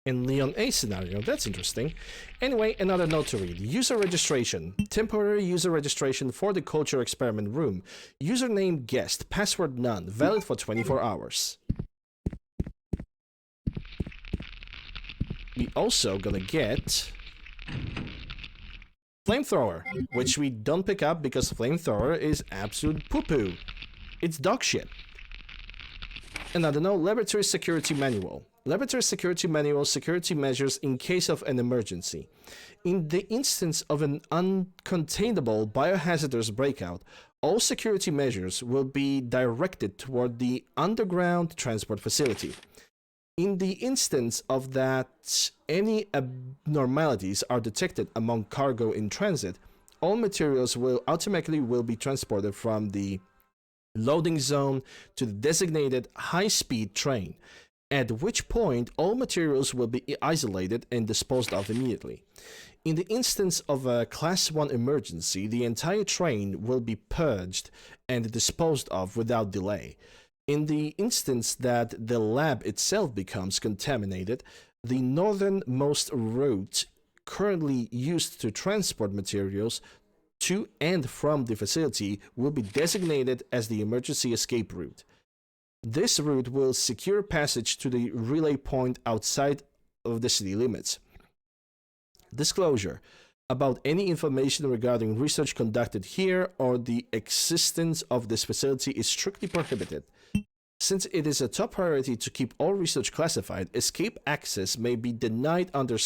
in Leon A scenario. That's interesting. Anyway, another note to read. User registration. Temporary user registration for the culture experiment room. Username guest. Password none. Valid for 24 hours. We also gonna get flamethrower, which we don't pick up because flamethrower is absolute poo-poo. It's dog shit. And I don't know, laboratory security manual. Laboratory security manual, security measures in case of an emergency. In the instance of an uncontainable biohazardous breakout, all security measures will be directed toward the underground transport facility. In the instance of that any abnormalities are detected among cargo in transit, all materials will automatically be transported from the loading zone to the designated high-speed train, at which point all materials will be isolated and disposed of immediately. In the instance of a Class 1 emergency, the entire train will be purged and disposed of without delay. In the instance that the lab itself becomes contaminated, the northernmost route currently used to transport materials to and from the facility will be designated as the emergency escape route. This route will secure passage to the relay point outside of the city limits. Disclosure about any information regarding research conducted here or the existence of this facility is strictly prohibited. Since it is a top priority to keep all research classified, escape access may be denied under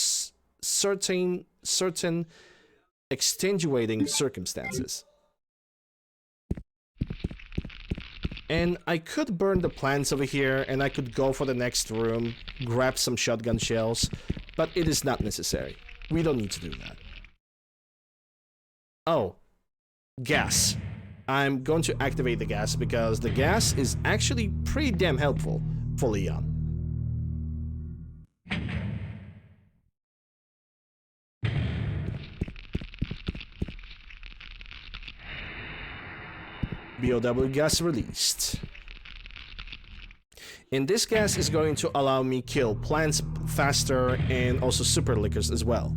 certain extenuating circumstances. And I could burn the plants over here, and I could go for the next room, grab some shotgun shells, but it is not necessary. We don't need to do that. Oh, gas. I'm going to activate the gas because the gas is actually pretty damn helpful for Leon. BOW gas released. And this gas is going to allow me kill plants faster and also super lickers as well.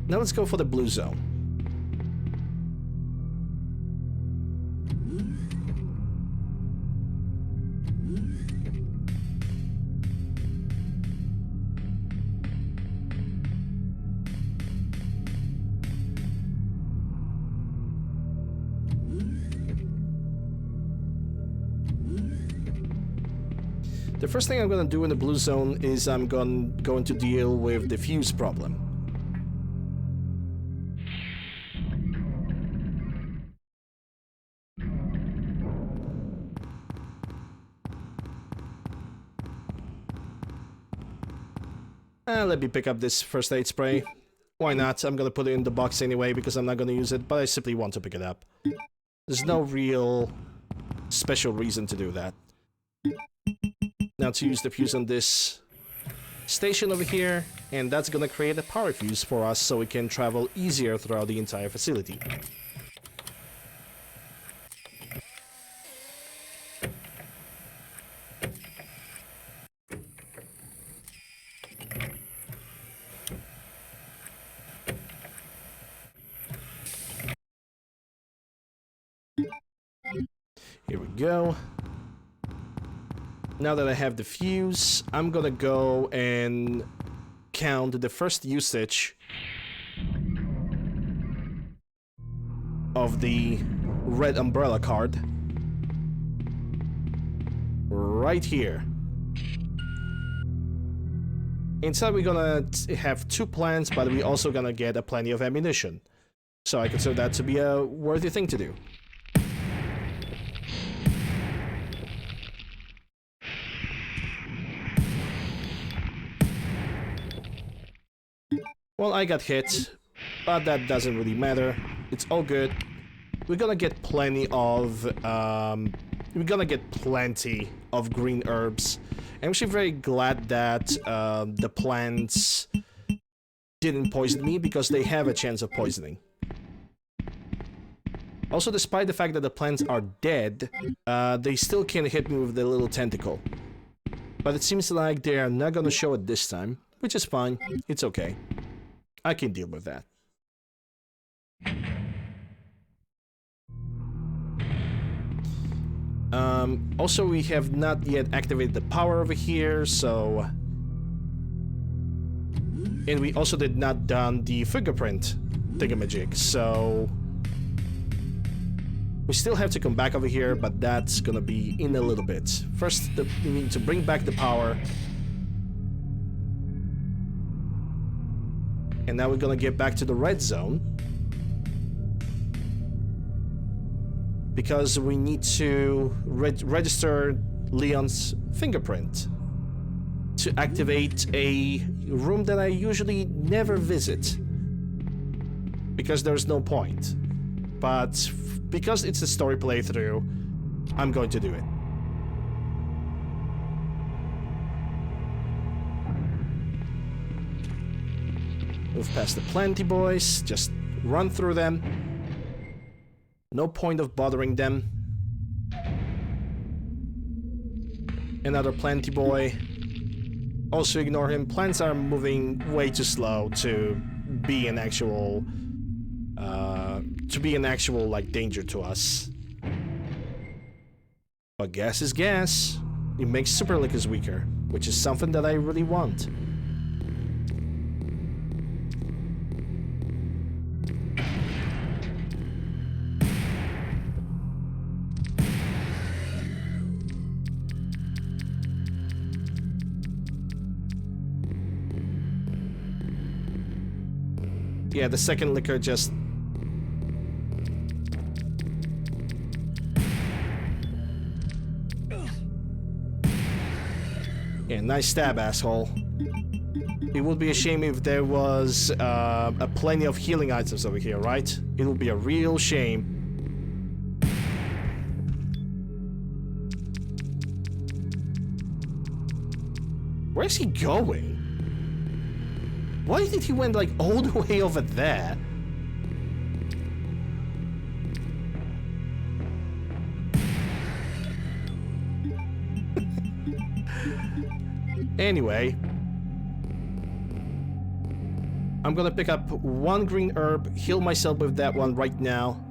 Now let's go for the blue zone. The first thing I'm gonna do in the blue zone is I'm going to deal with the fuse problem. Let me pick up this first aid spray. Why not? I'm gonna put it in the box anyway because I'm not gonna use it, but I simply want to pick it up. There's no real special reason to do that. Now to use the fuse on this station over here, and that's gonna create a power fuse for us so we can travel easier throughout the entire facility. Here we go. Now that I have the fuse, I'm gonna go and count the first usage of the red umbrella card right here. Inside we're gonna have 2 plants, but we're also gonna get plenty of ammunition. So I consider that to be a worthy thing to do. Well, I got hit, but that doesn't really matter. It's all good. We're gonna get plenty of green herbs. I'm actually very glad that the plants didn't poison me because they have a chance of poisoning. Also, despite the fact that the plants are dead, they still can hit me with the little tentacle. But it seems like they are not gonna show it this time, which is fine. It's okay. I can deal with that. Also, we have not yet activated the power over here, so... And we also did not done the fingerprint thingamajig, so... We still have to come back over here, but that's gonna be in a little bit. First, we need to bring back the power. And now we're gonna get back to the red zone. Because we need to register Leon's fingerprint to activate a room that I usually never visit. Because there's no point. But because it's a story playthrough, I'm going to do it. Move past the plenty boys, just run through them. No point of bothering them. Another plenty boy. Also ignore him. Plants are moving way too slow to be an actual like danger to us. But gas is gas. It makes super lickers weaker, which is something that I really want. Yeah, the second licker just... Yeah, nice stab, asshole. It would be a shame if there was a plenty of healing items over here, right? It would be a real shame. Where's he going? Why did he went like all the way over there? Anyway, I'm gonna pick up one green herb, heal myself with that one right now,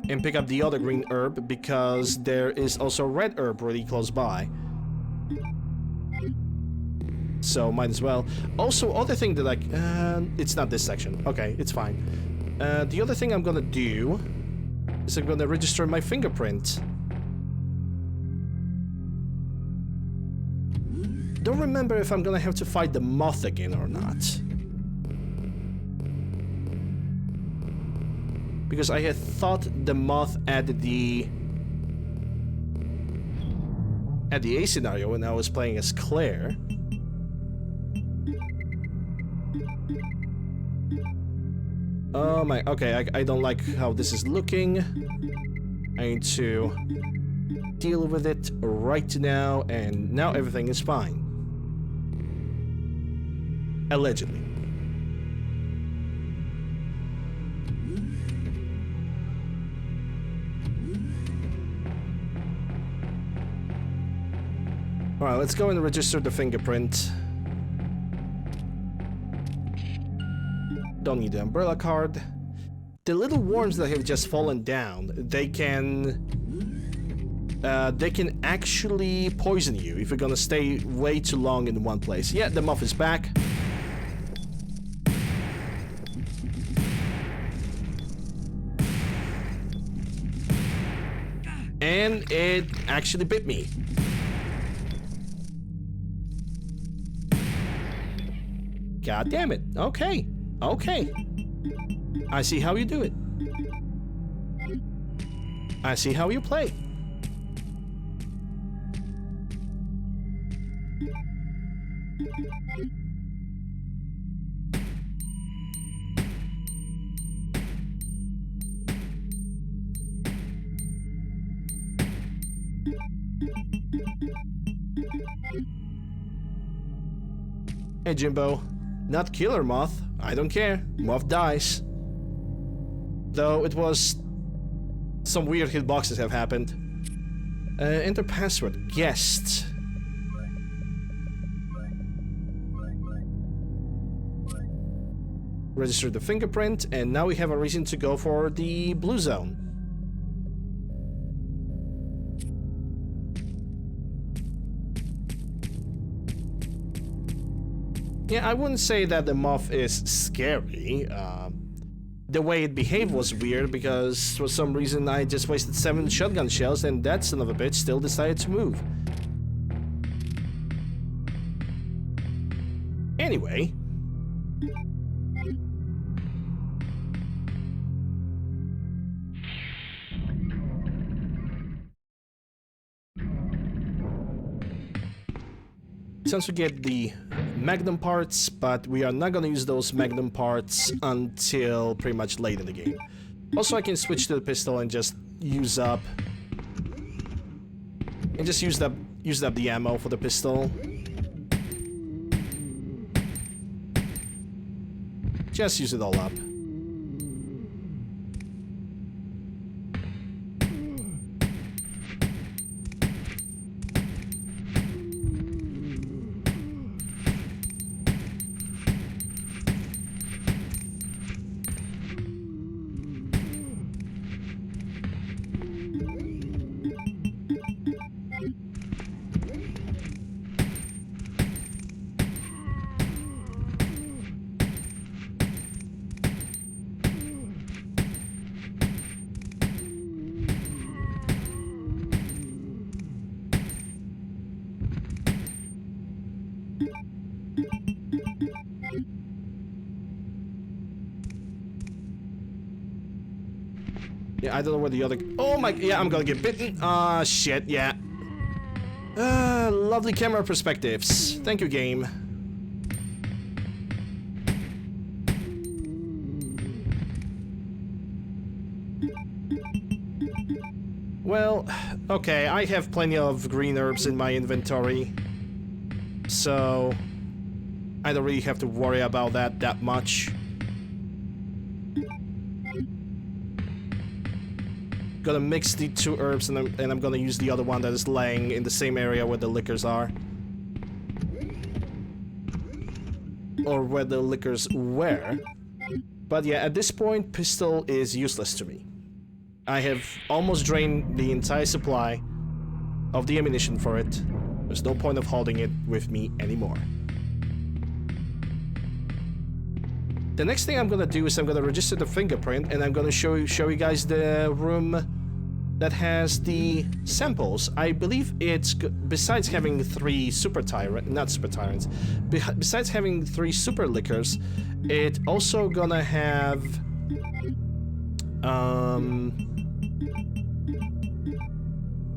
and pick up the other green herb because there is also a red herb really close by. So might as well. Also, other thing that it's not this section. Okay, it's fine. The other thing I'm gonna do is I'm gonna register my fingerprint. Don't remember if I'm gonna have to fight the moth again or not. Because I had thought the moth at the A scenario when I was playing as Claire. Oh my, okay, I don't like how this is looking. I need to deal with it right now, and now everything is fine. Allegedly. Alright, let's go and register the fingerprint. Don't need the umbrella card. The little worms that have just fallen down, they can actually poison you if you're gonna stay way too long in one place. Yeah, the moth is back. And it actually bit me. God damn it. Okay. Okay. I see how you do it. I see how you play. Hey Jimbo, not killer moth. I don't care. Moth dies. Though it was some weird hitboxes have happened. Enter password. Guest. Register the fingerprint, and now we have a reason to go for the blue zone. Yeah, I wouldn't say that the moth is scary. The way it behaved was weird because for some reason I just wasted 7 shotgun shells and that son of a bitch still decided to move. Anyway. Since we get the Magnum parts, but we are not gonna use those Magnum parts until pretty much late in the game. Also, I can switch to the pistol and just use up the ammo for the pistol. Just use it all up. Yeah, I don't know where the other... Oh my... Yeah, I'm gonna get bitten. Ah, shit, yeah. Lovely camera perspectives. Thank you, game. Well, okay, I have plenty of green herbs in my inventory. So... I don't really have to worry about that much. Gonna mix the 2 herbs and I'm gonna use the other one that is laying in the same area where the liquors are. or where the liquors were. But yeah, at this point, pistol is useless to me. I have almost drained the entire supply of the ammunition for it. There's no point of holding it with me anymore. The next thing I'm gonna do is I'm gonna register the fingerprint, and I'm gonna show you guys the room that has the samples. I believe it's, besides having 3 super tyrant, not super tyrants, besides having 3 super liquors, it also gonna have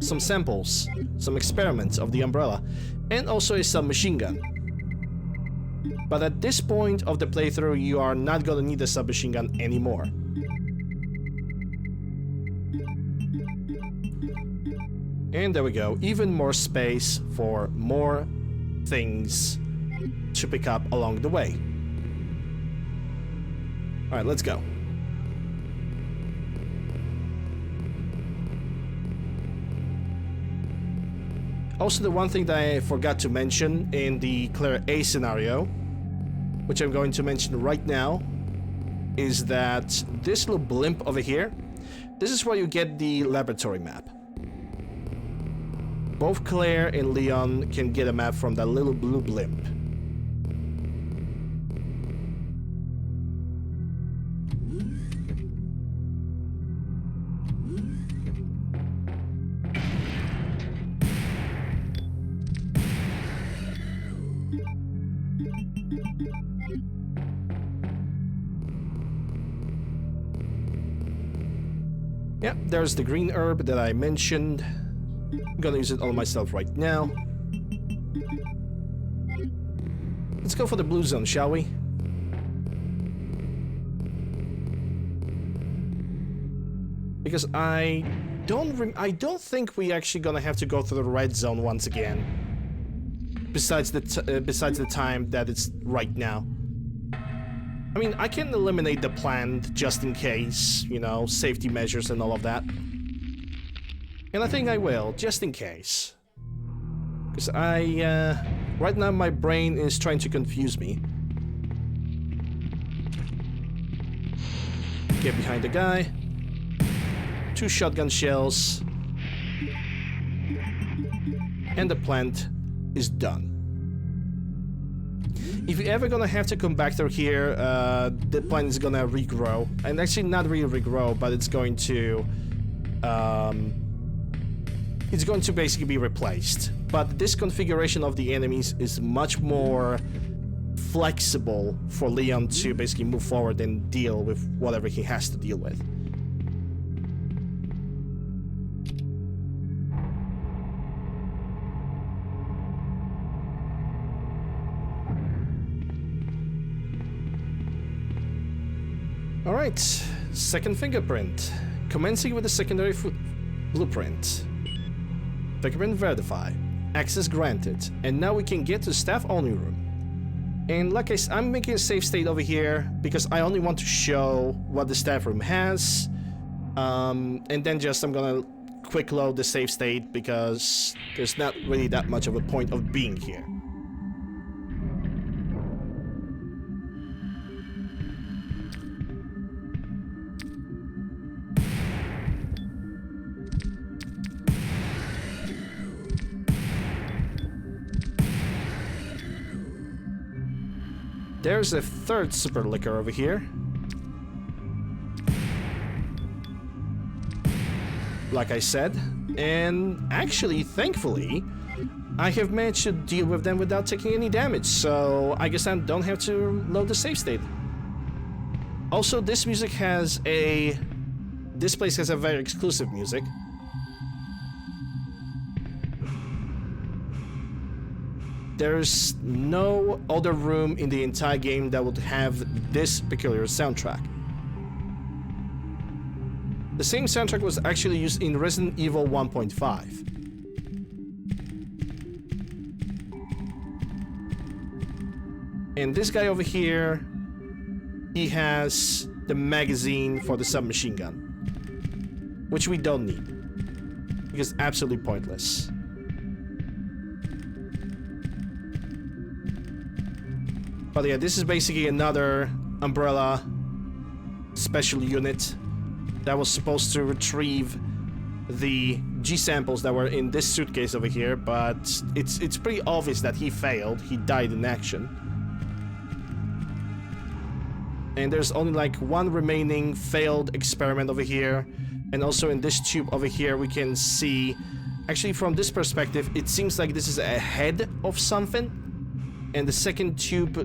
some samples, some experiments of the umbrella, and also a submachine gun. But at this point of the playthrough, you are not gonna need a submachine gun anymore. And there we go, even more space for more things to pick up along the way. Alright, let's go. Also, the one thing that I forgot to mention in the Claire A scenario, which I'm going to mention right now, is that this little blimp over here, this is where you get the laboratory map. Both Claire and Leon can get a map from that little blue blimp. Yep, there's the green herb that I mentioned. I'm gonna use it on myself right now. Let's go for the blue zone, shall we? Because I don't think we actually gonna have to go through the red zone once again. Besides the time that it's right now. I mean, I can eliminate the plant just in case, you know, safety measures and all of that. And I think I will, just in case. Because right now my brain is trying to confuse me. Get behind the guy. 2 shotgun shells. And the plant is done. If you're ever gonna have to come back through here, the plant is gonna regrow. And actually not really regrow, but it's going to basically be replaced. But this configuration of the enemies is much more flexible for Leon to basically move forward and deal with whatever he has to deal with. Alright, second fingerprint. Commencing with the secondary blueprint. Fingerprint verified. Access granted. And now we can get to staff only room. And like I said, I'm making a save state over here because I only want to show what the staff room has. And then I'm gonna quick load the save state because there's not really that much of a point of being here. There's a third super liquor over here. Like I said, and actually, thankfully, I have managed to deal with them without taking any damage, so I guess I don't have to load the save state. Also, this music has this place has a very exclusive music. There's no other room in the entire game that would have this peculiar soundtrack. The same soundtrack was actually used in Resident Evil 1.5. And this guy over here, he has the magazine for the submachine gun, which we don't need, because it's absolutely pointless. But yeah, this is basically another Umbrella special unit that was supposed to retrieve the G samples that were in this suitcase over here, but it's pretty obvious that he failed. He died in action. And there's only like one remaining failed experiment over here. And also in this tube over here we can see, actually from this perspective, it seems like this is a head of something. And the second tube,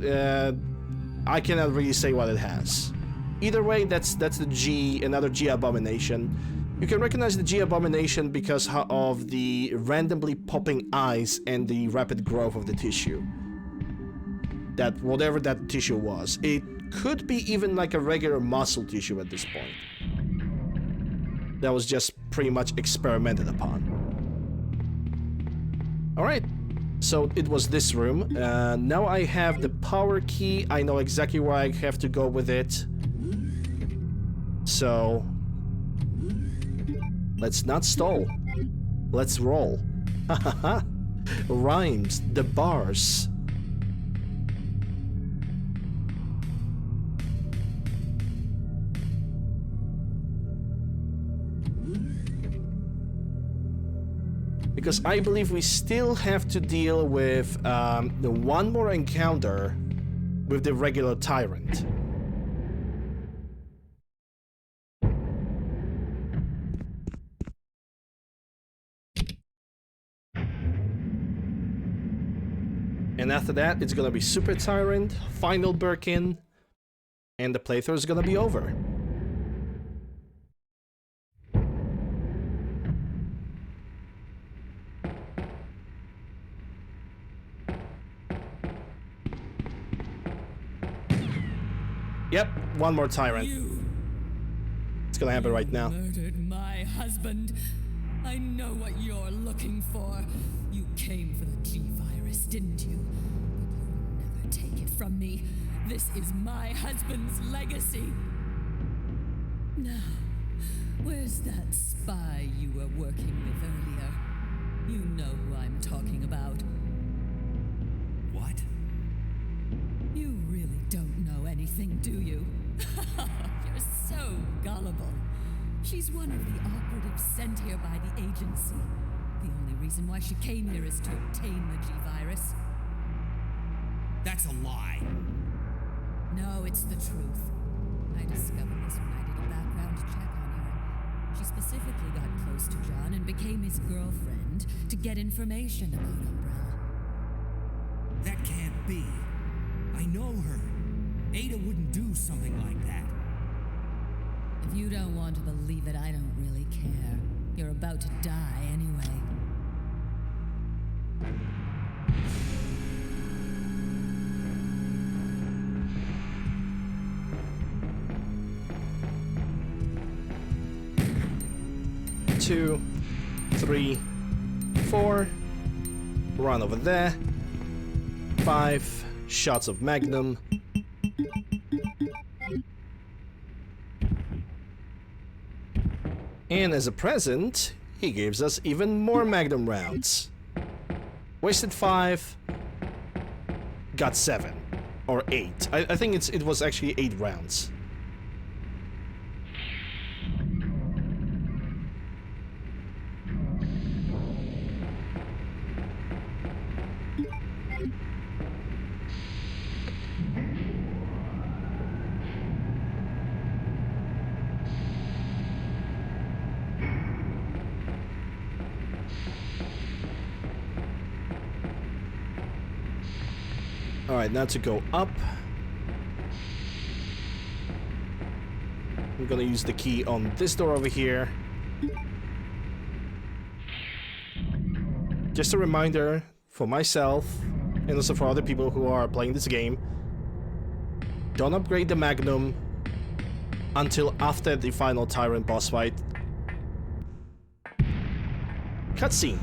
I cannot really say what it has. Either way, that's the G, another G abomination. You can recognize the G abomination because of the randomly popping eyes and the rapid growth of the tissue. That whatever that tissue was, it could be even like a regular muscle tissue at this point. That was just pretty much experimented upon. Alright, so it was this room. Now I have the power key. I know exactly where I have to go with it. So let's not stall. Let's roll. Hahaha. Rhymes, the bars. Because I believe we still have to deal with the one more encounter with the regular tyrant. And after that, it's gonna be Super Tyrant, Final Birkin, and the playthrough is gonna be over. Yep, one more Tyrant. It's gonna happen right now. Murdered my husband. I know what you're looking for. You came for the G-Virus, didn't you? But you'll never take it from me. This is my husband's legacy. Now, where's that spy you were working with earlier? You know who I'm talking about. What? You really don't know anything, do you? You're so gullible. She's one of the operatives sent here by the agency. The only reason why she came here is to obtain the G-Virus. That's a lie. No, it's the truth. I discovered this when I did a background check on her. She specifically got close to John and became his girlfriend to get information about Umbrella. That can't be. I know her. Ada wouldn't do something like that. If you don't want to believe it, I don't really care. You're about to die anyway. Two, 3, 4. Run over there. 5 shots of Magnum. And as a present, he gives us even more Magnum rounds. Wasted 5, got 7 or 8. I think it was actually 8 rounds. Alright, now to go up. I'm gonna use the key on this door over here. Just a reminder for myself, and also for other people who are playing this game, don't upgrade the Magnum until after the final Tyrant boss fight. Cutscene.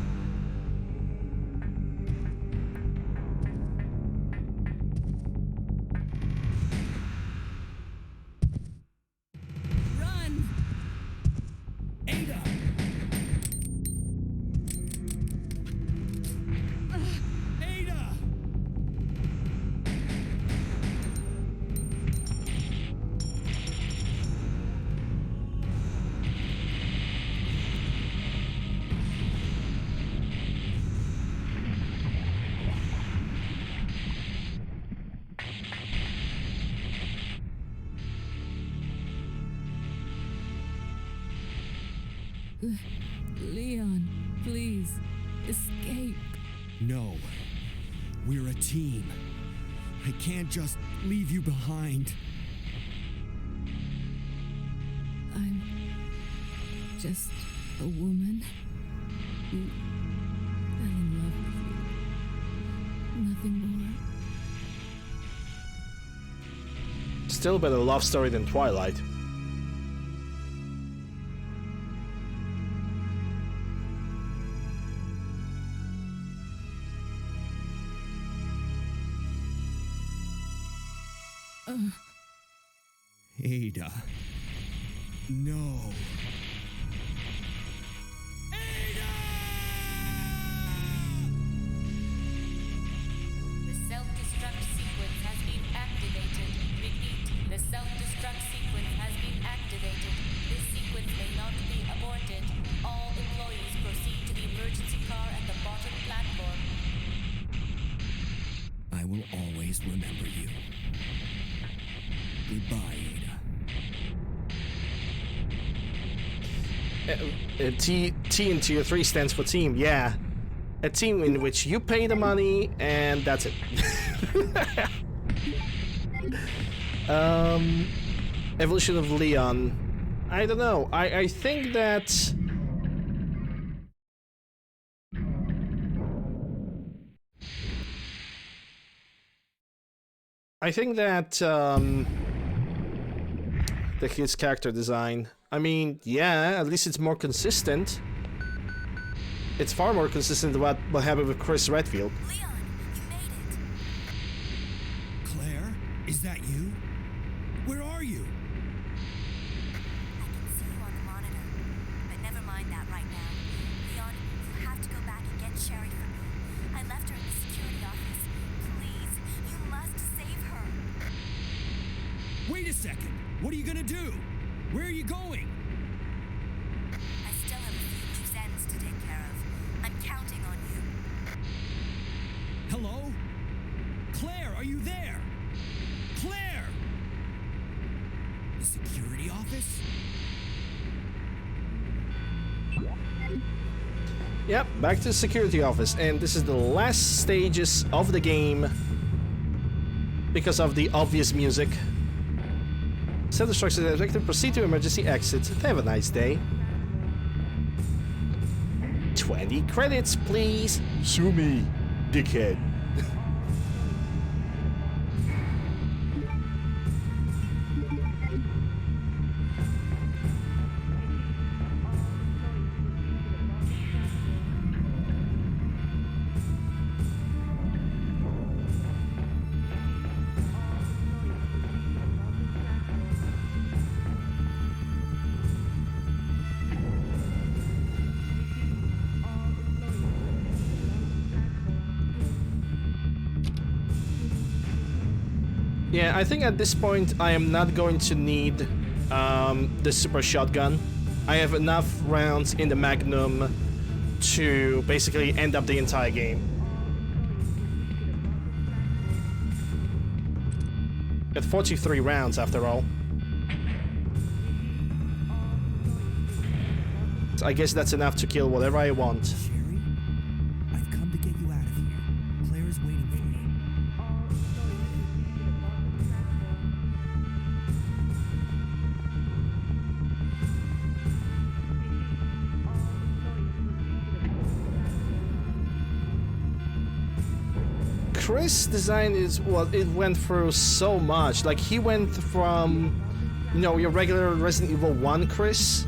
Leon, please, escape. No. We're a team. I can't just leave you behind. I'm just a woman who fell in love with you. Nothing more. Still better love story than Twilight. Ada. No. The self-destruct sequence has been activated. Repeat, the self-destruct sequence has been activated. This sequence may not be aborted. All employees proceed to the emergency car at the bottom platform. I will always remember you. Goodbye, Ada. T in tier 3 stands for team, yeah. A team in which you pay the money and that's it. Evolution of Leon. I don't know. I think that... his character design. I mean, yeah, at least it's more consistent. It's far more consistent than what happened with Chris Redfield. Leon, you made it. Claire, is that you? Where are you? I can see you on the monitor, but never mind that right now. Leon, you have to go back and get Sherry for me. I left her in the security office. Please, you must save her. Wait a second. What are you gonna do? Where are you going? I still have a few loose ends to take care of. I'm counting on you. Hello? Claire, are you there? Claire! The security office? Yep, back to the security office, and this is the last stages of the game because of the obvious music. Self-destruct is detected. Proceed to emergency exit. Have a nice day. 20 credits, please. Sue me, dickhead. Yeah, I think at this point I am not going to need the super shotgun. I have enough rounds in the Magnum to basically end up the entire game. At 43 rounds after all. So I guess that's enough to kill whatever I want. Sherry? I've come to get you out of here. Claire is waiting for you. Chris' design is, well, it went through so much. Like, he went from, you know, your regular Resident Evil 1 Chris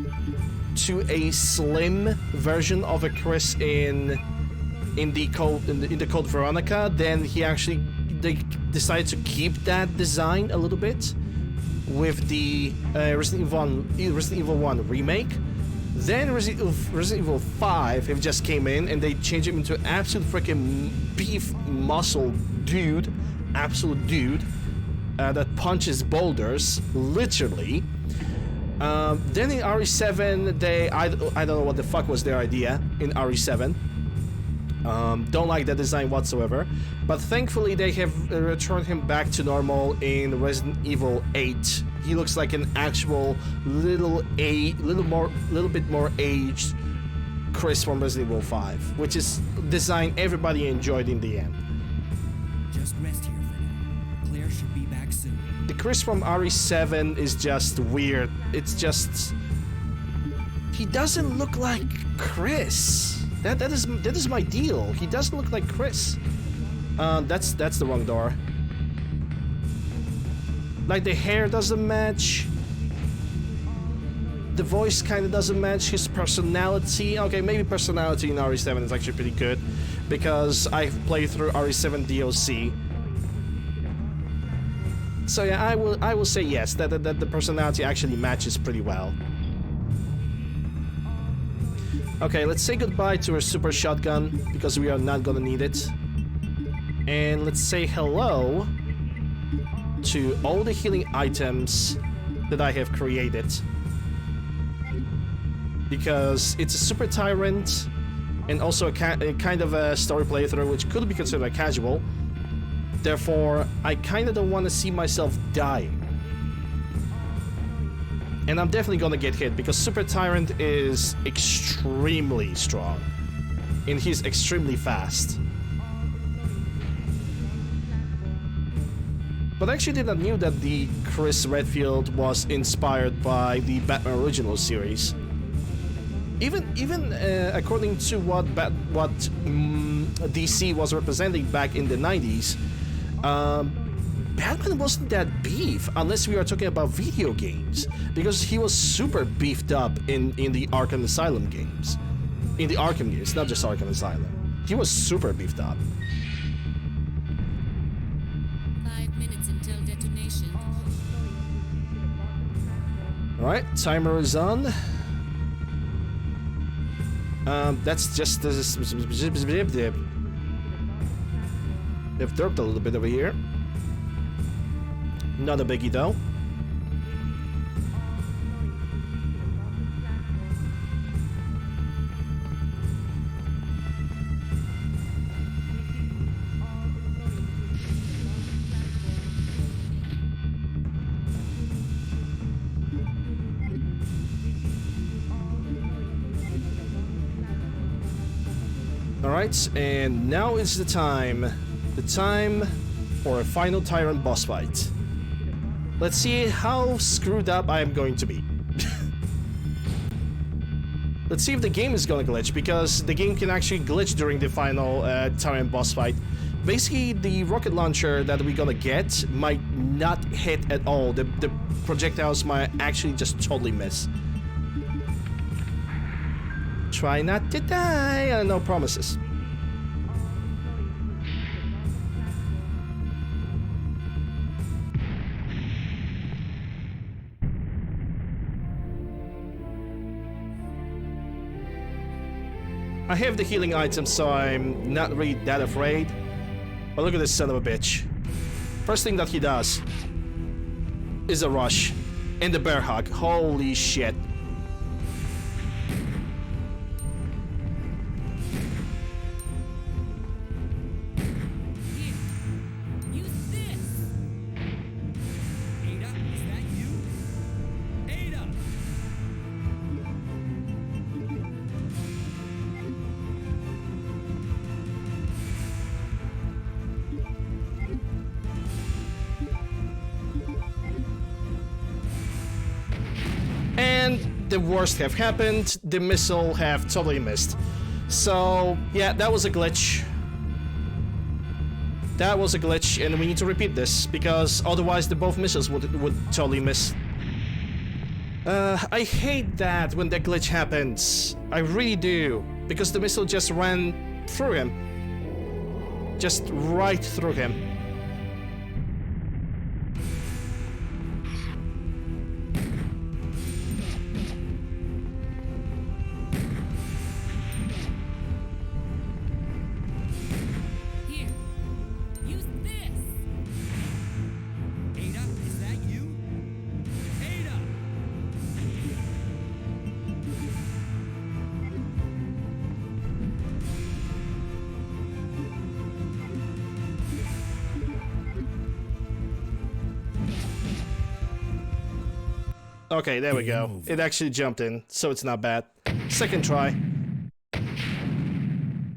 to a slim version of a Chris in the Code Veronica. Then they decided to keep that design a little bit with the Resident Evil 1 remake. Then Resident Evil 5 have just came in and they changed him into an absolute freaking beef muscle dude, absolute dude that punches boulders, literally. Then in RE7, I don't know what the fuck was their idea in RE7. Don't like that design whatsoever. But thankfully they have returned him back to normal in Resident Evil 8 he looks like an actual little bit more aged Chris from Resident Evil 5, which is design everybody enjoyed in the end. Just rest here for now. Claire should be back soon. The Chris from RE7 is just weird. It's just he doesn't look like Chris. That is my deal. He doesn't look like Chris. That's the wrong door. Like the hair doesn't match. The voice kind of doesn't match his personality. Okay, maybe personality in RE7 is actually pretty good because I've played through RE7 DLC. So yeah, I will say yes, that the personality actually matches pretty well. Okay, let's say goodbye to our super shotgun because we are not gonna need it. And let's say hello to all the healing items that I have created. Because it's a super tyrant and also a kind of a story playthrough which could be considered a casual. Therefore, I kind of don't want to see myself dying. And I'm definitely gonna get hit because Super Tyrant is extremely strong. And he's extremely fast. But I actually did not know that the Chris Redfield was inspired by the Batman Original series. Even according to what DC was representing back in the 90s, Batman wasn't that beef unless we are talking about video games, because he was super beefed up in the Arkham Asylum games. In the Arkham games, not just Arkham Asylum. He was super beefed up. 5 minutes until detonation. Alright, timer is on. That's just they've dropped a little bit over here. Not a biggie though. Alright, and now is the time for a final Tyrant boss fight. Let's see how screwed up I am going to be. Let's see if the game is gonna glitch, because the game can actually glitch during the final Tyrant boss fight. Basically, the rocket launcher that we're gonna get might not hit at all. The projectiles might actually just totally miss. Try not to die, no promises. I have the healing items, so I'm not really that afraid. But look at this son of a bitch. First thing that he does is a rush and the bear hug. Holy shit. And the worst have happened. The missile have totally missed. So yeah, that was a glitch. That was a glitch, and we need to repeat this because otherwise the both missiles would totally miss. I hate that when that glitch happens. I really do, because the missile just ran through him. Just right through him. Okay, there we go. It actually jumped in, so it's not bad. Second try.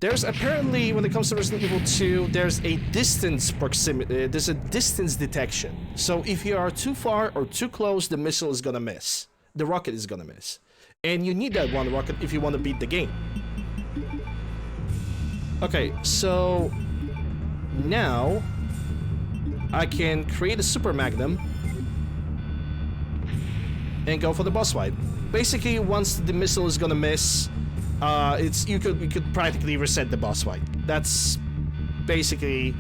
There's apparently, when it comes to Resident Evil 2, there's a distance proximity, there's a distance detection. So if you are too far or too close, the missile is gonna miss. The rocket is gonna miss. And you need that one rocket if you want to beat the game. Okay, so now I can create a super magnum and go for the boss fight. Basically, once the missile is gonna miss, you could practically reset the boss fight. That's basically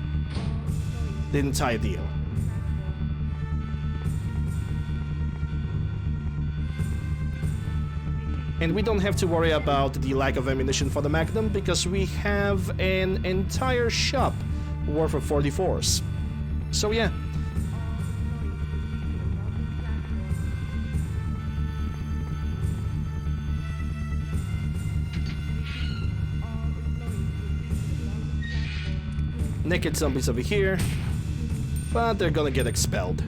the entire deal. And we don't have to worry about the lack of ammunition for the Magnum because we have an entire shop worth of 44s. So yeah. Naked zombies over here, but they're gonna get expelled.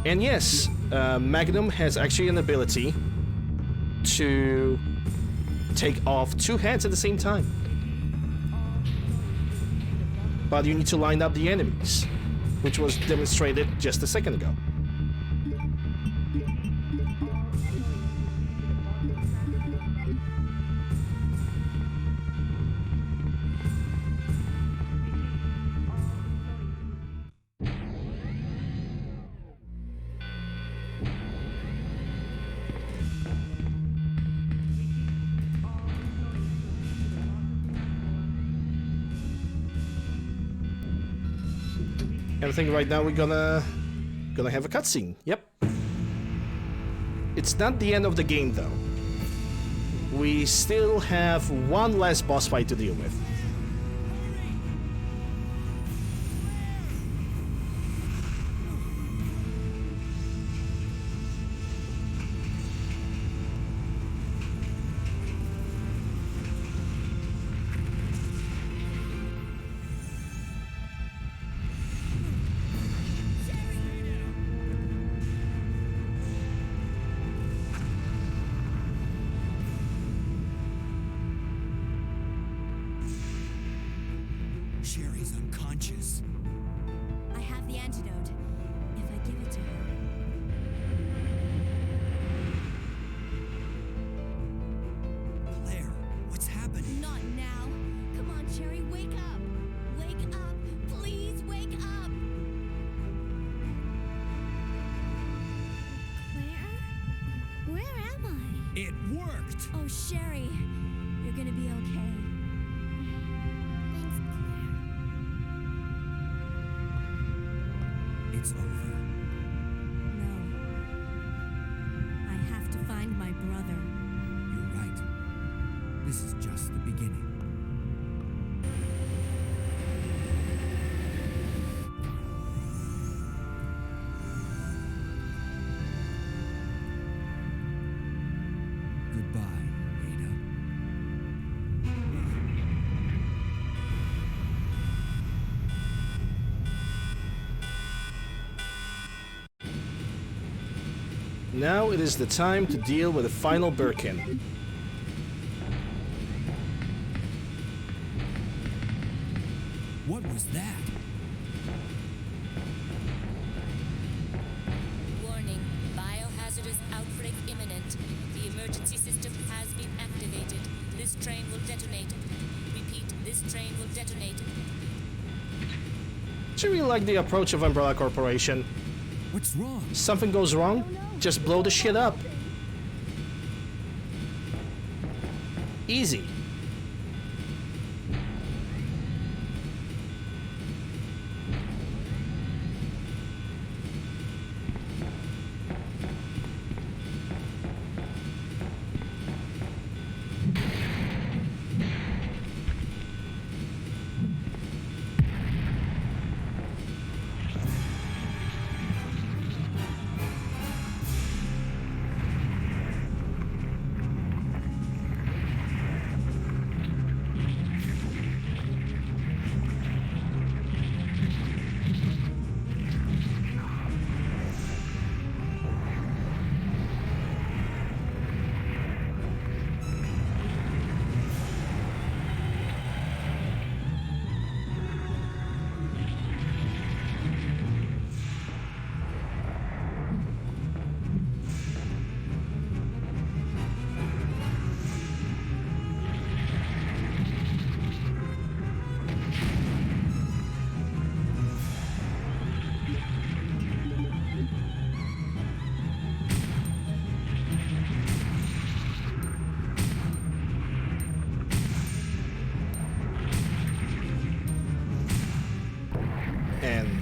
And yes, Magnum has actually an ability to take off two heads at the same time. But you need to line up the enemies, which was demonstrated just a second ago. I think right now we're gonna have a cutscene. Yep. It's not the end of the game though. We still have one last boss fight to deal with. Sherry's unconscious. I have the antidote. If I give it to her. Claire, what's happening? Not now. Come on, Cherry, wake up. Wake up. Please wake up. Claire? Where am I? It worked! Oh, Sherry. You're gonna be okay. Thanks, Claire. It's over. No. I have to find my brother. You're right. This is just the beginning. Goodbye, Ada. Now it is the time to deal with the final Birkin. What was that? Warning, biohazardous outbreak imminent. The emergency system has been activated. This train will detonate. Repeat, this train will detonate. Do you really like the approach of Umbrella Corporation? What's wrong? Something goes wrong? Just blow the shit up. Easy.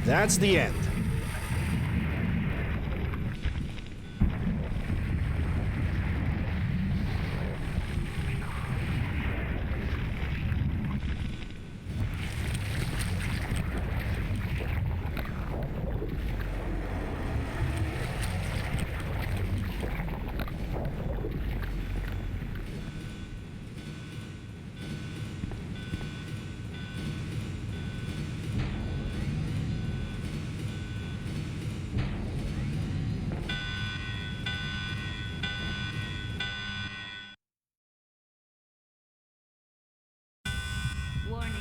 That's the end. Warning,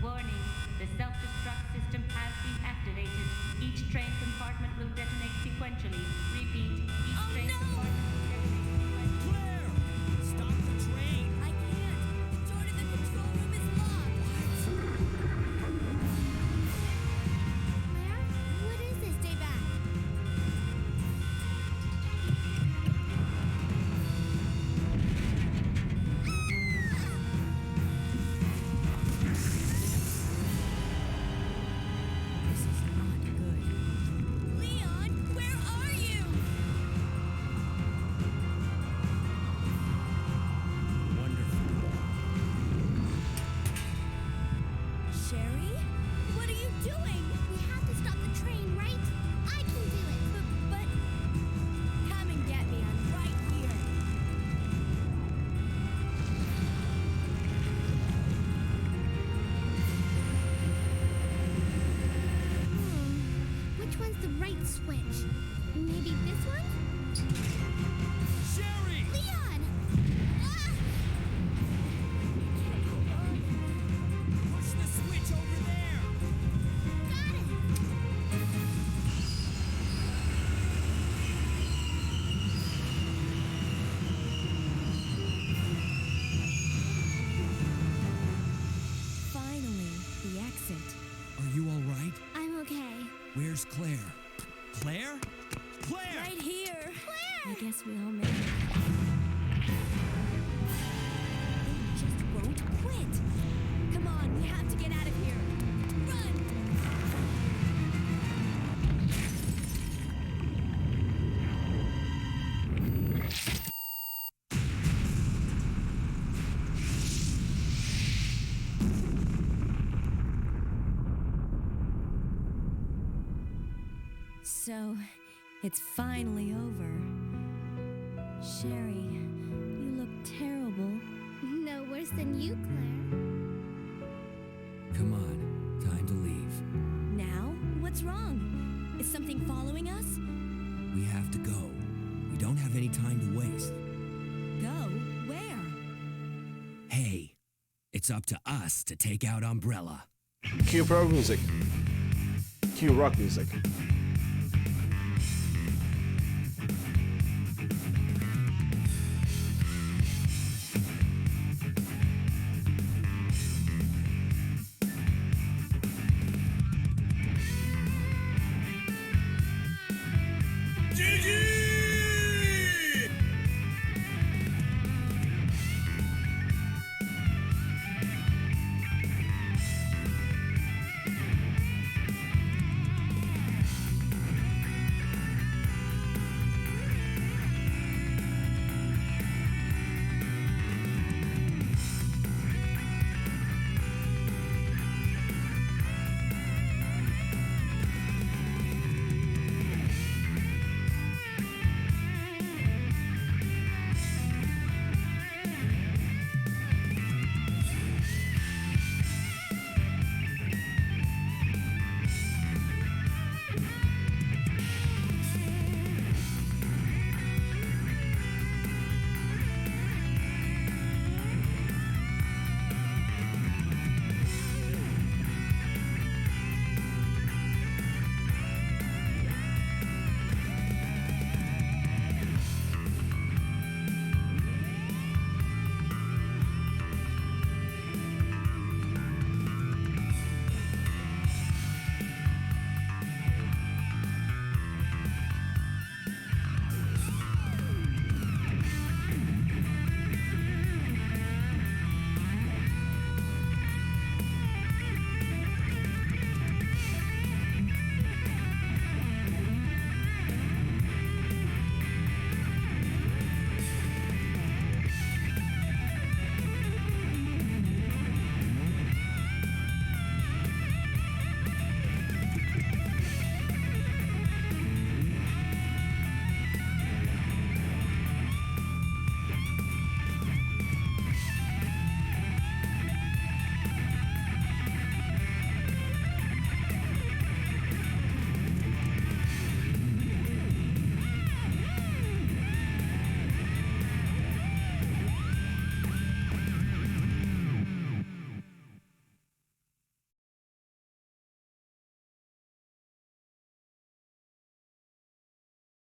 warning. The self-destruct system has been activated. Each train compartment will detonate sequentially. Repeat, each train compartment will detonate sequentially. Claire! Stop the train! I can't. The door to the control room is locked. Claire? What is this? Stay back. This is not good. Leon, where are you? Wonderful. Sherry? What are you doing? We have to stop the train, right? I can do it. But come and get me. I'm right here. Which one's the right switch? Maybe this one? Sherry! Leon! Ah! Push the switch over there! Got it! Finally, the exit. Are you all right? I'm okay. Where's Claire? Claire? Claire! Right here. Claire! I guess we all made it. They just won't quit. Come on, we have to get out of here. Run! So, it's finally over. Sherry, you look terrible. No worse than you, Claire. Come on, time to leave. Now? What's wrong? Is something following us? We have to go. We don't have any time to waste. Go? Where? Hey, it's up to us to take out Umbrella. Cue pro music. Cue rock music.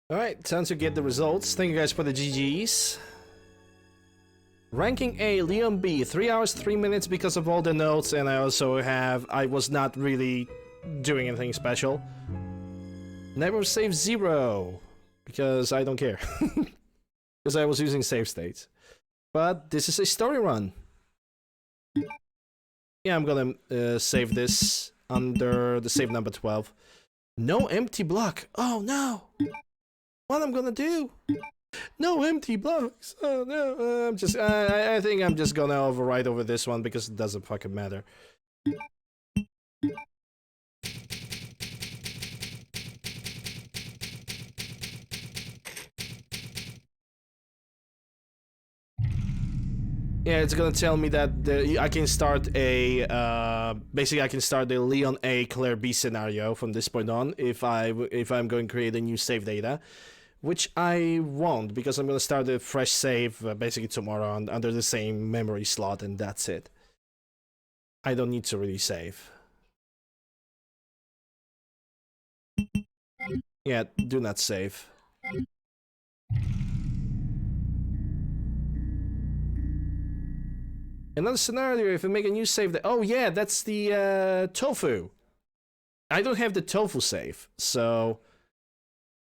Alright, time to get the results. Thank you guys for the GGs. Ranking A, Leon B, 3 hours, 3 minutes because of all the notes, and I also I was not really doing anything special. Never save 0, because I don't care. Because I was using save states. But this is a story run. Yeah, I'm gonna save this under the save number 12. No empty block. Oh no! What I'm gonna do? No empty blocks. Oh no! I think I'm just gonna override over this one because it doesn't fucking matter. Yeah, it's gonna tell me that I can start a basically I can start the Leon A, Claire B scenario from this point on if I'm going to create a new save data, which I won't because I'm gonna start a fresh save basically tomorrow under the same memory slot, and that's it. I don't need to really save. Yeah, do not save. Another scenario, if I make a new save... Oh yeah, that's the tofu. I don't have the tofu save, so...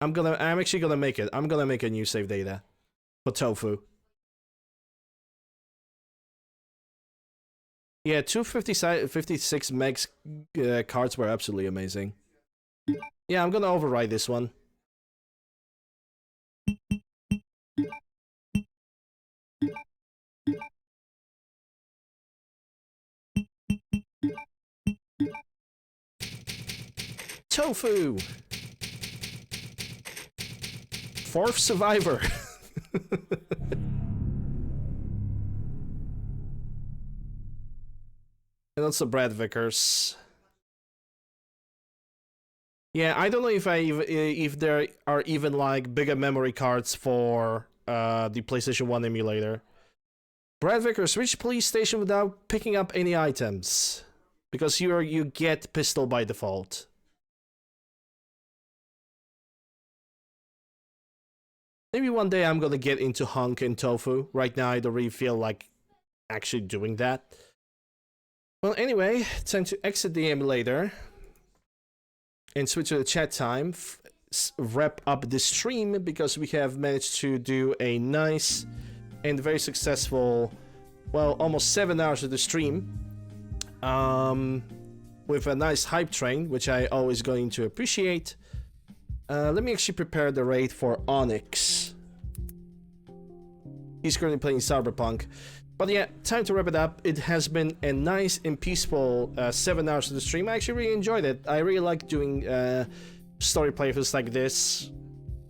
I'm actually gonna make it. I'm gonna make a new save data for tofu. Yeah, 256 megs cards were absolutely amazing. Yeah, I'm gonna override this one. Tofu! 4th survivor! And also Brad Vickers. Yeah, I don't know if there are even like bigger memory cards for the PlayStation 1 emulator. Brad Vickers, reach police station without picking up any items. Because you get pistol by default. Maybe one day I'm gonna get into Hunk and Tofu. Right now I don't really feel like actually doing that. Well, anyway, time to exit the emulator. And switch to the chat time. Wrap up the stream because we have managed to do a nice and very successful, well, almost 7 hours of the stream. With a nice hype train, which I always going to appreciate. Let me actually prepare the raid for Onyx. He's currently playing Cyberpunk. But yeah, time to wrap it up. It has been a nice and peaceful 7 hours of the stream. I actually really enjoyed it. I really like doing story playthroughs like this.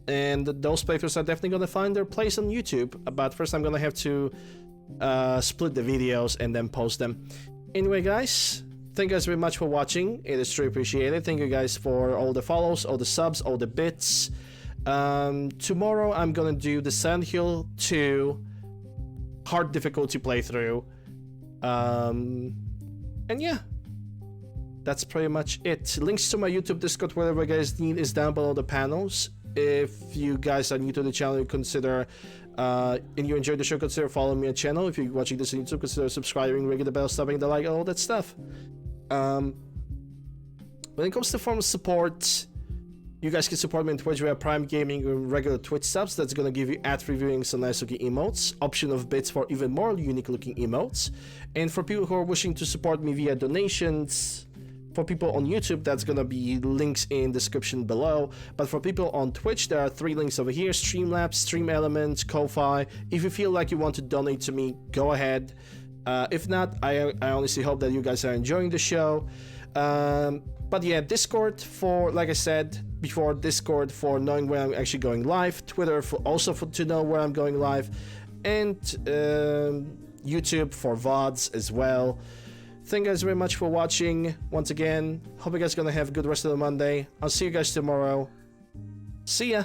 And those playthroughs are definitely gonna find their place on YouTube. But first I'm gonna have to split the videos and then post them. Anyway, guys, thank you guys very much for watching. It is truly appreciated. Thank you guys for all the follows, all the subs, all the bits. Tomorrow I'm gonna do the Silent Hill 2 hard difficulty playthrough. And yeah, that's pretty much it. Links to my YouTube, Discord, whatever you guys need is down below the panels. If you guys are new to the channel, you consider and you enjoyed the show, consider following me on channel. If you're watching this on YouTube, consider subscribing, ringing the bell, stopping the like, all that stuff. When it comes to form of support, you guys can support me on Twitch via Prime Gaming or regular Twitch subs. That's gonna give you ad-free viewings and nice looking emotes. Option of bits for even more unique looking emotes. And for people who are wishing to support me via donations, for people on YouTube, that's gonna be links in description below. But for people on Twitch, there are 3 links over here: Streamlabs, Stream Elements, Ko-Fi. If you feel like you want to donate to me, go ahead. If not, I honestly hope that you guys are enjoying the show. But yeah, Discord for, like I said before, Discord for knowing where I'm actually going live, Twitter for to know where I'm going live, and YouTube for VODs as well. Thank you guys very much for watching. Once again, hope you guys are gonna have a good rest of the Monday. I'll see you guys tomorrow. See ya!